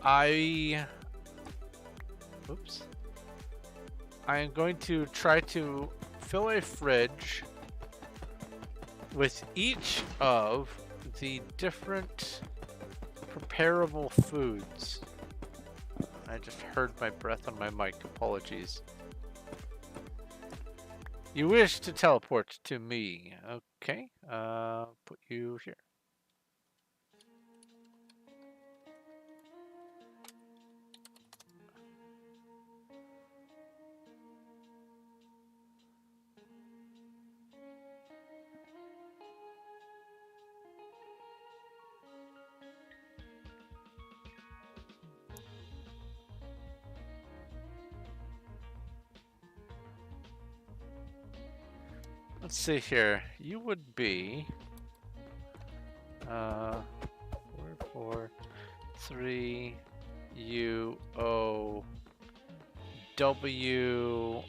I am going to try to fill a fridge with each of the different preparable foods I just heard my breath on my mic. Apologies. You wish to teleport to me. Okay. Put you here. Let's see here. You would be 443 UO WIW.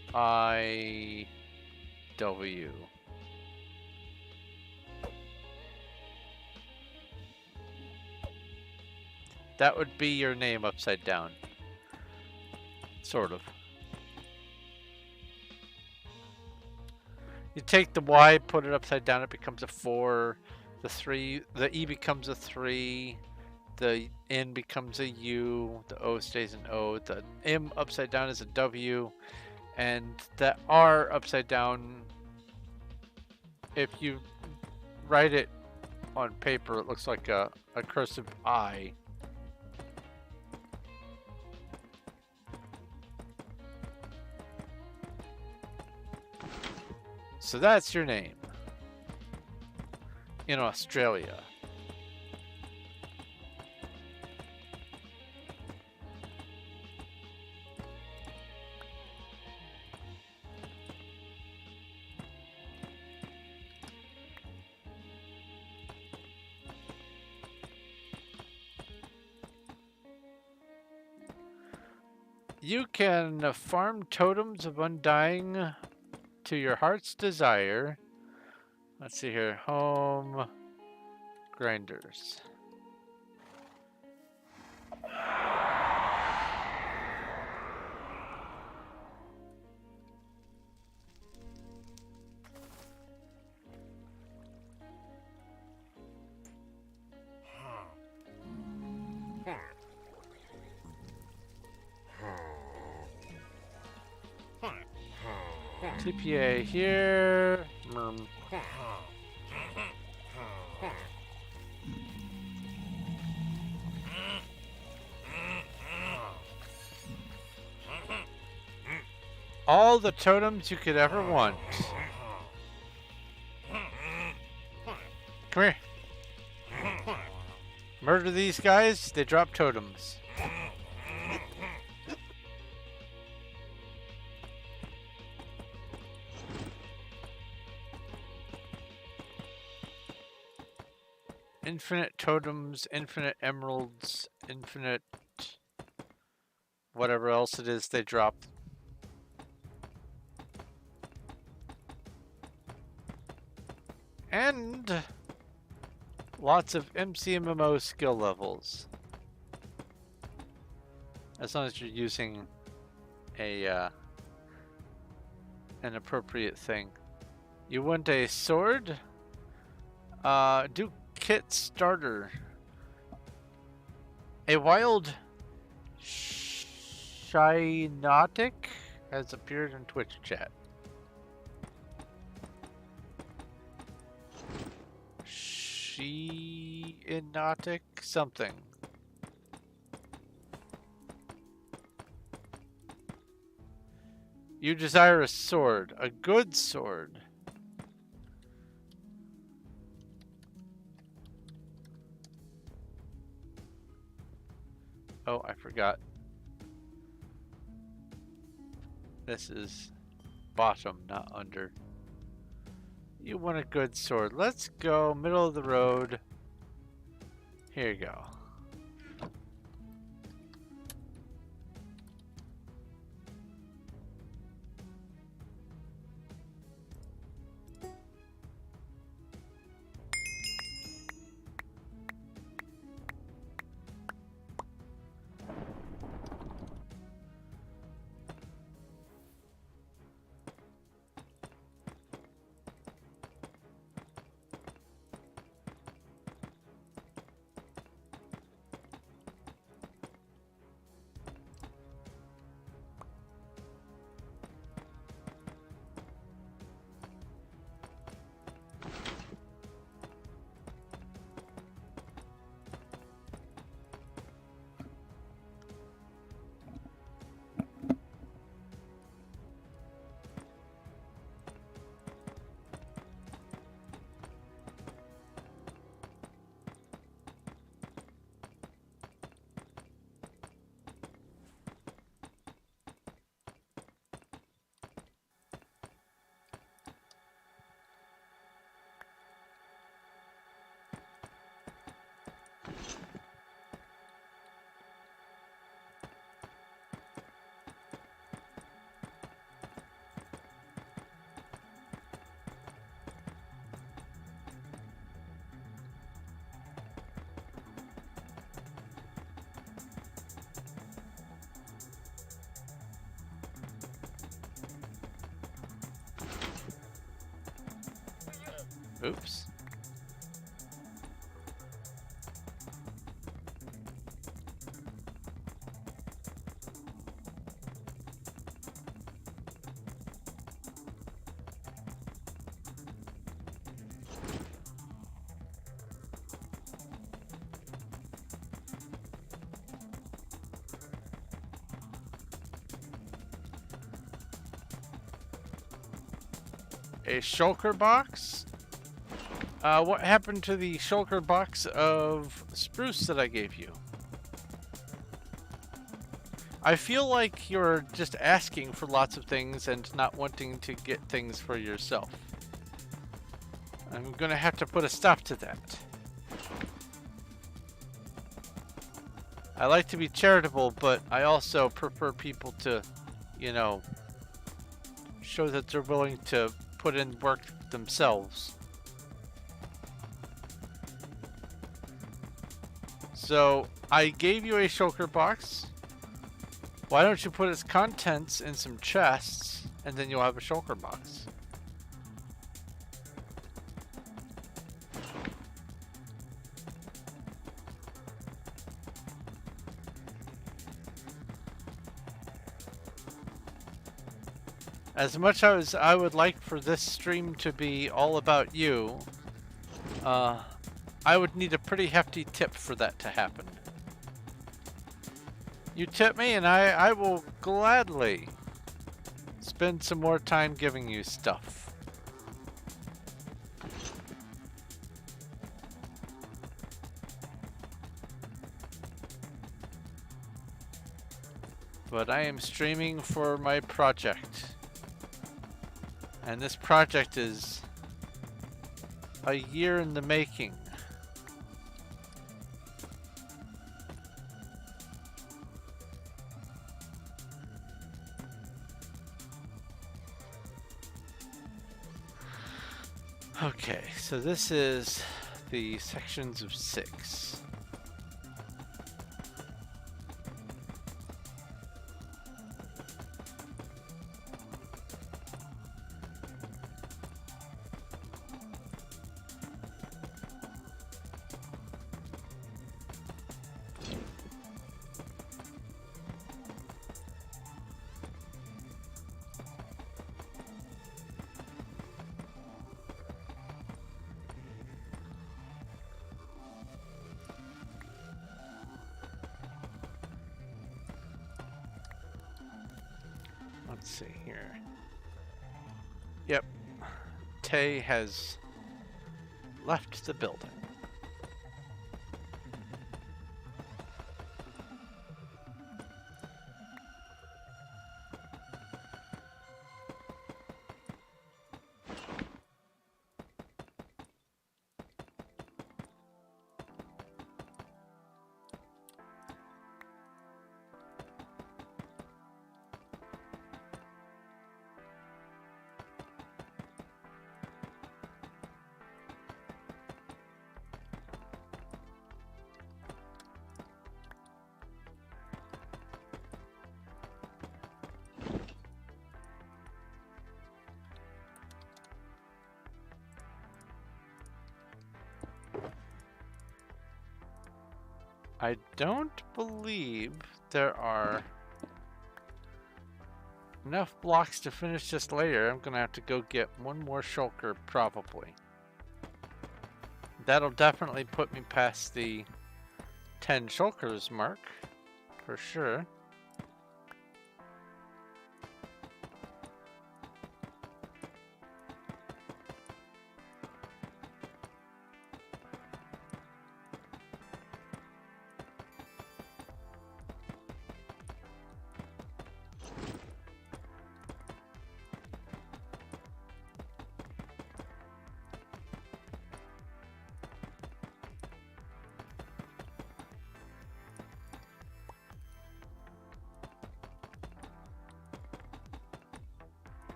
That would be your name upside down. Sort of. You take the Y, put it upside down, it becomes a 4. The E becomes a 3. The N becomes a U. The O stays an O. The M upside down is a W. And the R upside down, if you write it on paper, it looks like a cursive I. So that's your name in Australia. You can farm totems of undying to your heart's desire. Let's see here. Home grinders. TPA here. All the totems you could ever want. Come here. Murder these guys, they drop totems. Infinite totems, infinite emeralds, infinite whatever else it is they drop. And lots of MCMMO skill levels. As long as you're using an appropriate thing. You want a sword? Do kit starter. A wild Shinotic has appeared in Twitch chat. Shinotic something. You desire a sword, a good sword. Oh, I forgot. This is bottom, not under. You want a good sword. Let's go middle of the road. Here you go. Oops. A shulker box? What happened to the shulker box of spruce that I gave you? I feel like you're just asking for lots of things and not wanting to get things for yourself. I'm gonna have to put a stop to that. I like to be charitable, but I also prefer people to, you know, show that they're willing to put in work themselves. So, I gave you a shulker box. Why don't you put its contents in some chests, and then you'll have a shulker box. As much as I would like for this stream to be all about you, I would need a pretty hefty tip for that to happen. You tip me and I will gladly spend some more time giving you stuff. But I am streaming for my project. And this project is a year in the making. Okay, so this is the sections of 6. Let's see here. Yep. Tay has left the building. I don't believe there are enough blocks to finish this later. I'm gonna have to go get one more shulker probably. That'll definitely put me past the 10 shulkers mark for sure.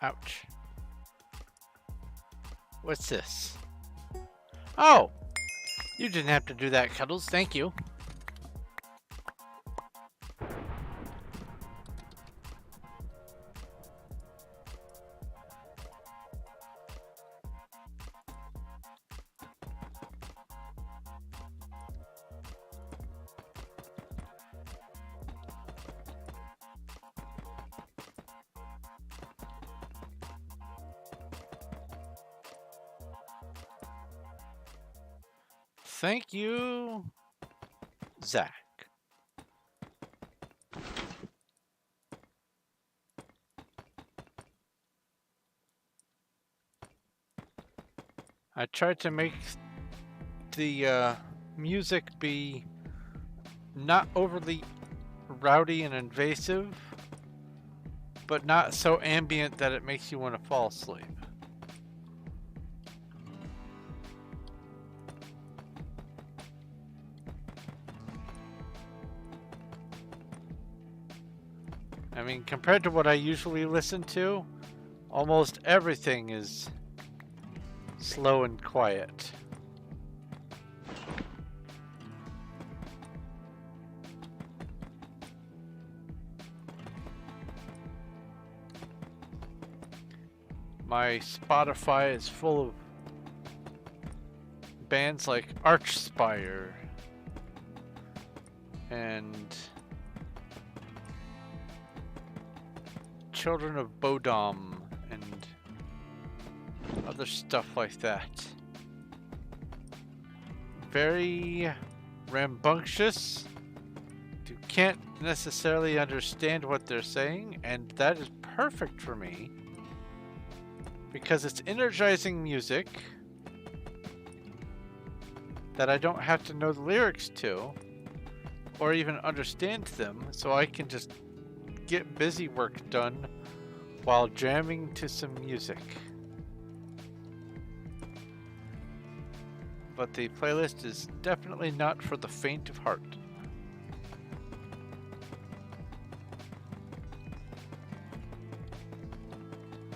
Ouch. What's this? Oh! You didn't have to do that, Cuddles. Thank you. Thank you, Zach. I tried to make the music be not overly rowdy and invasive, but not so ambient that it makes you want to fall asleep. I mean, compared to what I usually listen to, almost everything is slow and quiet. My Spotify is full of bands like Archspire and Children of Bodom and other stuff like that. Very rambunctious. You can't necessarily understand what they're saying, and that is perfect for me because it's energizing music that I don't have to know the lyrics to or even understand them, so I can just get busy work done while jamming to some music. But the playlist is definitely not for the faint of heart.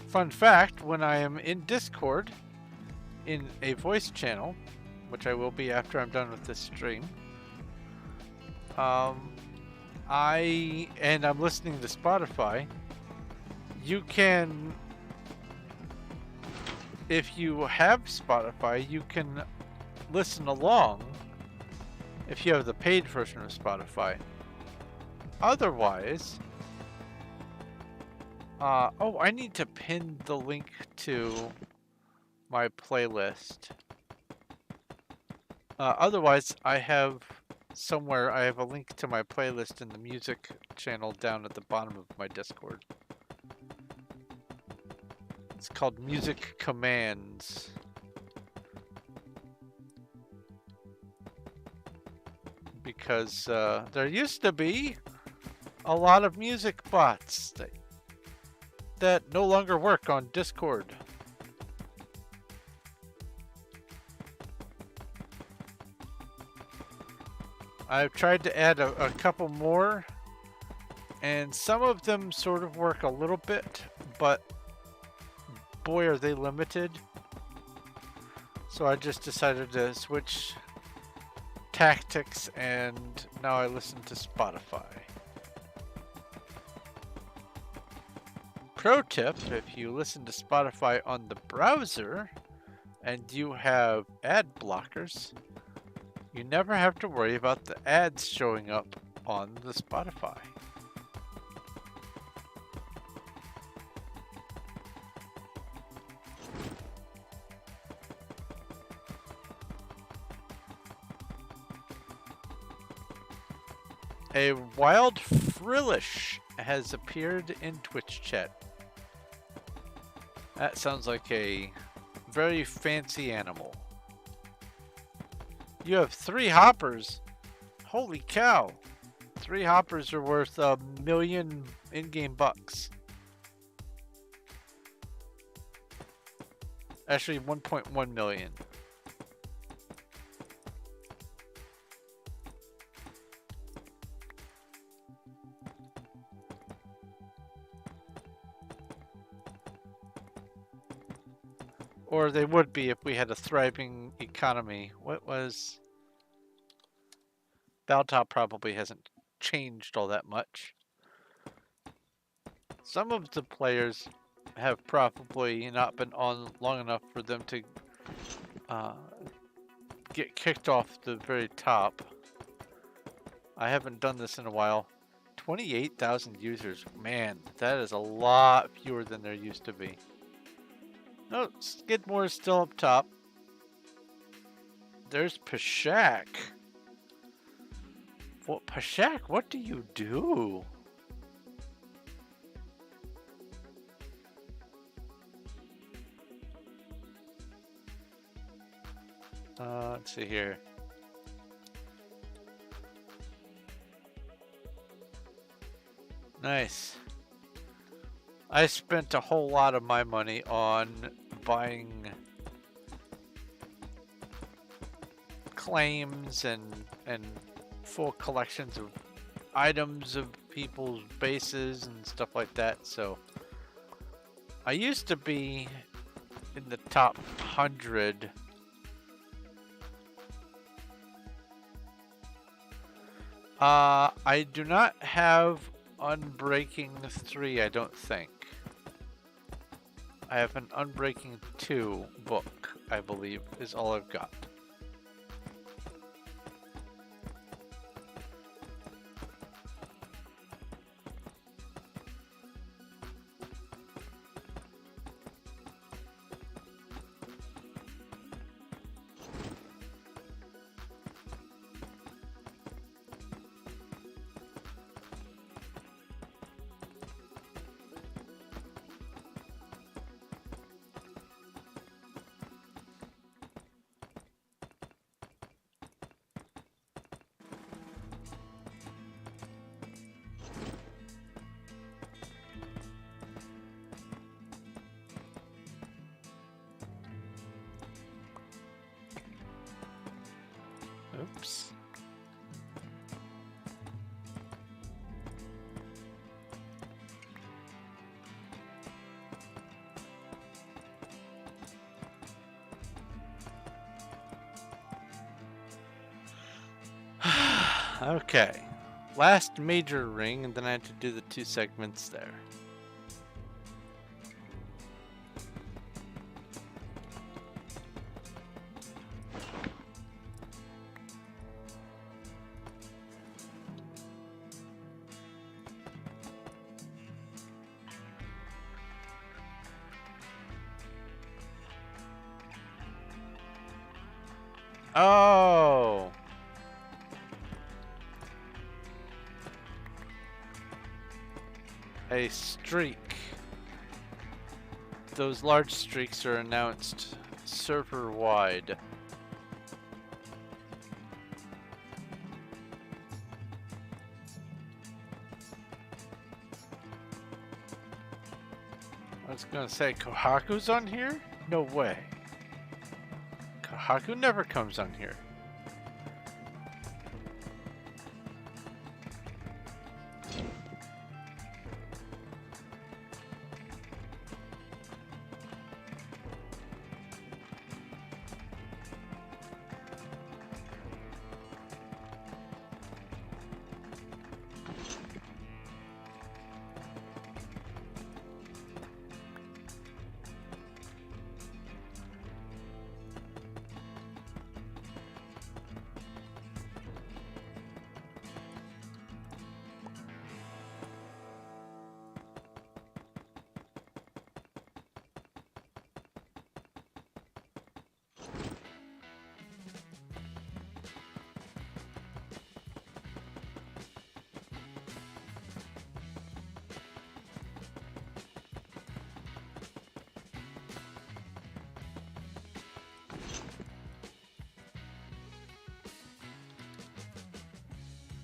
Fun fact, when I am in Discord, in a voice channel, which I will be after I'm done with this stream, I'm listening to Spotify, you can, if you have Spotify, you can listen along if you have the paid version of Spotify. Otherwise, I need to pin the link to my playlist. Otherwise, I have a link to my playlist in the music channel down at the bottom of my Discord. It's called Music Commands. Because there used to be a lot of music bots that no longer work on Discord. I've tried to add a couple more And some of them sort of work a little bit, but boy, are they limited. So I just decided to switch tactics, and now I listen to Spotify. Pro tip, if you listen to Spotify on the browser and you have ad blockers, you never have to worry about the ads showing up on the Spotify. A wild frillish has appeared in Twitch chat. That sounds like a very fancy animal. You have 3 hoppers. Holy cow. 3 hoppers are worth $1 million in-game bucks. Actually, 1.1 million. Or they would be if we had a thriving economy. What was... Baltop probably hasn't changed all that much. Some of the players have probably not been on long enough for them to get kicked off the very top. I haven't done this in a while. 28,000 users. Man, that is a lot fewer than there used to be. No, Skidmore is still up top. There's Pashak. What, Pashak, what do you do? Let's see here. Nice. I spent a whole lot of my money on buying claims and full collections of items of people's bases and stuff like that. So I used to be in the top 100. I do not have Unbreaking 3, I don't think. I have an Unbreaking 2 book, I believe, is all I've got. Oops. Okay. Last major ring, and then I have to do the 2 segments there. Oh! A streak. Those large streaks are announced server-wide. I was gonna say, Kohaku's on here? No way. Kohaku never comes on here.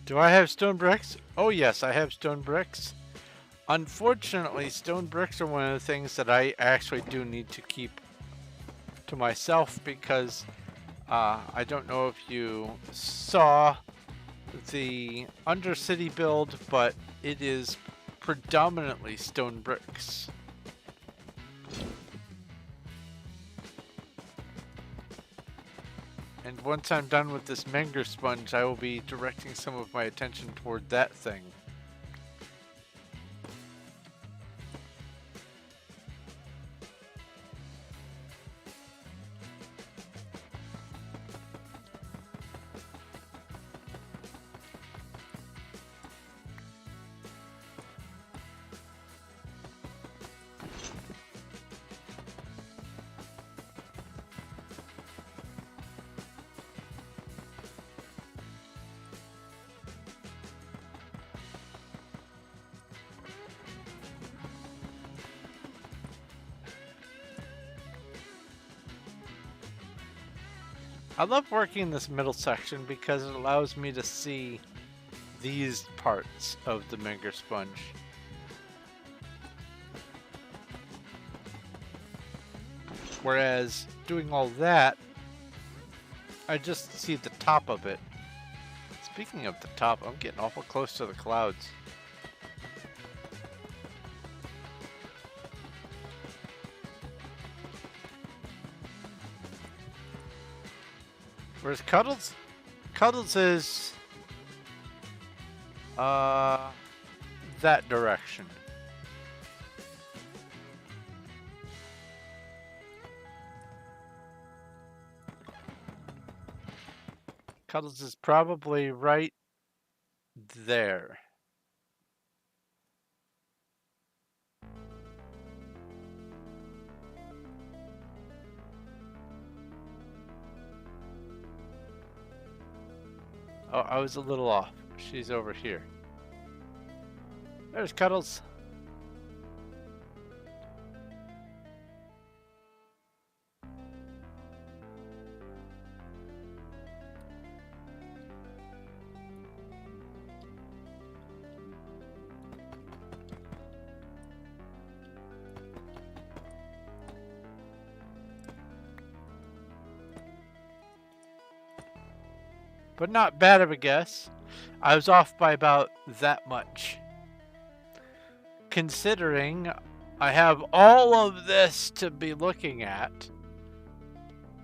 Do I have stone bricks? Oh yes, I have stone bricks. Unfortunately, stone bricks are one of the things that I actually do need to keep to myself because I don't know if you saw the Undercity build, but it is predominantly stone bricks. And once I'm done with this Menger Sponge, I will be directing some of my attention toward that thing. I love working in this middle section because it allows me to see these parts of the Menger Sponge. Whereas doing all that, I just see the top of it. Speaking of the top, I'm getting awful close to the clouds. Where's Cuddles? Cuddles is that direction. Cuddles is probably right there. Oh, I was a little off. She's over here. There's Cuddles. But not bad of a guess. I was off by about that much. Considering I have all of this to be looking at,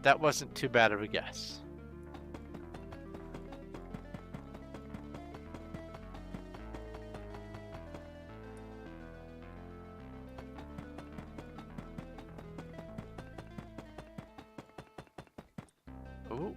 that wasn't too bad of a guess. Ooh.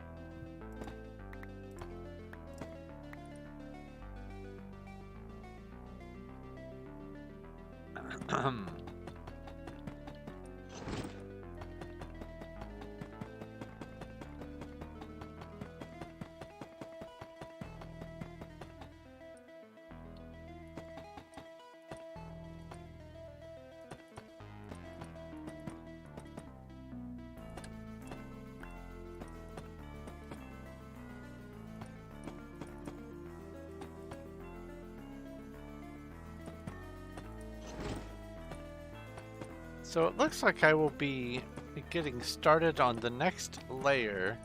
So it looks like I will be getting started on the next layer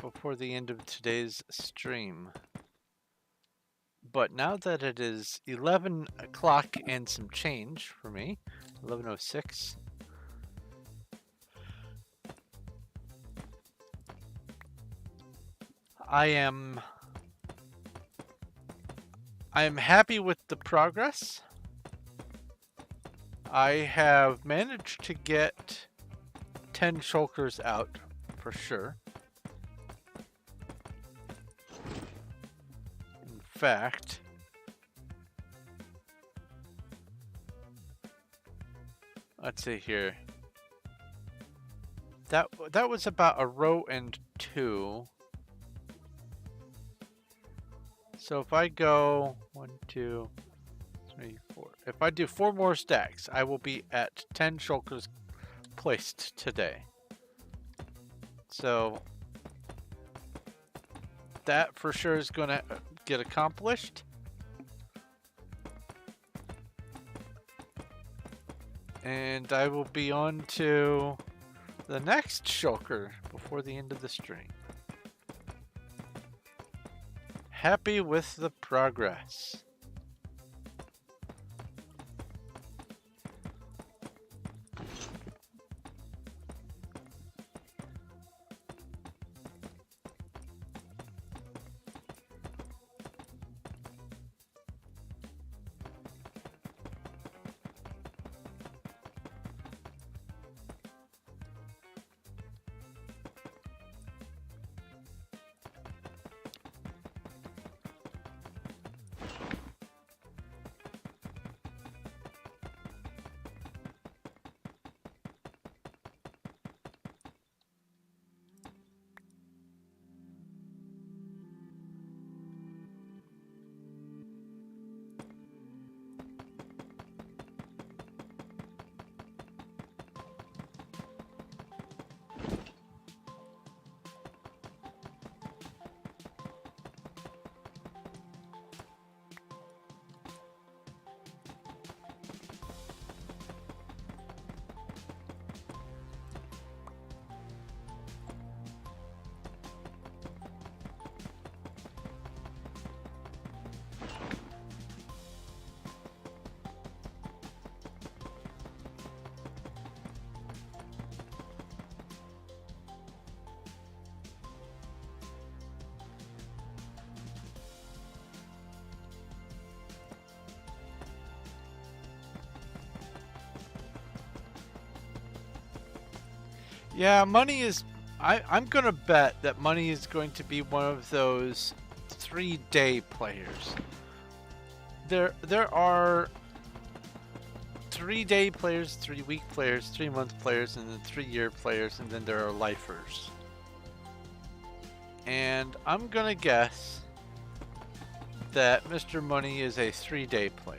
before the end of today's stream. But now that it is 11 o'clock and some change for me, 11:06, I am happy with the progress. I have managed to get 10 shulkers out for sure. In fact, let's see here. That was about a row and 2. So if I go 1, 2, 3, 4. If I do 4 more stacks, I will be at 10 shulkers placed today. So that for sure is going to get accomplished. And I will be on to the next shulker before the end of the stream. Happy with the progress. Yeah, money is. I'm going to bet that money is going to be one of those 3-day players. There are 3-day players, 3-week players, 3-month players, and then 3-year players, and then there are lifers. And I'm going to guess that Mr. Money is a 3-day player.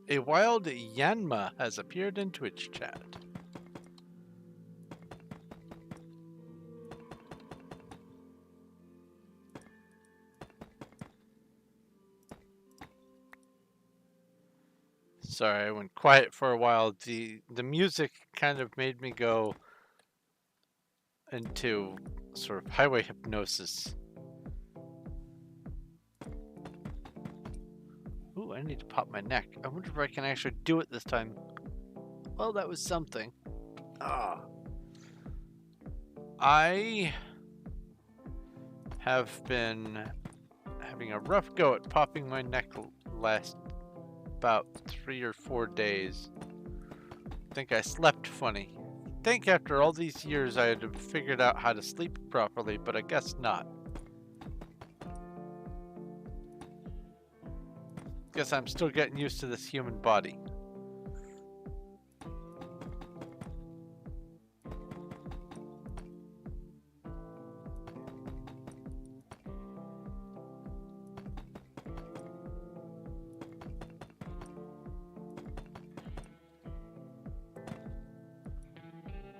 A wild Yanma has appeared in Twitch chat. Sorry, I went quiet for a while. The music kind of made me go into sort of highway hypnosis. Ooh, I need to pop my neck. I wonder if I can actually do it this time. Well, that was something. Ah. I have been having a rough go at popping my neck last about 3 or 4 days. I think I slept funny. I think after all these years I had figured out how to sleep properly, but I guess not. Guess I'm still getting used to this human body.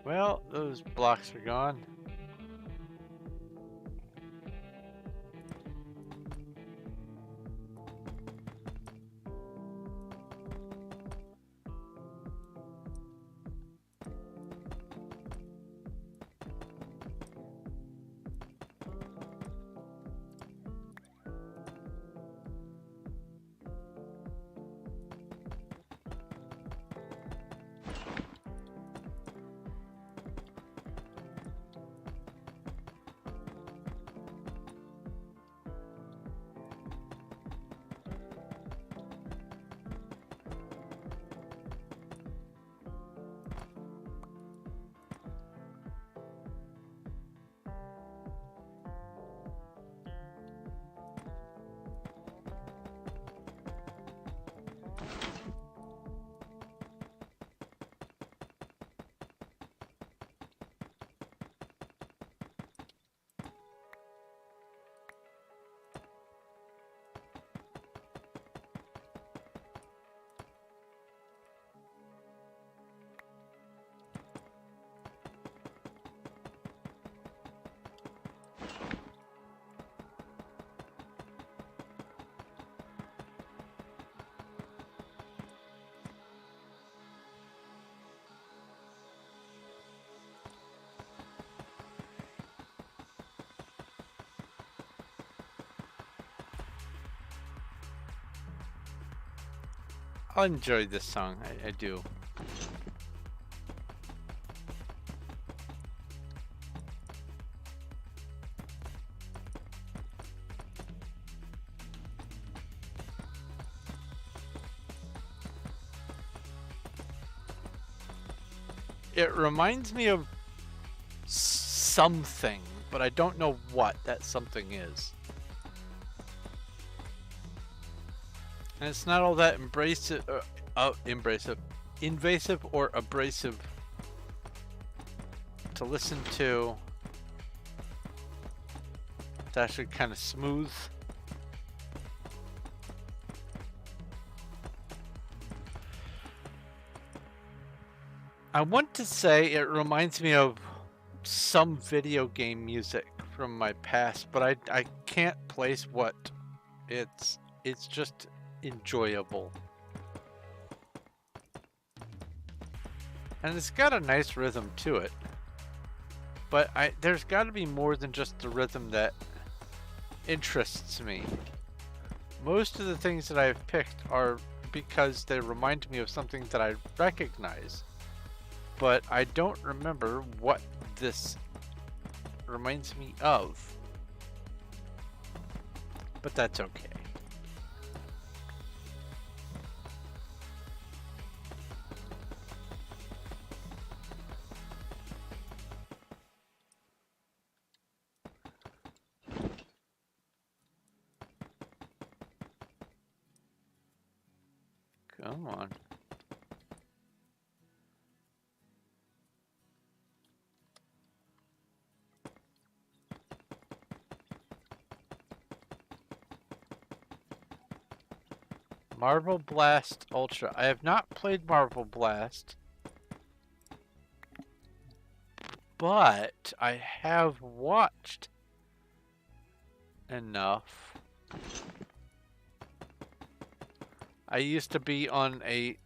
Well, those blocks are gone. I enjoy this song. I do. It reminds me of something, but I don't know what that something is. And it's not all that invasive or abrasive to listen to. It's actually kind of smooth. I want to say it reminds me of some video game music from my past, but I can't place what. It's just enjoyable. And it's got a nice rhythm to it. But there's got to be more than just the rhythm that interests me. Most of the things that I've picked are because they remind me of something that I recognize. But I don't remember what this reminds me of. But that's okay. Come on. Marble Blast Ultra. I have not played Marble Blast, but I have watched enough. I used to be on a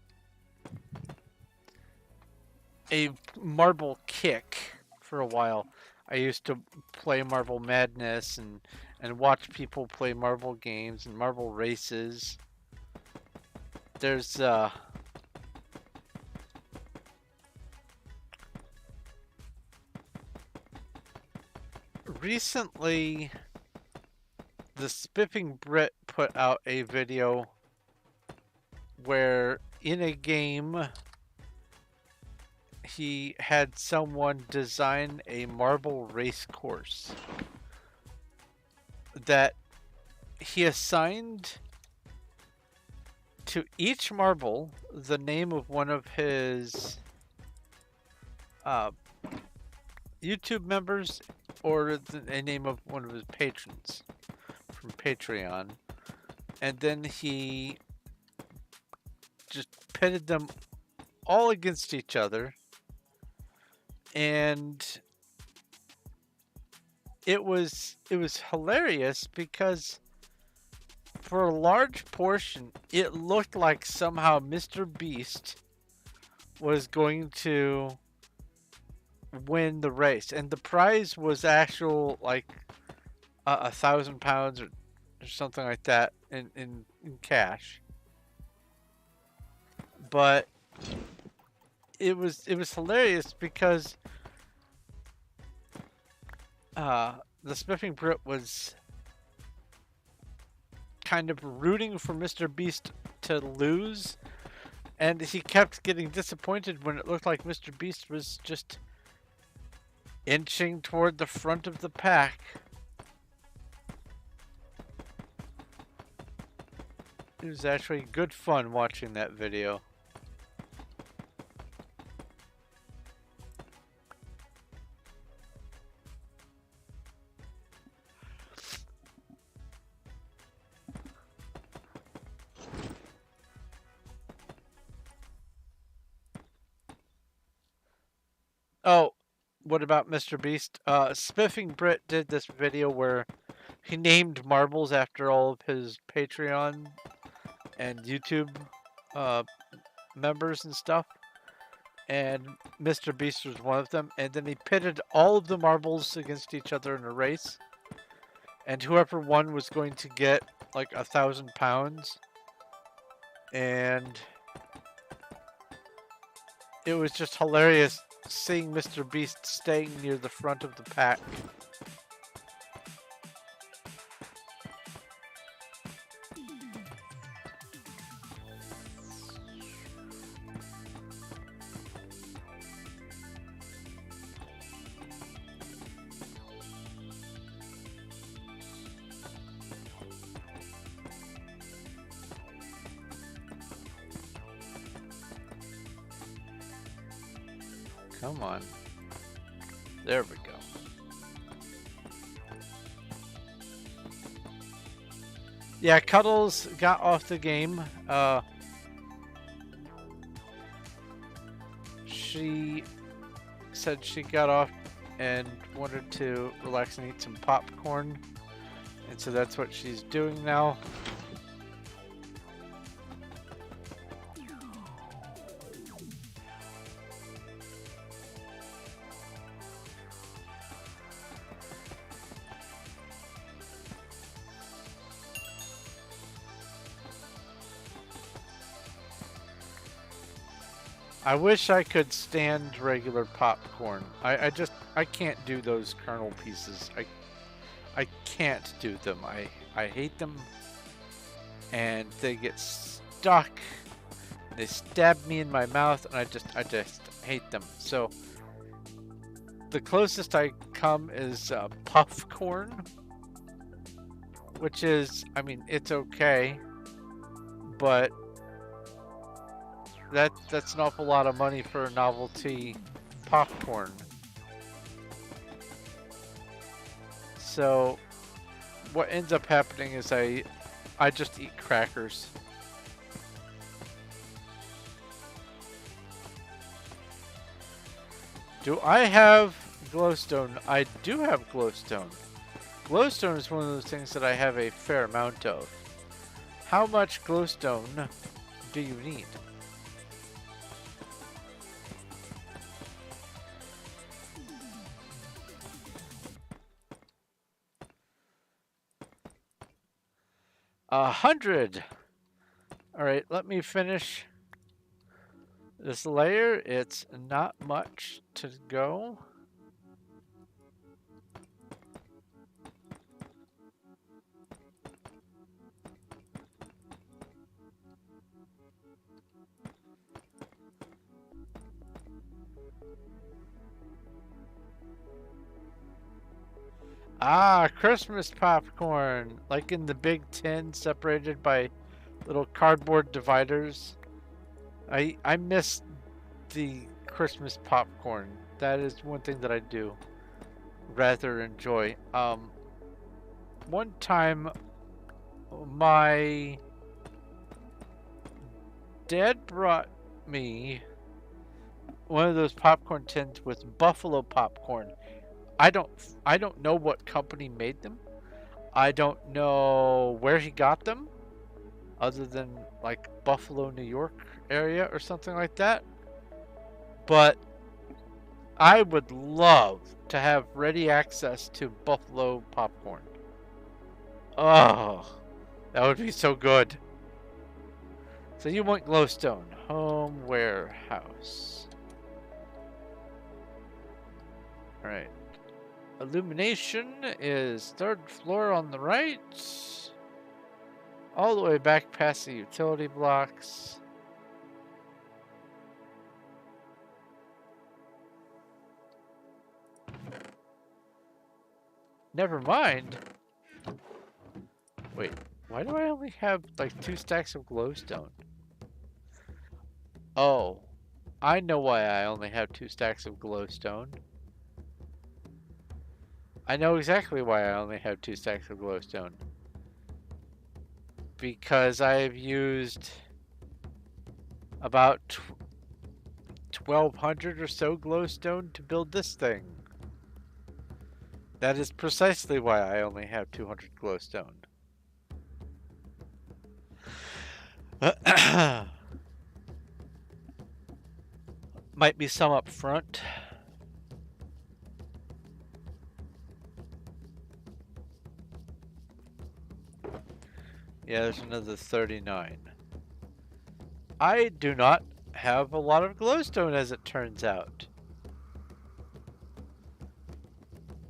marble kick for a while. I used to play Marble Madness and watch people play marble games and marble races. There's recently the Spiffing Brit put out a video where in a game he had someone design a marble race course that he assigned to each marble the name of one of his YouTube members or a name of one of his patrons from Patreon. And then he just pitted them all against each other. And it was hilarious because for a large portion, it looked like somehow Mr. Beast was going to win the race, and the prize was actual like £1,000 or something like that in cash. But it was hilarious because the Spiffing Brit was kind of rooting for Mr. Beast to lose, and he kept getting disappointed when it looked like Mr. Beast was just inching toward the front of the pack. It was actually good fun watching that video. Oh, what about Mr. Beast? Spiffing Brit did this video where he named marbles after all of his Patreon and YouTube members and stuff. And Mr. Beast was one of them. And then he pitted all of the marbles against each other in a race. And whoever won was going to get like £1,000. And it was just hilarious seeing Mr. Beast staying near the front of the pack. Come on. There we go. Yeah, Cuddles got off the game. She said she got off and wanted to relax and eat some popcorn. And so that's what she's doing now. I wish I could stand regular popcorn. I can't do those kernel pieces. I can't do them. I hate them. And they get stuck. They stab me in my mouth and I just hate them. So the closest I come is puff corn, which is, I mean, it's okay, but that's an awful lot of money for a novelty popcorn. So what ends up happening is I just eat crackers. Do I have glowstone? I do have glowstone. Glowstone is one of those things that I have a fair amount of. How much glowstone do you need? A 100. All right, let me finish this layer. It's not much to go. Ah, Christmas popcorn, like in the big tin, separated by little cardboard dividers. I miss the Christmas popcorn. That is one thing that I do rather enjoy. One time my dad brought me one of those popcorn tins with buffalo popcorn. I don't know what company made them. I don't know where he got them, other than like Buffalo, New York area or something like that. But I would love to have ready access to buffalo popcorn. Oh, that would be so good. So you want glowstone. Home warehouse. Alright. Illumination is 3rd floor on the right. All the way back past the utility blocks. Never mind. Wait, why do I only have like 2 stacks of glowstone? Oh, I know why I only have 2 stacks of glowstone. I know exactly why I only have 2 stacks of glowstone. Because I've used about 1,200 or so glowstone to build this thing. That is precisely why I only have 200 glowstone. Might be some up front. Yeah, there's another 39. I do not have a lot of glowstone, as it turns out.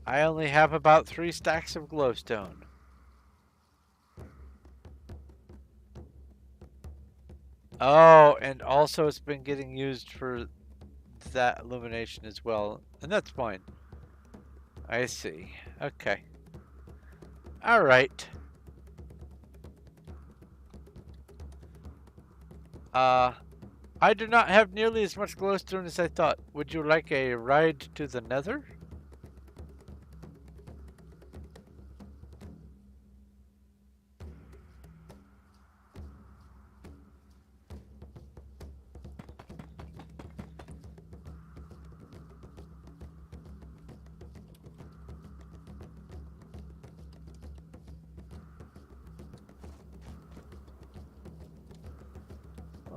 I only have about 3 stacks of glowstone. Oh, and also it's been getting used for that illumination as well, and that's fine. I see. Okay. All right. I do not have nearly as much glowstone as I thought. Would you like a ride to the Nether?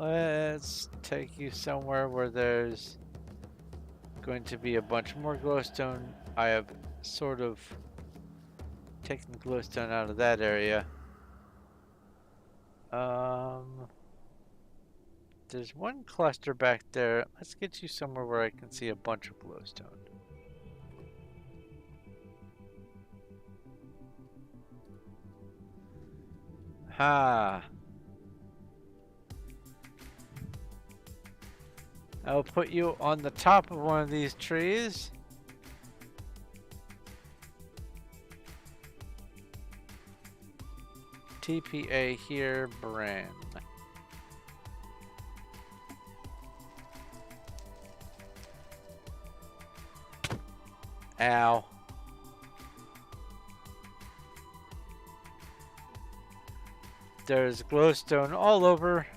Let's take you somewhere where there's going to be a bunch more glowstone. I have sort of taken the glowstone out of that area. There's one cluster back there. Let's get you somewhere where I can see a bunch of glowstone. Ha! I'll put you on the top of one of these trees. TPA here, Bran. Ow. There's glowstone all over.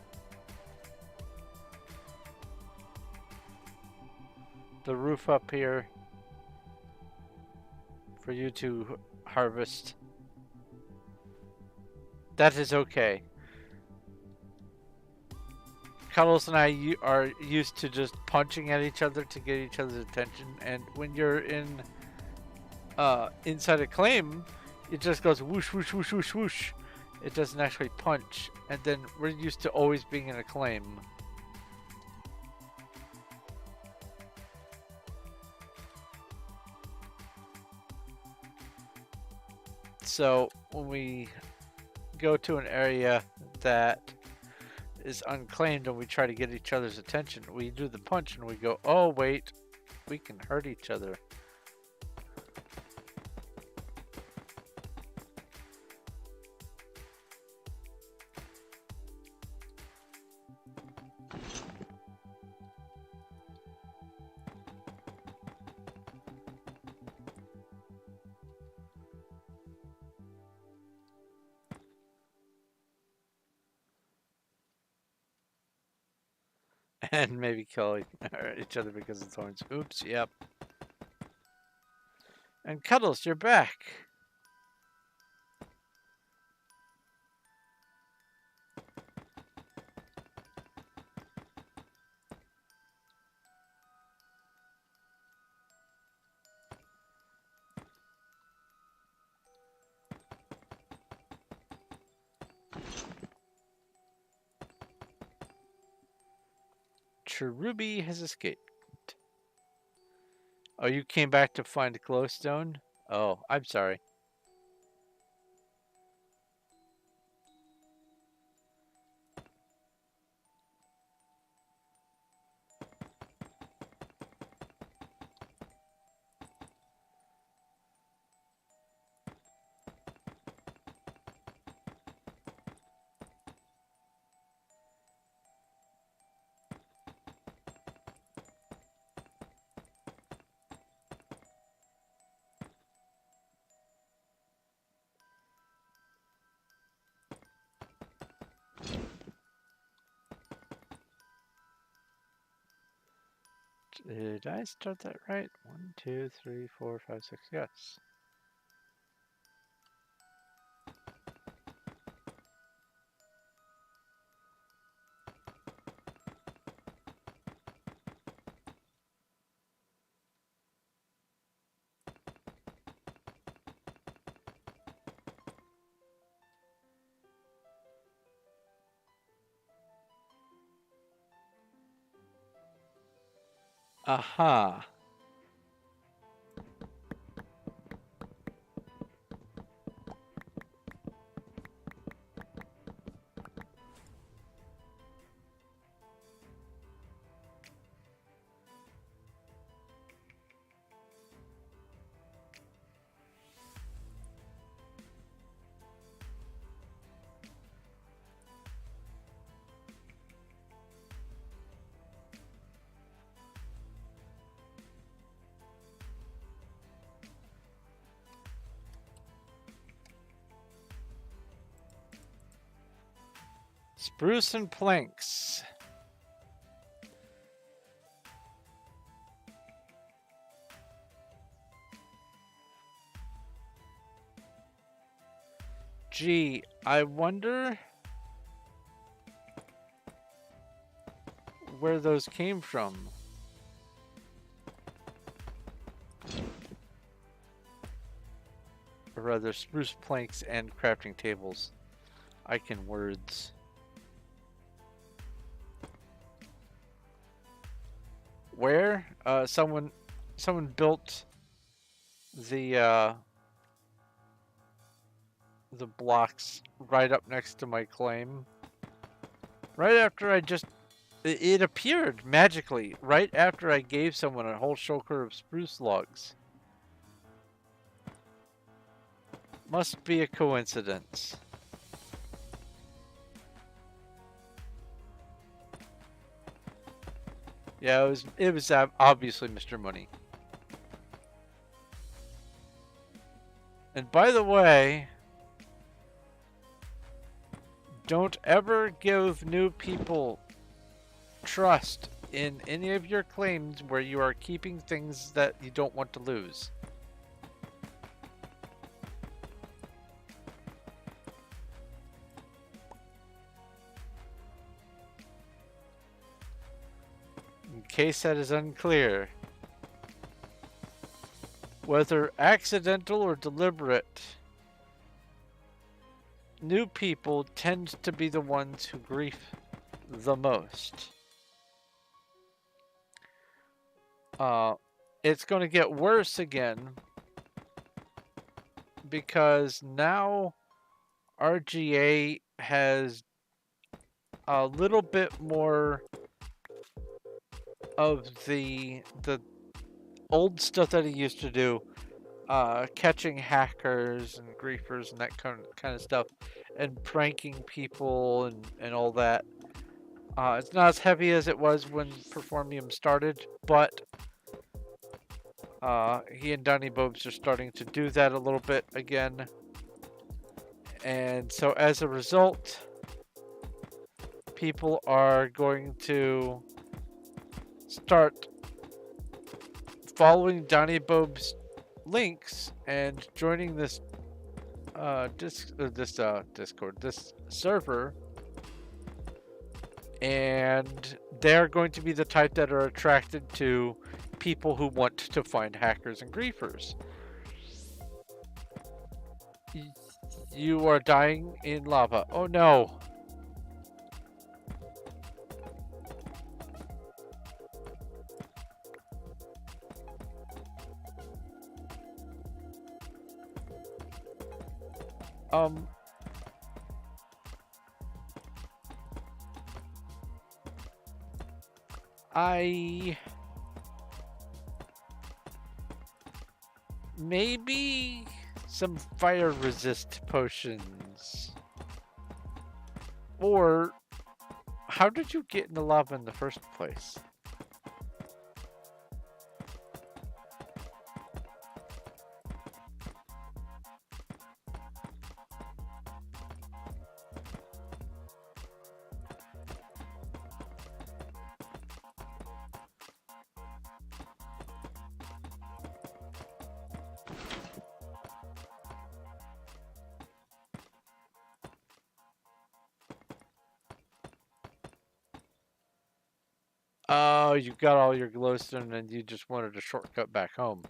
The roof up here for you to harvest. That is okay. Cuddles and I are used to just punching at each other to get each other's attention, and when you're in inside a claim, it just goes whoosh, whoosh, whoosh, whoosh, whoosh. It doesn't actually punch, and then we're used to always being in a claim. So when we go to an area that is unclaimed and we try to get each other's attention, we do the punch and we go, oh wait, we can hurt each other. And maybe kill each other because of thorns. Oops, yep. And Cuddles, you're back. Cherubi has escaped. Oh, you came back to find glowstone? Oh, I'm sorry. Did I start that right? 1, 2, 3, 4, 5, 6. Yes. Aha. Spruce and planks. Gee, I wonder where those came from. Or rather, spruce planks and crafting tables. I can words. Where? Someone built the blocks right up next to my claim. Right after it appeared magically right after I gave someone a whole shulker of spruce logs. Must be a coincidence. Yeah, it was obviously Mr. Money. And by the way, don't ever give new people trust in any of your claims where you are keeping things that you don't want to lose. In case that is unclear. Whether accidental or deliberate, new people tend to be the ones who grief the most. It's going to get worse again because now RGA has a little bit more of the old stuff that he used to do, catching hackers and griefers and that kind of stuff, and pranking people and all that. It's not as heavy as it was when Performium started, but he and Donny Bobes are starting to do that a little bit again. And so as a result, people are going to start following Donny Bob's links and joining this Discord, this server, and they're going to be the type that are attracted to people who want to find hackers and griefers. You are dying in lava. Oh no. Maybe some fire resist potions. Or how did you get in the lava in the first place? Oh, you got all your glowstone and you just wanted a shortcut back home.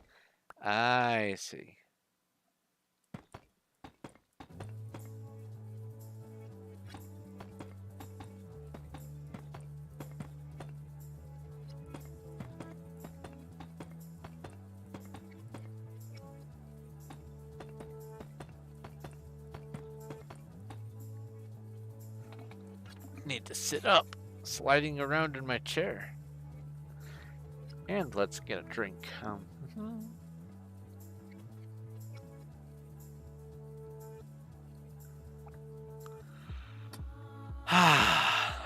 I see. Need to sit up, sliding around in my chair. And let's get a drink. All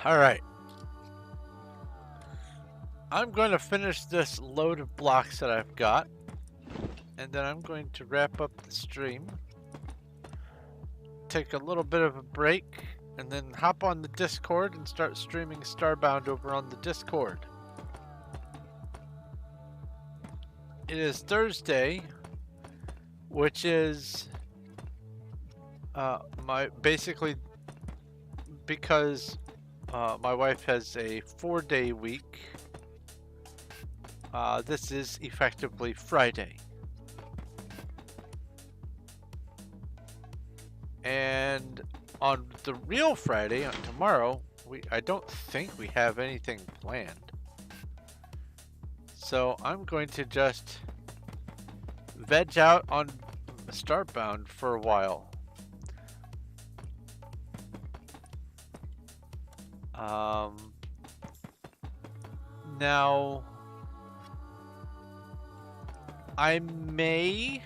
right. I'm going to finish this load of blocks that I've got, and then I'm going to wrap up the stream, take a little bit of a break, and then hop on the Discord and start streaming Starbound over on the Discord. It is Thursday, which is basically because my wife has a 4-day week. This is effectively Friday. And on the real Friday, on tomorrow, I don't think we have anything planned. So I'm going to just veg out on Starbound for a while. Now, I may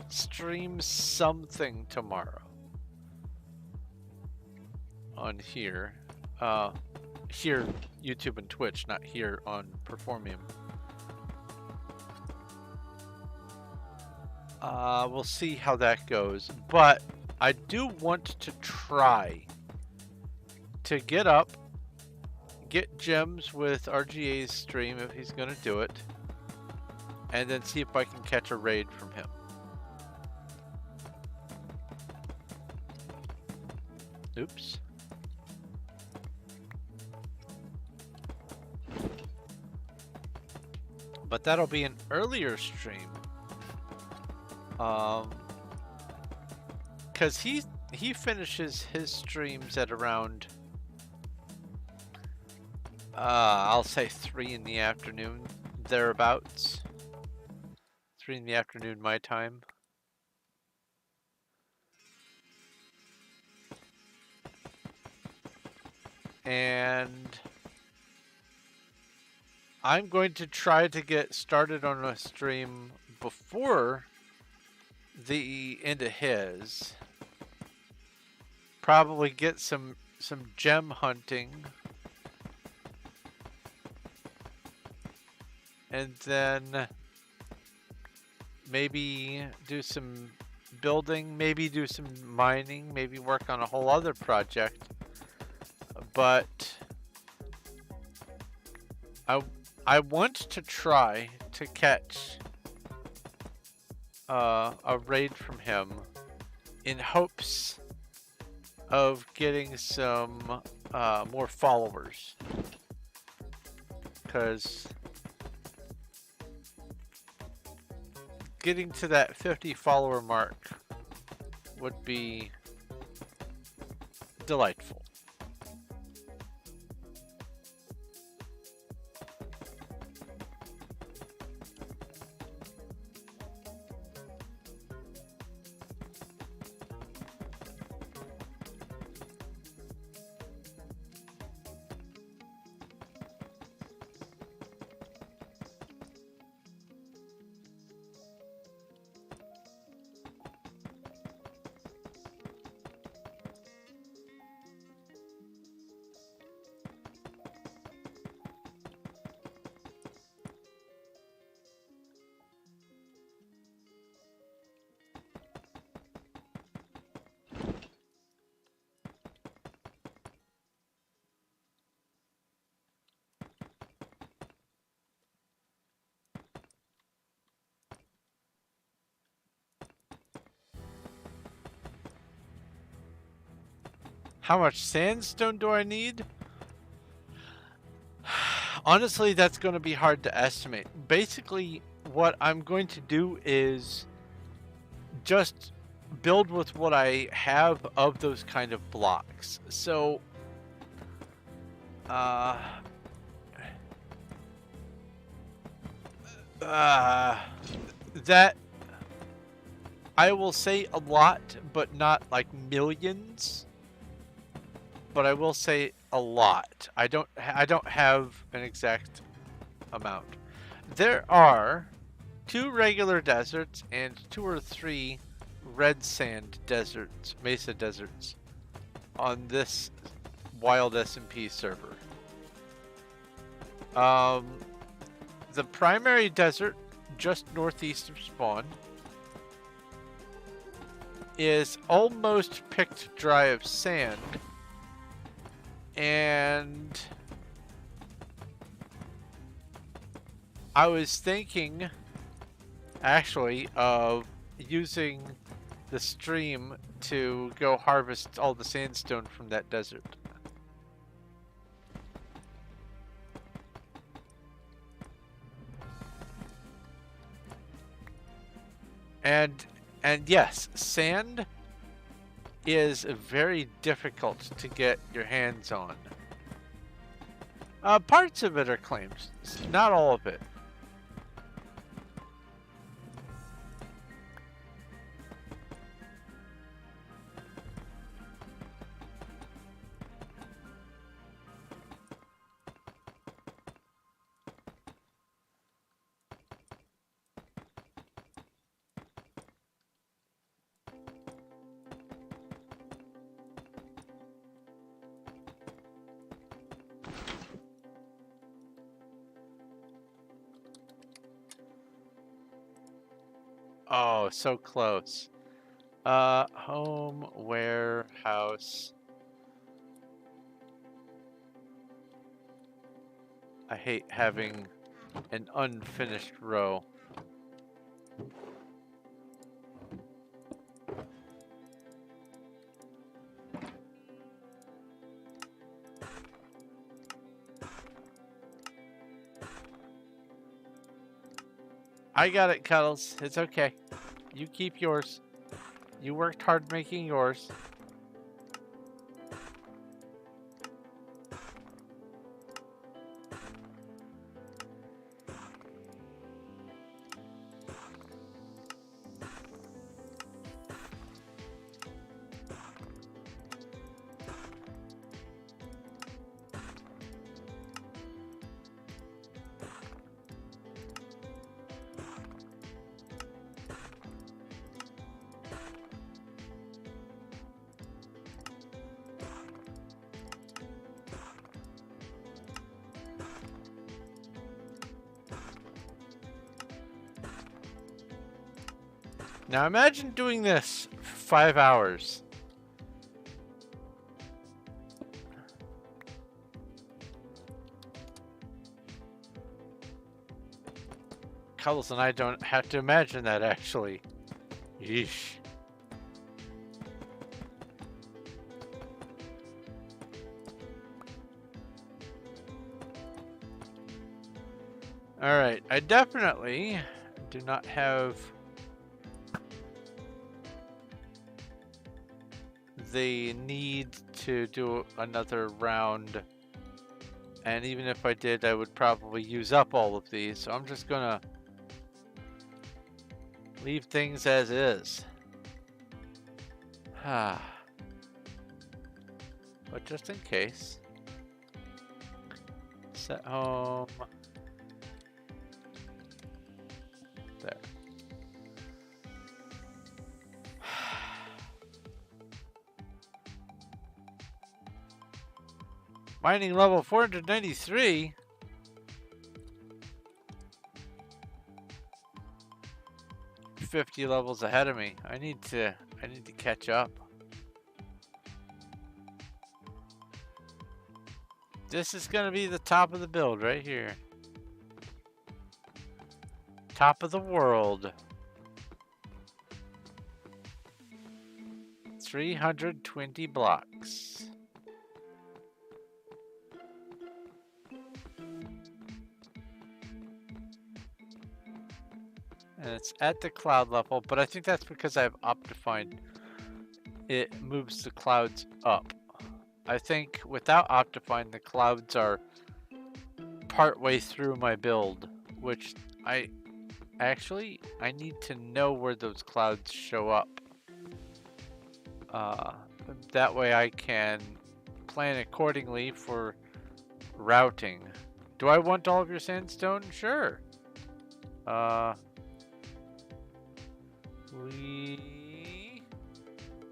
stream something tomorrow on here. Here, YouTube and Twitch, not here on Performium. We'll see how that goes. But I do want to try to get up, get gems with RGA's stream if he's going to do it, and then see if I can catch a raid from him. Oops. but that'll be an earlier stream. Because he finishes his streams at around, I'll say 3 in the afternoon, thereabouts. 3 in the afternoon my time. And I'm going to try to get started on a stream before the end of his. Probably get some gem hunting. And then maybe do some building, maybe do some mining, maybe work on a whole other project. But I want to try to catch a raid from him in hopes of getting some more followers, because getting to that 50 follower mark would be delightful. How much sandstone do I need? Honestly, that's going to be hard to estimate. Basically, what I'm going to do is just build with what I have of those kind of blocks. So, that I will say a lot, but not like millions. But I will say a lot. I don't have an exact amount. There are 2 regular deserts and 2 or 3 red sand deserts, mesa deserts, on this wild SMP server. The primary desert, just northeast of spawn, is almost picked dry of sand, and I was thinking actually of using the stream to go harvest all the sandstone from that desert. And yes, sand is very difficult to get your hands on. Parts of it are claimed, not all of it. Oh, so close. Home, warehouse. I hate having an unfinished row. I got it, Cuddles. It's okay. You keep yours. You worked hard making yours. Now imagine doing this for 5 hours. Cuddles and I don't have to imagine that, actually. Yeesh. Alright, I definitely do not have the need to do another round, and even if I did, I would probably use up all of these, so I'm just gonna leave things as is. But just in case, set home there. Mining level 493. $50 levels ahead of me. I need to catch up. This is gonna be the top of the build right here. Top of the world. 320 blocks. And it's at the cloud level, but I think that's because I have Optifine. It moves the clouds up. I think without Optifine, the clouds are partway through my build, which I need to know where those clouds show up. That way I can plan accordingly for routing. Do I want all of your sandstone? Sure.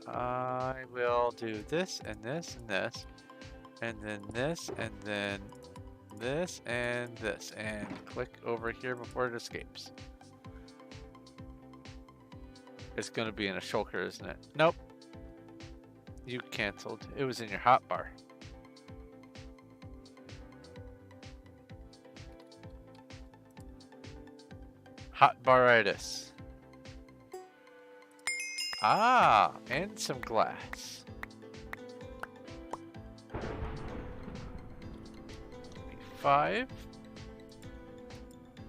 I will do this and this and this, and then this and then this and this, and click over here before it escapes. It's gonna be in a shulker, isn't it? Nope. You canceled. It was in your hotbar. Hotbaritis. Ah, and some glass. 5.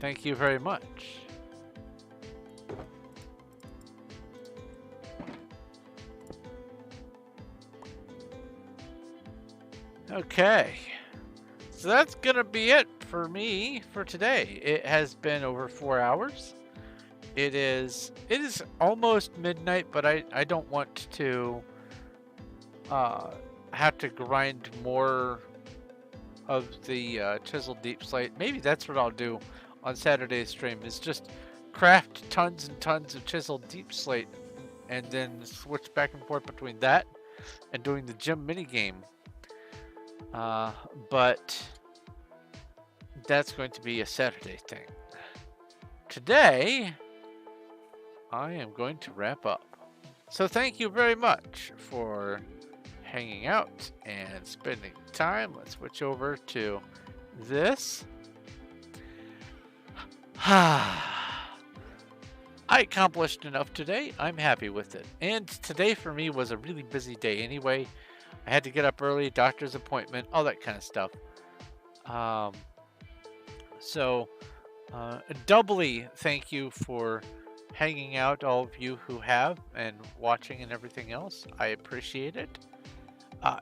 Thank you very much. Okay. So that's gonna be it for me for today. It has been over 4 hours. It is almost midnight, but I don't want to have to grind more of the chiseled deep slate. Maybe that's what I'll do on Saturday's stream, is just craft tons and tons of chiseled deep slate and then switch back and forth between that and doing the gym minigame. But that's going to be a Saturday thing. Today, I am going to wrap up. So thank you very much for hanging out and spending time. Let's switch over to this. I accomplished enough today. I'm happy with it. And today for me was a really busy day anyway. I had to get up early, doctor's appointment, all that kind of stuff. So Doubly thank you for hanging out, all of you who have, and watching and everything else. I appreciate it.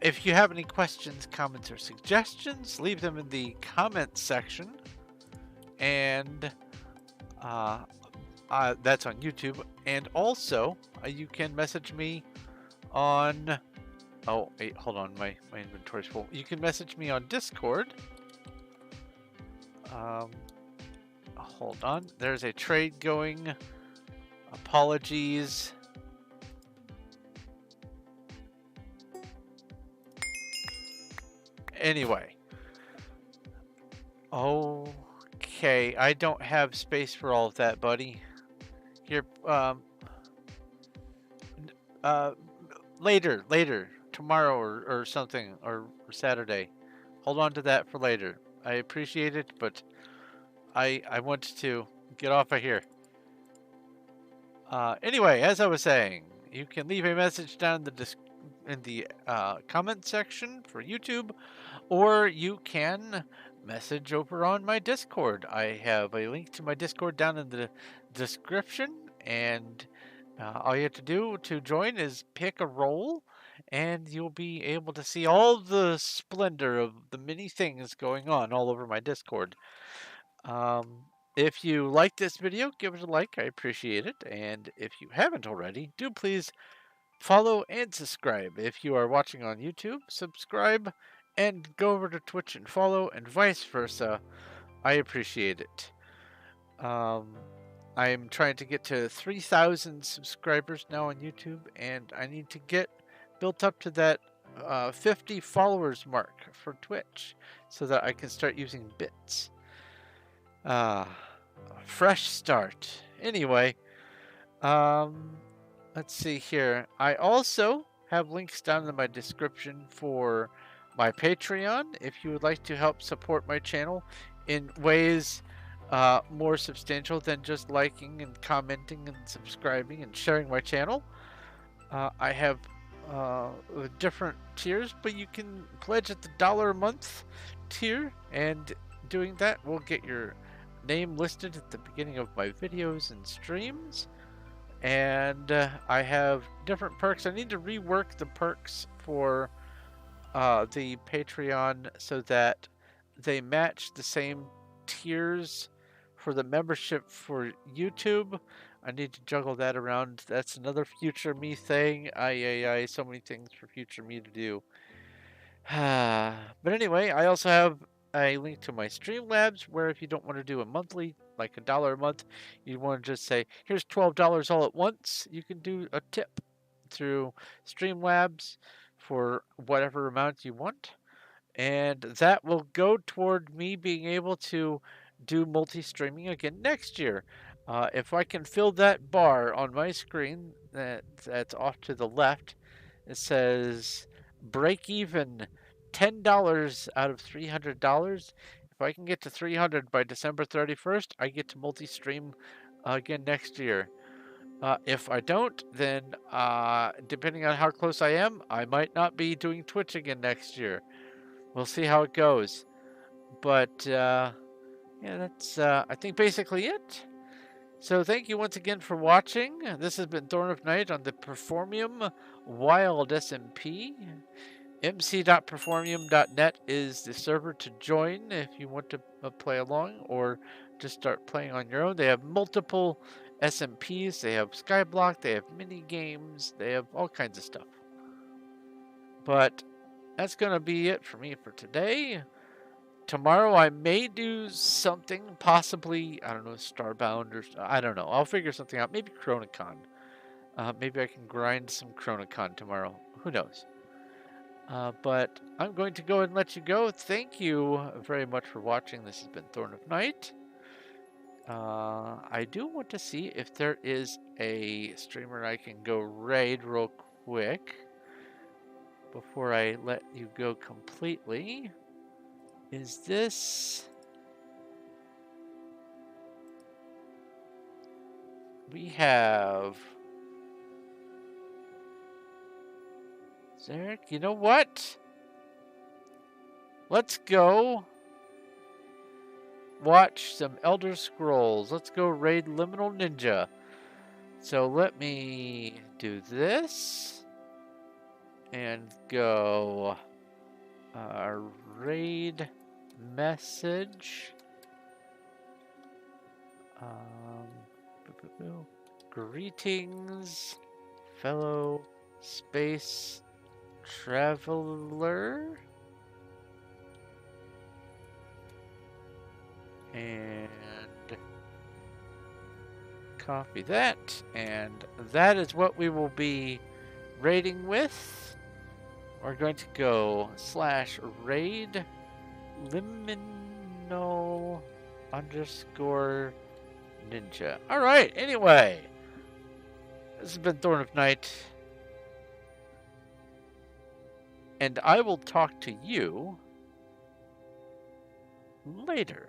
If you have any questions, comments, or suggestions, leave them in the comments section. And uh, that's on YouTube. And also, you can message me on. Oh, wait, hold on. My inventory's full. You can message me on Discord. Hold on. There's a trade going. Apologies. Anyway. Okay, I don't have space for all of that, buddy. Here, uh, later, tomorrow or something, or Saturday. Hold on to that for later. I appreciate it, but I want to get off of here. Anyway, as I was saying, you can leave a message down in the comment section for YouTube, or you can message over on my Discord. I have a link to my Discord down in the description, and all you have to do to join is pick a role, and you'll be able to see all the splendor of the many things going on all over my Discord. If you like this video, give it a like. I appreciate it. And if you haven't already, do please follow and subscribe. If you are watching on YouTube, subscribe and go over to Twitch and follow, and vice versa. I appreciate it. I'm trying to get to 3,000 subscribers now on YouTube, and I need to get built up to that 50 followers mark for Twitch so that I can start using bits. Fresh start. Anyway, let's see here. I also have links down in my description for my Patreon if you would like to help support my channel in ways more substantial than just liking and commenting and subscribing and sharing my channel. I have different tiers, but you can pledge at the $1 a month tier, and doing that will get your name listed at the beginning of my videos and streams. And I have different perks. I need to rework the perks for the Patreon so that they match the same tiers for the membership for YouTube. I need to juggle that around. That's another future me thing. So many things for future me to do. But anyway, I also have a link to my Streamlabs, where if you don't want to do a monthly, like $1 a month, you want to just say, here's $12 all at once, you can do a tip through Streamlabs for whatever amount you want. And that will go toward me being able to do multi-streaming again next year. If I can fill that bar on my screen that's off to the left, it says break even $10 out of $300. If I can get to 300 by December 31st, I get to multi-stream again next year. If I don't, then depending on how close I am, I might not be doing Twitch again next year. We'll see how it goes. But yeah, that's I think basically it. So thank you once again for watching. This has been Thorn of Night on the Performium Wild SMP. mc.performium.net is the server to join if you want to play along or just start playing on your own. They have multiple SMPs, they have Skyblock, they have mini games, they have all kinds of stuff. But that's going to be it for me for today. Tomorrow I may do something, possibly, I don't know, Starbound, or I don't know. I'll figure something out. Maybe Chronicon. Maybe I can grind some Chronicon tomorrow. Who knows? But I'm going to go and let you go. Thank you very much for watching. This has been Thorn of Night. I do want to see if there is a streamer I can go raid real quick before I let you go completely. Is this... We have... Zarek, you know what? Let's go watch some Elder Scrolls. Let's go raid Liminal Ninja. So let me do this and go raid message. Greetings, fellow space traveler. And copy that. And that is what we will be raiding with. We're going to go /raid liminal _ninja. All right. Anyway, this has been Thorn of Night. And I will talk to you later.